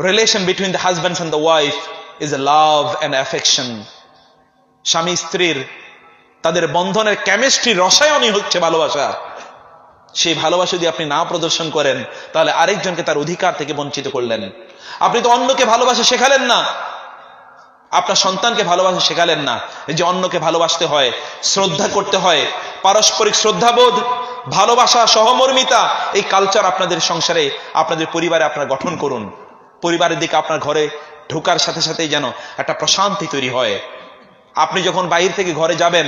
[SPEAKER 1] relation between the husbands and the wife is a love and affection. স্বামী স্ত্রীর তাদের বন্ধনের কেমিস্ট্রি, রসায়নই হচ্ছে ভালোবাসা। সেই ভালোবাসা যদি আপনি না প্রদর্শন করেন তাহলে আরেকজনকে তার অধিকার থেকে বঞ্চিত করলেন। আপনি তো অন্যকে ভালোবাসা শেখালেন না, আপনার সন্তানকে ভালোবাসা শেখালেন না। যে অন্যকে ভালোবাসতে হয়, শ্রদ্ধা করতে হয়, পারস্পরিক শ্রদ্ধাবোধ, ভালোবাসা, সহমর্মিতা, এই কালচার আপনাদের সংসারে, আপনাদের পরিবারে আপনারা গঠন করুন। পরিবারের দিকে আপনার ঘরে ঢোকার সাথে সাথেই যেন একটা প্রশান্তি তৈরি হয়। আপনি যখন বাইরে থেকে ঘরে যাবেন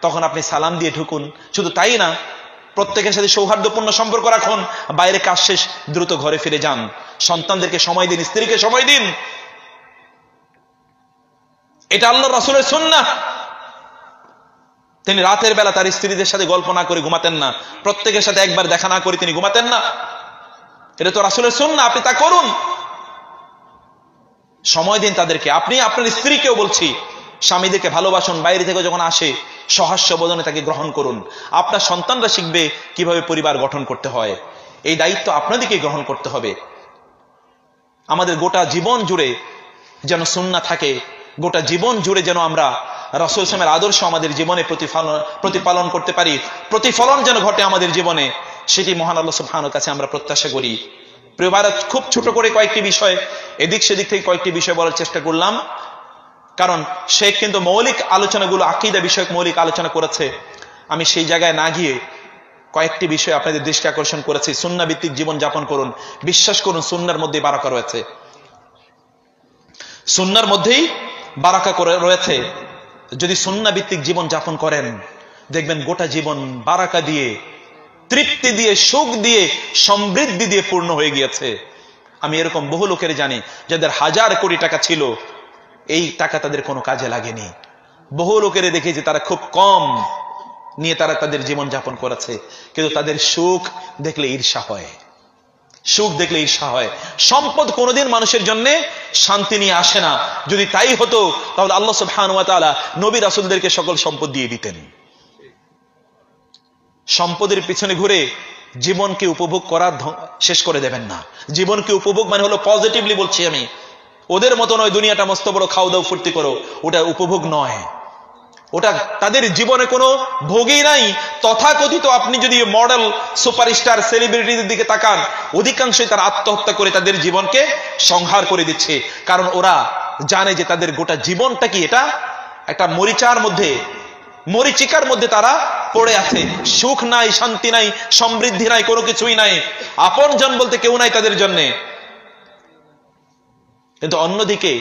[SPEAKER 1] তখন আপনি সালাম দিয়ে ঢুকুন। শুধু তাই না, প্রত্যেকের সাথে সৌহার্দ্যপূর্ণ সম্পর্ক রাখুন। বাইরে কাজ শেষ দ্রুত ঘরে ফিরে যান। সন্তানদেরকে সময় দিন, স্ত্রীকে সময় দিন। এটা আল্লাহর রাসূলের সুন্নাহ। তিনি রাতের বেলা তার স্ত্রীদের সাথে গল্প না করে ঘুমাতেন না, প্রত্যেকের সাথে একবার দেখা না করে তিনি ঘুমাতেন না। এটা তো রাসূলের সুন্নাহ, আপনি তা করুন, সময় দিন তাদেরকে। আপনি আপনার স্ত্রীকেও বলছি, স্বামীদেরকে ভালোবাসুন, বাইরে থেকে যখন আসে সহাস্য বদনে তাকে গ্রহণ করুন। আপনার সন্তানরা শিখবে কিভাবে পরিবার গঠন করতে হয়। এই দায়িত্ব আপনাদেরকে গ্রহণ করতে হবে। আমাদের গোটা জীবন জুড়ে যেন সুন্নাহ থাকে, গোটা জীবন জুড়ে যেন আমরা রাসূল সাল্লাল্লাহু আলাইহি ওয়াসাল্লামের আদর্শ আমাদের জীবনে প্রতিপালন করতে পারি, প্রতিফলন যেন ঘটে আমাদের জীবনে, সেটি মহান আল্লাহ সুবহানাহু ওয়া কাছে আমরা প্রত্যাশা করি। প্রিয় ভাইরা, খুব ছোট করে কয়েকটি বিষয়, এদিক সেদিক থেকে কয়েকটি বিষয় বলার চেষ্টা করলাম, কারণ শেখ কিন্তু মৌলিক আলোচনাগুলো, আকীদা বিষয়ক মৌলিক আলোচনা করেছে। আমি সেই জায়গায় না গিয়ে কয়েকটি বিষয় আপনাদের দৃষ্টি আকর্ষণ করেছি। সুন্নাহ ভিত্তিক জীবন যাপন করুন, বিশ্বাস করুন সুন্নাহর মধ্যে বারাকা রয়েছে, সুন্নাহর মধ্যেই বারাকা রয়েছে। যদি সুন্নাহ ভিত্তিক জীবন যাপন করেন, দেখবেন গোটা জীবন বারাকা দিয়ে, তৃপ্তি দিয়ে, সুখ দিয়ে, সমৃদ্ধি দিয়ে পূর্ণ হয়ে গিয়েছে। আমি এরকম বহু লোকের জানি যাদের হাজার কোটি টাকা ছিল, এই টাকা তাদের কোনো কাজে লাগেনি। বহু লোকের দেখেছি তারা খুব কম নিয়ে তারা তাদের জীবন যাপন করেছে, কিন্তু তাদের সুখ দেখলে ঈর্ষা হয়, সুখ দেখলে ঈর্ষা হয়। সম্পদ কোনোদিন মানুষের জন্য শান্তি নিয়ে আসে না। যদি তাই হতো তাহলে আল্লাহ সুবহানাহু ওয়া তাআলা নবী রাসূলদেরকে সকল সম্পদ দিয়ে দিতেন। সম্পদের পিছনে ঘুরে জীবনকে উপভোগ করার শেষ করে দেবেন না। জীবনকে উপভোগ মানে হলো, পজিটিভলি বলছি আমি, ওদের মতো নয় দুনিয়াটা মস্ত বড় খাও দাও ফুর্তি করো, ওটা উপভোগ নয়। ওটা তাদের জীবনে কোনো ভোগই নাই। তথাকথিত আপনি যদি মডেল, সুপারস্টার, সেলিব্রিটিদের দিকে তাকান, অধিকাংশই তারা আত্মহত্যা করে তাদের জীবনকে সংহার করে দিচ্ছে। কারণ ওরা জানে যে তাদের গোটা জীবনটা কি, এটা একটা মরিচিকার মধ্যে তারা পড়ে আছে। সুখ নাই, শান্তি নাই, সমৃদ্ধি নাই, কোনো কিছুই নাই, আপনজন বলতে কেউ নাই তাদের জন্য। কিন্তু অন্যদিকে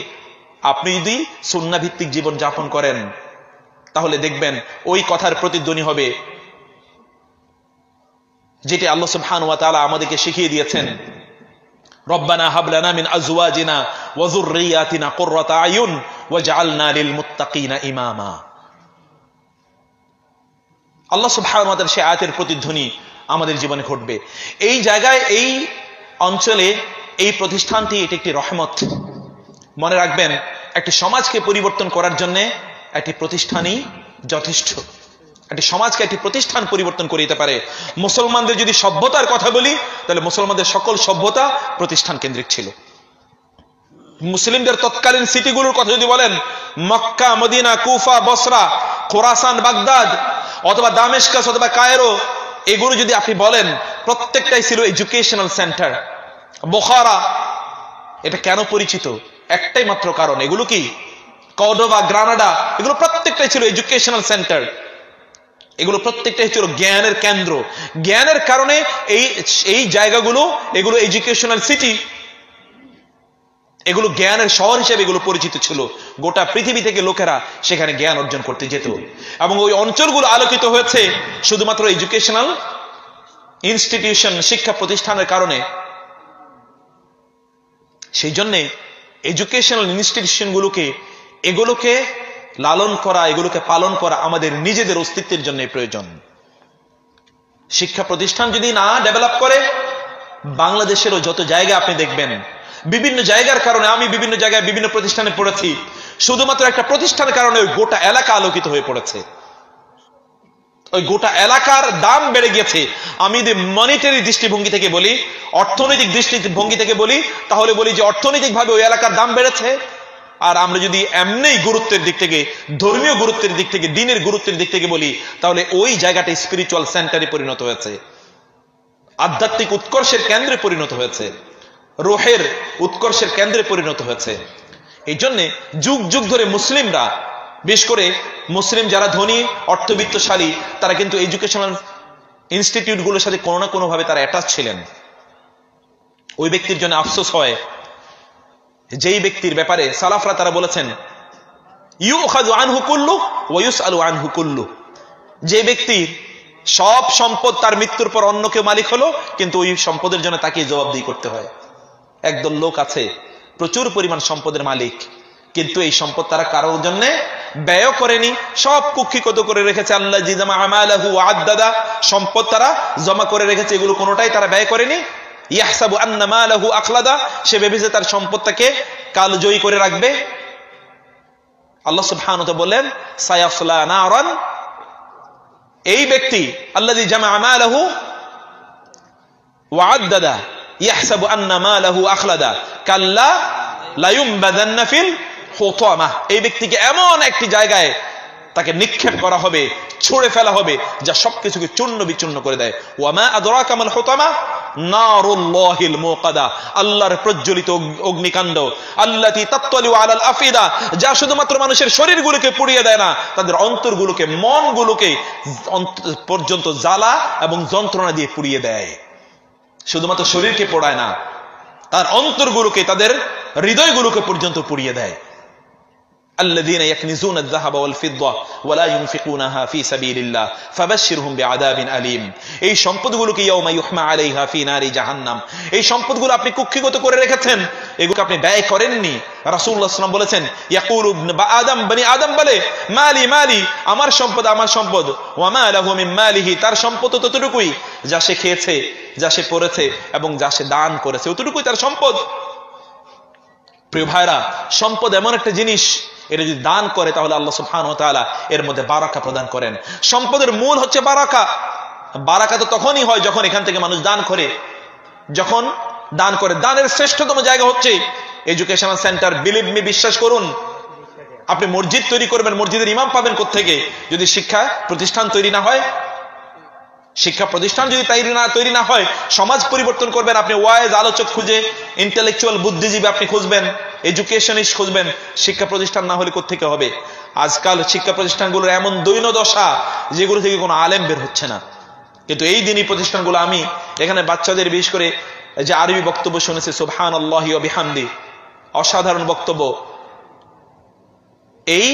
[SPEAKER 1] আপনি যদি সুন্নাহ ভিত্তিক জীবন যাপন করেন, তাহলে দেখবেন ওই কথার প্রতিধ্বনি হবে যেটি আল্লাহ সুবহানাহু ওয়া তাআলা আমাদেরকে শিখিয়ে দিয়েছেন, রব্বানা হাব লানা মিন আজওয়াজিনা ওয়া যুররিয়াতিনা কুররাতা আয়ুন ওয়াজআলনা লিল মুত্তাকিনা ইমামা। আল্লাহ সুবহানাহু ওয়া তাআলা সেই আয়াতের প্রতিধ্বনি আমাদের জীবনে ঘটবে। এই জায়গায়, এই অঞ্চলে, এই প্রতিষ্ঠানটি এটি একটি রহমত। মনে রাখবেন, একটি সমাজকে পরিবর্তন করার জন্য একটি প্রতিষ্ঠানই যথেষ্ট। একটি সমাজকে একটি প্রতিষ্ঠান পরিবর্তন করে দিতে পারে। মুসলমানদের যদি সভ্যতার কথা বলি, তাহলে মুসলমানদের সকল সভ্যতা প্রতিষ্ঠান কেন্দ্রিক ছিল। মুসলিমদের তৎকালীন সিটিগুলোর কথা যদি বলেন, মক্কা, মদিনা, কুফা, বসরা, খোরাসান, বাগদাদ, অথবা দামেস্কাস, অথবা কায়রো, এগুলো যদি আপনি বলেন, প্রত্যেকটাই ছিল এডুকেশনাল সেন্টার। বুখারা, এটা কেন পরিচিত? একটাই মাত্র কারণ, এগুলো কি কর্ডোবা, গ্রানাডা, এগুলো প্রত্যেকটাই ছিল এডুকেশনাল সেন্টার। এগুলো প্রত্যেকটাই ছিল জ্ঞানের কেন্দ্র। জ্ঞানের কারণে এই জায়গাগুলো, এগুলো এডুকেশনাল সিটি, এগুলো জ্ঞানের শহর হিসেবে এগুলো পরিচিত ছিল। গোটা পৃথিবী থেকে লোকেরা সেখানে জ্ঞান অর্জন করতে যেত, এবং ওই অঞ্চলগুলো আলোকিত হয়েছে শুধুমাত্র এডুকেশনাল ইনস্টিটিউশন, শিক্ষা প্রতিষ্ঠানের কারণে। সেই জন্যে এডুকেশনাল ইনস্টিটিউশনগুলোকে, এগুলোকে লালন করা, এগুলোকে পালন করা আমাদের নিজেদের অস্তিত্বের জন্য প্রয়োজন। শিক্ষা প্রতিষ্ঠান যদি না ডেভেলপ করে, বাংলাদেশেরও যত জায়গা আপনি দেখবেন, বিভিন্ন জায়গার কারণে, আমি বিভিন্ন জায়গায় বিভিন্ন প্রতিষ্ঠানে পড়েছি, শুধুমাত্র একটা প্রতিষ্ঠানের কারণে ওই গোটা এলাকা আলোকিত হয়ে পড়েছে, ওই গোটা এলাকার দাম বেড়ে গেছে। আমি যদি মনিটারি দৃষ্টিভঙ্গি থেকে বলি, অর্থনৈতিক দৃষ্টিভঙ্গি থেকে বলি, তাহলে বলি যে অর্থনৈতিকভাবে ওই এলাকার দাম বেড়েছে। আর আমরা যদি এমনি গুরুত্বের দিক থেকে, ধর্মীয় গুরুত্বের দিক থেকে, দ্বীনের গুরুত্বের দিক থেকে বলি, তাহলে ওই জায়গাটা স্পিরিচুয়াল সেন্টারে পরিণত হয়েছে, আধ্যাত্মিক উৎকর্ষের কেন্দ্রে পরিণত হয়েছে, রুহের উৎকর্ষের কেন্দ্রে পরিণত হয়েছে। এই জন্য যুগ যুগ ধরে মুসলিমরা, বিশেষ করে মুসলিম যারা ধনী, অর্থবিত্তশালী, তারা কিন্তু এডুকেশনাল ইনস্টিটিউটগুলোর সাথে কোনো না কোনো ভাবে তারা অ্যাটাচ ছিলেন। ওই ব্যক্তির জন্য আফসোস হয় যেই ব্যক্তির ব্যাপারে সালাফরা তারা বলেছেন, ইউখাযু আনহু কুল্লু ওয়া ইউসআলু আনহু কুল্লু, যে ব্যক্তির সব সম্পদ তার মৃত্যুর পর অন্য কেউ মালিক হলো, কিন্তু ওই সম্পদের জন্য তাকে জবাবদিহি করতে হয়। একদল লোক আছে প্রচুর পরিমাণ সম্পদের মালিক, কিন্তু এই সম্পদ তারা কারোর জন্য ব্যয় করেনি, সব কুক্ষিগত করে রেখেছে। আল্লাহ জি জামা আমালাহু ওয়া আদ্দাদা, সম্পদ তারা জমা করে রেখেছে, এগুলো কোনোটাই তারা ব্যয় করেনি। ইয়াহসাবু আন্না মালাহু আখলাদা, সে ভেবেছে তার সম্পদটাকে কালজয়ী করে রাখবে। আল্লাহ সুবহানাহু ওয়া তাআলা বলেন সায়াসলা নারান, এই ব্যক্তি আল্লাযী জামা মালাহু ওয়া আদ্দাদা ইয়াহসাবু আন্না মালাহু আখলাদা কাল্লা লা ইউমবাদান্না ফিল হুতামাহ, এই ব্যক্তিকে এমন একটি জায়গায় তাকে নিক্ষেপ করা হবে, ছুঁড়ে ফেলা হবে, যা সবকিছুকে চূর্ণ বিচূর্ণ করে দেয়। ওয়া মা আদরাকা মাল হুতামা নারুল্লাহিল মুকাদা, আল্লাহর প্রজ্বলিত অগ্নিকাণ্ড, আল্লাতী তাত্তালিউ আলাল আফিদা, যা শুধুমাত্র মানুষের শরীরগুলোকে পুড়িয়ে দেয় না, তাদের অন্তরগুলোকে, মনগুলোকে পর্যন্ত জ্বালা এবং যন্ত্রণা দিয়ে পুড়িয়ে দেয়। শুধুমাত্র শরীরকে পোড়ায় না, তার অন্তরগুলোকে, তাদের হৃদয়গুলোকে পর্যন্ত পুড়িয়ে দেয়। الذين يكنزون الذهب والفضة ولا ينفقونها في سبيل الله فبشرهم بعذاب أليم, এই সম্পদগুলোকে ইয়াউমা ইউহমা আলাইহা ফি নারি জাহান্নাম, এই সম্পদগুলো আপনি কুক্ষিগত করে রেখেছেন, এগুলোকে আপনি ব্যয় করেননি। রাসূলুল্লাহ সাল্লাল্লাহু আলাইহি ওয়াসাল্লাম বলেছেন ইয়াকুলু বনি আদম বলে মালি মালি, আমার সম্পদ আমার সম্পদ, ওয়া মা লাহু মিন মালিহি, তার সম্পদ ততটুকুই যা সে খেয়েছে, যা সে পড়েছে এবং যা সে দান করেছে, ততটুকুই তার সম্পদ। প্রিয় ভাইরা, সম্পদ এমন একটা জিনিস, এটা যদি দান করে তাহলে আল্লাহ সুবহানাহু ওয়া তাআলা এর মধ্যে বারাকা প্রদান করেন। সম্পদের মূল হচ্ছে বারাকা। বারাকা তো তখনই হয় যখন এখান থেকে মানুষ দান করে, যখন দান করে। দানের শ্রেষ্ঠতম জায়গা হচ্ছে এডুকেশনাল সেন্টার। বিলিভ মি, বিশ্বাস করুন, আপনি মসজিদ তৈরি করবেন, মসজিদের ইমাম পাবেন কোত্থেকে যদি শিক্ষা প্রতিষ্ঠান তৈরি না হয়? শিক্ষা প্রতিষ্ঠান যদি তৈরি না হয়, সমাজ পরিবর্তন করবেন আপনি ওয়াইজ আলোচক খুঁজে, ইন্টেলেকচুয়াল বুদ্ধিজীবী আপনি খুঁজবেন, এডুকেশনিস্ট খুঁজবেন, শিক্ষা প্রতিষ্ঠান না হলে কোত্থেকে হবে? আজকাল শিক্ষা প্রতিষ্ঠানগুলোর এমন দৈন্য দশা, যেগুলো থেকে কোনো আলেম বের হচ্ছে না। কিন্তু এই দিনই প্রতিষ্ঠানগুলো, আমি এখানে বাচ্চাদের বিশেষ করে যে আরবি বক্তব্য শুনেছি, সুবহানাল্লাহি ওয়া বিহামদি, অসাধারণ বক্তব্য। এই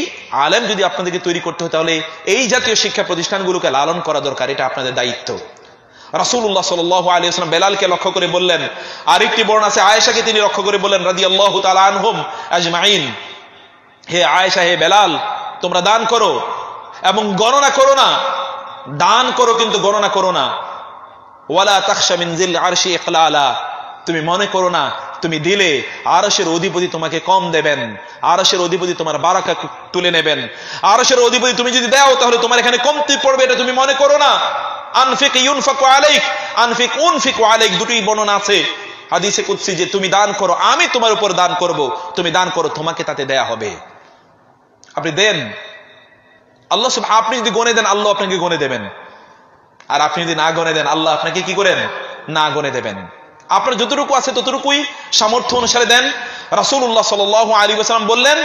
[SPEAKER 1] আলেম যদি আপনাদেরকে তৈরি করতে হয়, তাহলে এই জাতীয় শিক্ষা প্রতিষ্ঠানগুলোকে লালন করা দরকার, এটা আপনাদের দায়িত্ব। রাসূলুল্লাহ সাল্লাল্লাহু আলাইহি ওয়াসাল্লাম বেলালকে লক্ষ্য করে বললেন, আরেকটি বর্ণনা আছে আয়েশাকে তিনি লক্ষ্য করে বললেন রাদিয়াল্লাহু তাআলা আনহুম আজমাইন, হে আয়েশা, হে বেলাল, তোমরা দান করো এবং গণনা করো না, দান করো কিন্তু গণনা করো না। ওয়ালা তাখশা মিন জিল আরশি ইকলালা, তুমি মনে করো না তুমি দিলে আরশের অধিপতি তোমাকে কম দেবেন, আরশের অধিপতি তোমার বারাকা তুলে নেবেন, আরশের অধিপতি তুমি যদি দাও তাহলে তোমার এখানে কমতি পড়বে, এটা তুমি মনে করো না। আনফিক ইউনফাকু আলাইক, আনফিক উনফিকু আলাইক, দুটোই বর্ণনা আছে হাদিসে কুদসি যে তুমি দান করো, আমি তোমার উপর দান করব, তুমি দান করো, তোমাকে তাতে দেয়া হবে। আপনি দেন, আল্লাহ আপনি যদি গণে দেন আল্লাহ আপনাকে গণে দেবেন, আর আপনি যদি না গণে দেন আল্লাহ আপনাকে কি করেন? না গণে দেবেন। আপনার যতটুকু আছে ততটুকুই সামর্থ্য অনুসারে দেন। রাসূলুল্লাহ সাল্লাল্লাহু আলাইহি ওয়াসাল্লাম বললেন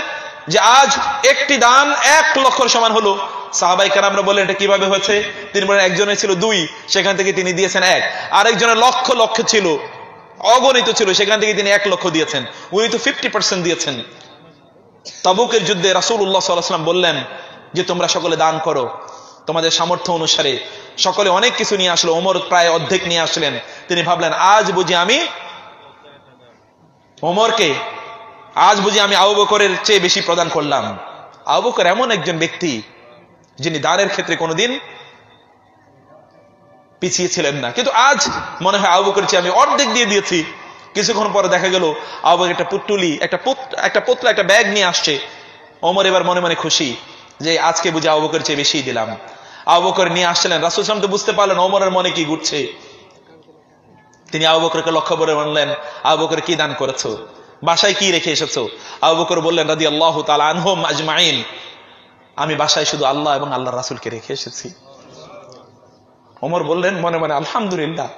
[SPEAKER 1] যে আজ একটি দান 1 লক্ষের সমান হলো। সাহাবায়ে কেরামরা বললেন এটা কিভাবে হয়েছে? তিনি বলেন একজনের ছিল 2, সেখান থেকে তিনি দিয়েছেন 1, আরেকজনের লক্ষ লক্ষ ছিল, অগণিত ছিল, সেখান থেকে তিনি 1 লক্ষ দিয়েছেন, উনি তো 50% দিয়েছেন। তাবুকের যুদ্ধে রাসূলুল্লাহ সাল্লাল্লাহু আলাইহি ওয়াসাল্লাম বললেন যে তোমরা সকলে দান করো তোমাদের সামর্থ্য অনুসারে। সকলে অনেক কিছু নিয়ে আসলো, ওমর প্রায় অর্ধেক নিয়ে আসলেন। তিনি ভাবলেন আজ বুঝি আমি ওমরকে, আজ বুঝি আমি আবু বকরের চেয়ে বেশি প্রদান করলাম। আবু বকর এমন একজন ব্যক্তি যিনি দানের ক্ষেত্রে কোনোদিন পিছিয়ে ছিলেন না, কিন্তু আজ মনে হয় আবু বকরের চেয়ে আমি অর্ধেক দিয়ে দিয়েছি। কিছুক্ষণ পরে দেখা গেল আবু বকর একটা পুটুলি, একটা পুতলা, একটা ব্যাগ নিয়ে আসছে। ওমর এবার মনে মনে খুশি যে আজকে বুঝি আবু বকরের চেয়ে বেশি দিলাম। আবু বকর নিয়ে আসছিলেন, রাসূল সাল্লাল্লাহু আলাইহি ওয়াসাল্লাম তো বুঝতে পারলেন ওমরের মনে কি ঘুরছে। তিনি আবু বকরকে লক্ষ্য করে বললেন, আবু বকর কি দান করেছো? বাসায় কি রেখে এসেছো? আবু বকর বললেন রাদিয়াল্লাহু তাআলা আনহুম আজমাইন, আমি বাসায় শুধু আল্লাহ এবং আল্লাহর রাসূলকে রেখে এসেছি। ওমর বললেন মনে মনে আলহামদুলিল্লাহ।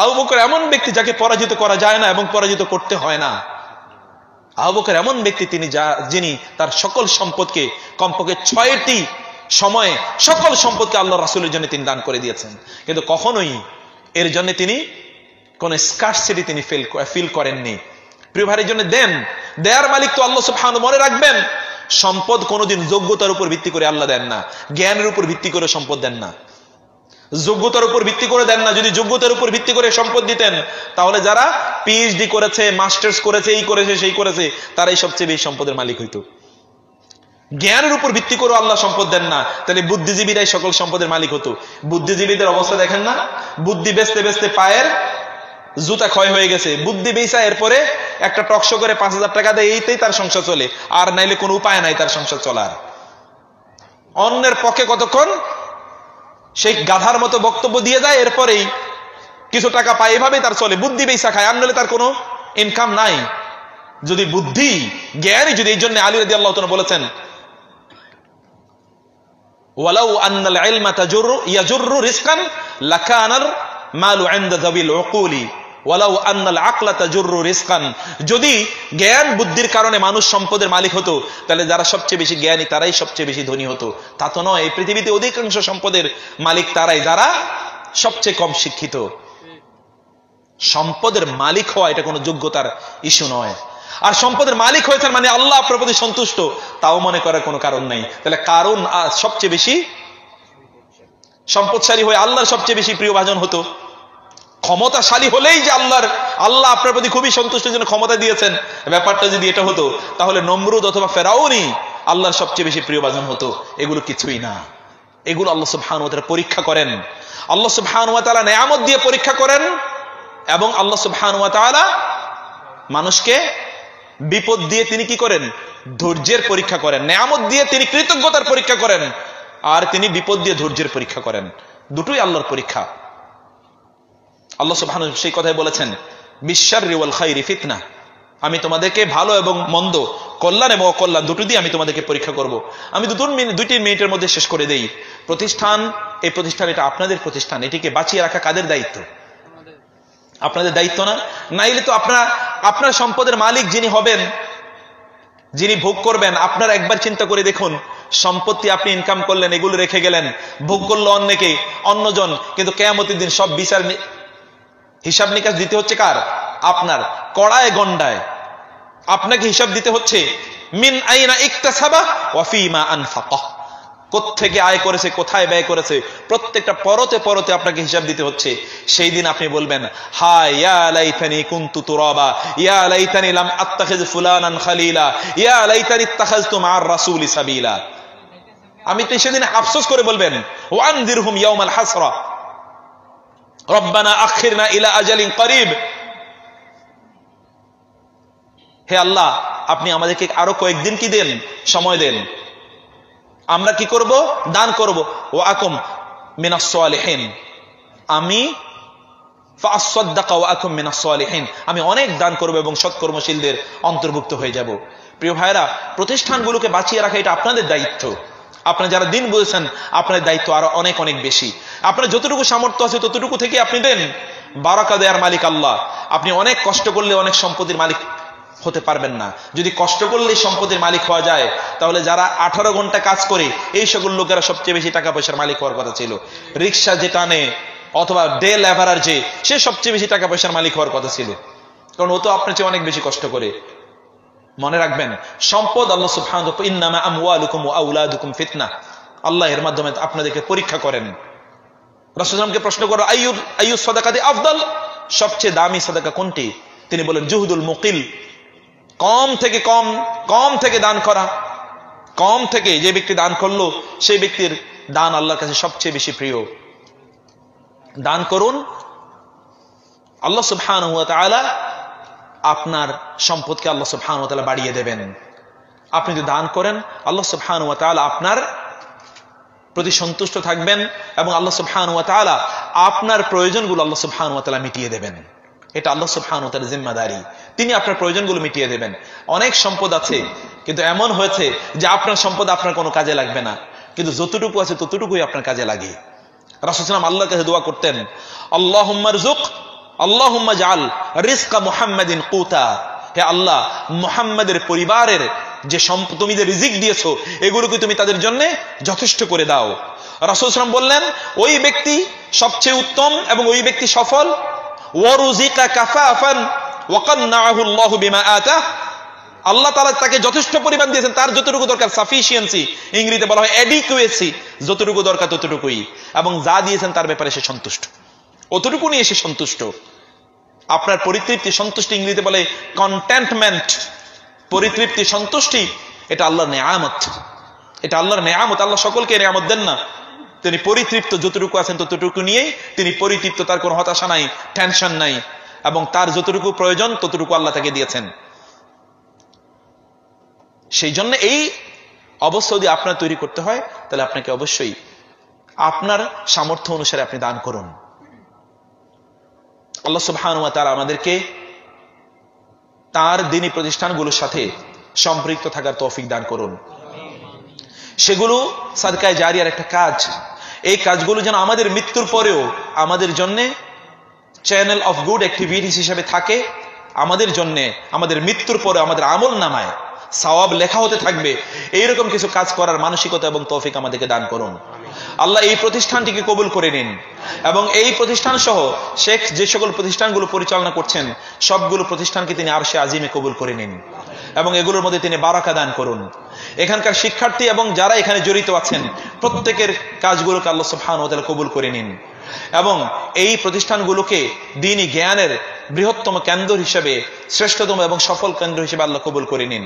[SPEAKER 1] আবু বকর এমন ব্যক্তি যাকে পরাজিত করা যায় না এবং পরাজিত করতে হয় না। আবু বকর এমন ব্যক্তি যিনি তার সকল সম্পদকে কমপক্ষে 6টি সময়ে সকল সম্পদকে আল্লাহ রাসূলের জন্য তিনি দান করে দিয়েছেন, কিন্তু কখনোই এর জন্য তিনি কোন স্কার্সিটি তিনি ফিল করেননি। প্রিয় ভাইয়ের জন্য দেন, দেয়ার মালিক তো আল্লাহ সুবহানাহু। মনে রাখবেন সম্পদ কোনোদিন যোগ্যতার উপর ভিত্তি করে আল্লাহ দেন না, জ্ঞানের উপর ভিত্তি করে সম্পদ দেন না, যোগ্যতার উপর ভিত্তি করে দেন না। যদি যোগ্যতার উপর ভিত্তি করে সম্পদ দিতেন তাহলে যারা পিএইচডি করেছে, মাস্টার্স করেছে, এই করেছে সেই করেছে, তারাই সবচেয়ে বেশি সম্পদের মালিক হইতো। জ্ঞানের উপর ভিত্তি করে আল্লাহ সম্পদ দেন না, তাহলে বুদ্ধিজীবীরাই সকল সম্পদের মালিক হতো। বুদ্ধিজীবীদের অবস্থা দেখেন না, বুদ্ধি বেচতে বেচতে পায়ের জুতা ক্ষয় হয়ে গেছে, বুদ্ধি বেচা এরপরে একটা টকশো করে 5,000 টাকা দেয়, এইতেই তার সংসার চলে, আর নাইলে কোনো উপায় নাই তার সংসার চলার। অন্যের পক্ষে কতক্ষণ সেই গাধার মতো বক্তব্য দিয়ে যায়, এরপরেই কিছু টাকা পায়, এভাবেই তার চলে, বুদ্ধি বেচা খায়, আর নাহলে তার কোনো ইনকাম নাই। যদি বুদ্ধি জ্ঞানী, যদি এই জন্য আলী রাদিয়াল্লাহু তাআলা বলেছেন ওয়ালাউ আন্নাল ইলমা ইয়াজুররু রিজকান লাকানাল মালু ইনদা যাবিল উকুলি ওয়ালাউ আন্নাল আকলা তাজুররু রিজকান। যদি জ্ঞান বুদ্ধির কারণে মানুষ সম্পদের মালিক হতো, তাহলে যারা সবচেয়ে বেশি জ্ঞানী তারাই সবচেয়ে বেশি ধনী হতো। তা তো নয়, এই পৃথিবীতে অধিকাংশ সম্পদের মালিক তারাই যারা সবচেয়ে কম শিক্ষিত। সম্পদের মালিক হওয়া এটা কোনো যোগ্যতার ইস্যু নয়। আর সম্পদের মালিক হয়েছেন মানে আল্লাহ আপনার প্রতি সন্তুষ্ট, তাও মনে করার কোনো কারণ নাই। তাহলে কারণ সবচেয়ে বেশি সম্পদশালী হয়ে আল্লাহর সবচেয়ে বেশি প্রিয় ভাজন হতো। ক্ষমতাশালী হলেই যে আল্লাহ আপনার প্রতি খুবই সন্তুষ্ট জন্য ক্ষমতা দিয়েছেন, ব্যাপারটা যদি এটা হতো, তাহলে নমরুদ অথবা ফেরাউনই আল্লাহর সবচেয়ে বেশি প্রিয় ভাজন হতো। এগুলো কিছুই না, এগুলো আল্লাহ সুবহানাহু ওয়া তাআলা পরীক্ষা করেন। আল্লাহ সুবহানাহু ওয়া তাআলা নেয়ামত দিয়ে পরীক্ষা করেন, এবং আল্লাহ সুবহানাহু ওয়া তাআলা মানুষকে বিপদ দিয়ে তিনি কি করেন? ধৈর্যের পরীক্ষা করেন। নেয়ামত দিয়ে তিনি কৃতজ্ঞতার পরীক্ষা করেন, আর তিনি বিপদ দিয়ে ধৈর্যের পরীক্ষা করেন। দুটোই আল্লাহর পরীক্ষা। আল্লাহ সুবহানাহু সেই কথাই বলেছেন, বিশশাররি ওয়াল খাইরি ফিতনা, আমি তোমাদেরকে ভালো এবং মন্দ, কল্যাণ এবং অকল্যাণ দুটো দিয়ে আমি তোমাদেরকে পরীক্ষা করব। আমি 2-3 মিনিটের মধ্যে শেষ করে দেই। প্রতিষ্ঠান, এই প্রতিষ্ঠান এটা আপনাদের প্রতিষ্ঠান, এটিকে বাঁচিয়ে রাখা কাদের দায়িত্ব? আপনাদের দায়িত্ব না? নাইলে তো আপনার সম্পদের মালিক যিনি হবেন, যিনি ভোগ করবেন, আপনারা একবার চিন্তা করে দেখুন, সম্পত্তি আপনি ইনকাম করলেন, এগুলো রেখে গেলেন, ভোগ করলো অন্যজন, কিন্তু কিয়ামতের দিন সব বিচার হিসাব নিকাশ দিতে হচ্ছে কার? আপনার। কড়ায় গন্ডায় আপনাকে হিসাব দিতে হচ্ছে। মিন আইনা ইকতাসাবা ওয়া ফীমা আনফাকা, কোত্থেকে আয় করেছে, কোথায় ব্যয় করেছে, প্রত্যেকটা পরতে পরতে আপনাকে হিসাব দিতে হচ্ছে। সেই দিন আপনি বলবেন, হায় ইয়া লাইতানি কুনতু তুরাবা, ইয়া লাইতানি লাম আত্তাখিজ ফুলানান খালিলা, ইয়া লাইতানি ইত্তাখাযতু মা'আর রাসূলি সাবিলা। আমি তো সেদিন আফসোস করে বলবেন, ওয়ানযিরহুম ইয়াওমাল হাসরা রব্বানা আখিরনা ইলা আজালিন করিব। হে আল্লাহ, আপনি আমাদেরকে আরো কয়েকদিন কি দেন, সময় দেন, আমরা কি করব? দান করব। ওয়া আকুম মিনাস সালিহিন, আমি ফাআসসাদদাকা ওয়া আকুম মিনাস সালিহিন, আমি অনেক দান করব এবং সৎকর্মশীলদের অন্তর্ভুক্ত হয়ে যাব। প্রিয় ভাইরা, প্রতিষ্ঠানগুলোকে বাঁচিয়ে রাখা এটা আপনাদের দায়িত্ব। আপনারা যারা দিন বুঝেছেন, আপনাদের দায়িত্ব আরো অনেক অনেক বেশি। আপনার যতটুকু সামর্থ্য আছে ততটুকু থেকে আপনি দেন। বারাকা দেয়ার মালিক আল্লাহ। আপনি অনেক কষ্ট করলে অনেক সম্পত্তির মালিক হতে পারবেন না। যদি কষ্ট করলে সম্পত্তির মালিক হওয়া যায়, তাহলে যারা 18 ঘন্টা কাজ করে এই সকল লোকেরা সবচেয়ে বেশি টাকা পয়সার মালিক হওয়ার কথা ছিল। রিক্সা যে টানে অথবা ডে লেবারার সে সবচেয়ে বেশি টাকা পয়সার মালিক হওয়ার কথা ছিল, কারণ ও তো আপনার চেয়ে অনেক বেশি কষ্ট করে। মনে রাখবেন, সম্পদ আল্লাহ সুবহানাহু ওয়া তাআলা, ইন্নামা আমওয়ালুকুম ওয়া আওলাদুকুম ফিতনা, আল্লাহ এর মাধ্যমে আপনাদেরকে পরীক্ষা করেন। রাসূলুল্লাহ সাল্লাল্লাহু আলাইহি ওয়াসাল্লামকে প্রশ্ন করা, আইয়ুস সাদাকাতি আফদাল, সবচেয়ে দামি সাদাকা কোনটি? তিনি বলেন, জুহুদুল মুকিল, কম থেকে দান করা। কম থেকে যে ব্যক্তি দান করলো, সেই ব্যক্তির দান আল্লাহর কাছে সবচেয়ে বেশি প্রিয়। দান করুন, আল্লাহ সুবহানাহু ওয়া তাআলা আপনার সম্পদকে আল্লাহ সুবহানাহু ওয়া তাআলা বাড়িয়ে দেবেন। আপনি যদি দান করেন, আল্লাহ সুবহানাহু ওয়া তাআলা আপনার প্রতি সন্তুষ্ট থাকবেন, এবং আল্লাহ সুবহানাহু ওয়া তাআলা আপনার প্রয়োজনগুলো আল্লাহ সুবহানাহু ওয়া তাআলা মিটিয়ে দেবেন। এটা আল্লাহ সুবহানাহু ওয়া তাআলার জিম্মাদারি, তিনি আপনার প্রয়োজনগুলো মিটিয়ে দেবেন। অনেক সম্পদ আছে, কিন্তু এমন হয়েছে যে আপনার সম্পদ আপনার কোনো কাজে লাগবে না, কিন্তু যতটুকু আছে ততটুকুই আপনার কাজে লাগে। রাসূলুল্লাহ সাল্লাল্লাহু আলাইহি ওয়াসাল্লাম আল্লাহর কাছে দোয়া করতেন, আল্লাহুম্মা রযুক, আল্লাহুম্মা জাআল রিজকা মুহাম্মাদিন কুতা, হে আল্লাহ, মুহাম্মাদের পরিবারের যে সম্পদ তুমি যে রিজিক দিয়েছো, এগুলোকে তুমি তাদের জন্য যথেষ্ট করে দাও। রাসূলুল্লাহ সাল্লাল্লাহু আলাইহি ওয়াসাল্লাম বললেন, ওই ব্যক্তি সবচেয়ে উত্তম এবং ওই ব্যক্তি সফল, ওয়ারুজিকা কাফাফান ওয়া কান্নাহু আল্লাহু বিমা আতা, আল্লাহ তাআলা তাকে যথেষ্ট পরিমাণ দিয়েছেন, তার যতটুকু দরকার, সাফিসিয়েন্সি ইংরেজিতে বলা হয় অ্যাডিকুয়েসি, যতটুকু দরকার ততটুকুই, এবং যা দিয়েছেন তার ব্যাপারে সে সন্তুষ্ট, অতটুকু নিয়ে সে সন্তুষ্ট। আপনার পরিতৃপ্তি, সন্তুষ্টি ইংরেজিতে বলে কন্টেন্টমেন্ট, পরিতৃপ্তি, সন্তুষ্টি, এটা আল্লাহর নেয়ামত। এটা আল্লাহর নেয়ামত। আল্লাহ সকলকে নেয়ামত দেন না, তিনি পরিতৃপ্ত, যতটুকু আছেন ততটুকু নিয়েই তিনি পরিতৃপ্ত, তার কোনো হতাশা নাই, টেনশন নাই, এবং তার যতটুকু প্রয়োজন ততটুকু আল্লাহ তাকে দিয়েছেন। সেই জন্য এই অবস্থা যদি আপনার তৈরি করতে হয়, তাহলে আপনাকে অবশ্যই আপনার সামর্থ্য অনুসারে আপনি দান করুন। আল্লাহ সুবহানাহু ওয়া তাআলা আমাদেরকে তার দ্বীনি প্রতিষ্ঠানগুলোর সাথে সম্পৃক্ত থাকার তৌফিক দান করুন। সেগুলো সাদকায়ে জারিয়ার একটা কাজ। এই কাজগুলো যেন আমাদের মৃত্যুর পরেও আমাদের জন্য চ্যানেল অফ গুড অ্যাক্টিভিটিস হিসেবে থাকে, আমাদের জন্য আমাদের মৃত্যুর পরে আমাদের আমল নামায় সওয়াব লেখা হতে থাকবে। এইরকম কিছু কাজ করার মানসিকতা এবং তৌফিক আমাদেরকে দান করুন। আল্লাহ এই প্রতিষ্ঠানটিকে কবুল করে নিন, এবং এই প্রতিষ্ঠান সহ শেখ যে সকল প্রতিষ্ঠানগুলো পরিচালনা করছেন সবগুলো প্রতিষ্ঠানকে তিনি আরশে আজিমে কবুল করে নিন, এবং এগুলোর মধ্যে তিনি বারাকা দান করুন। এখানকার শিক্ষার্থী এবং যারা এখানে জড়িত আছেন প্রত্যেকের কাজগুলোকে আল্লাহ সুবহানাহু ওয়া তাআলা কবুল করে নিন, এবং এই প্রতিষ্ঠানগুলোকে দ্বীনি জ্ঞানের বৃহত্তম কেন্দ্র হিসেবে, শ্রেষ্ঠতম এবং সফল কেন্দ্র হিসেবে আল্লাহ কবুল করে নিন।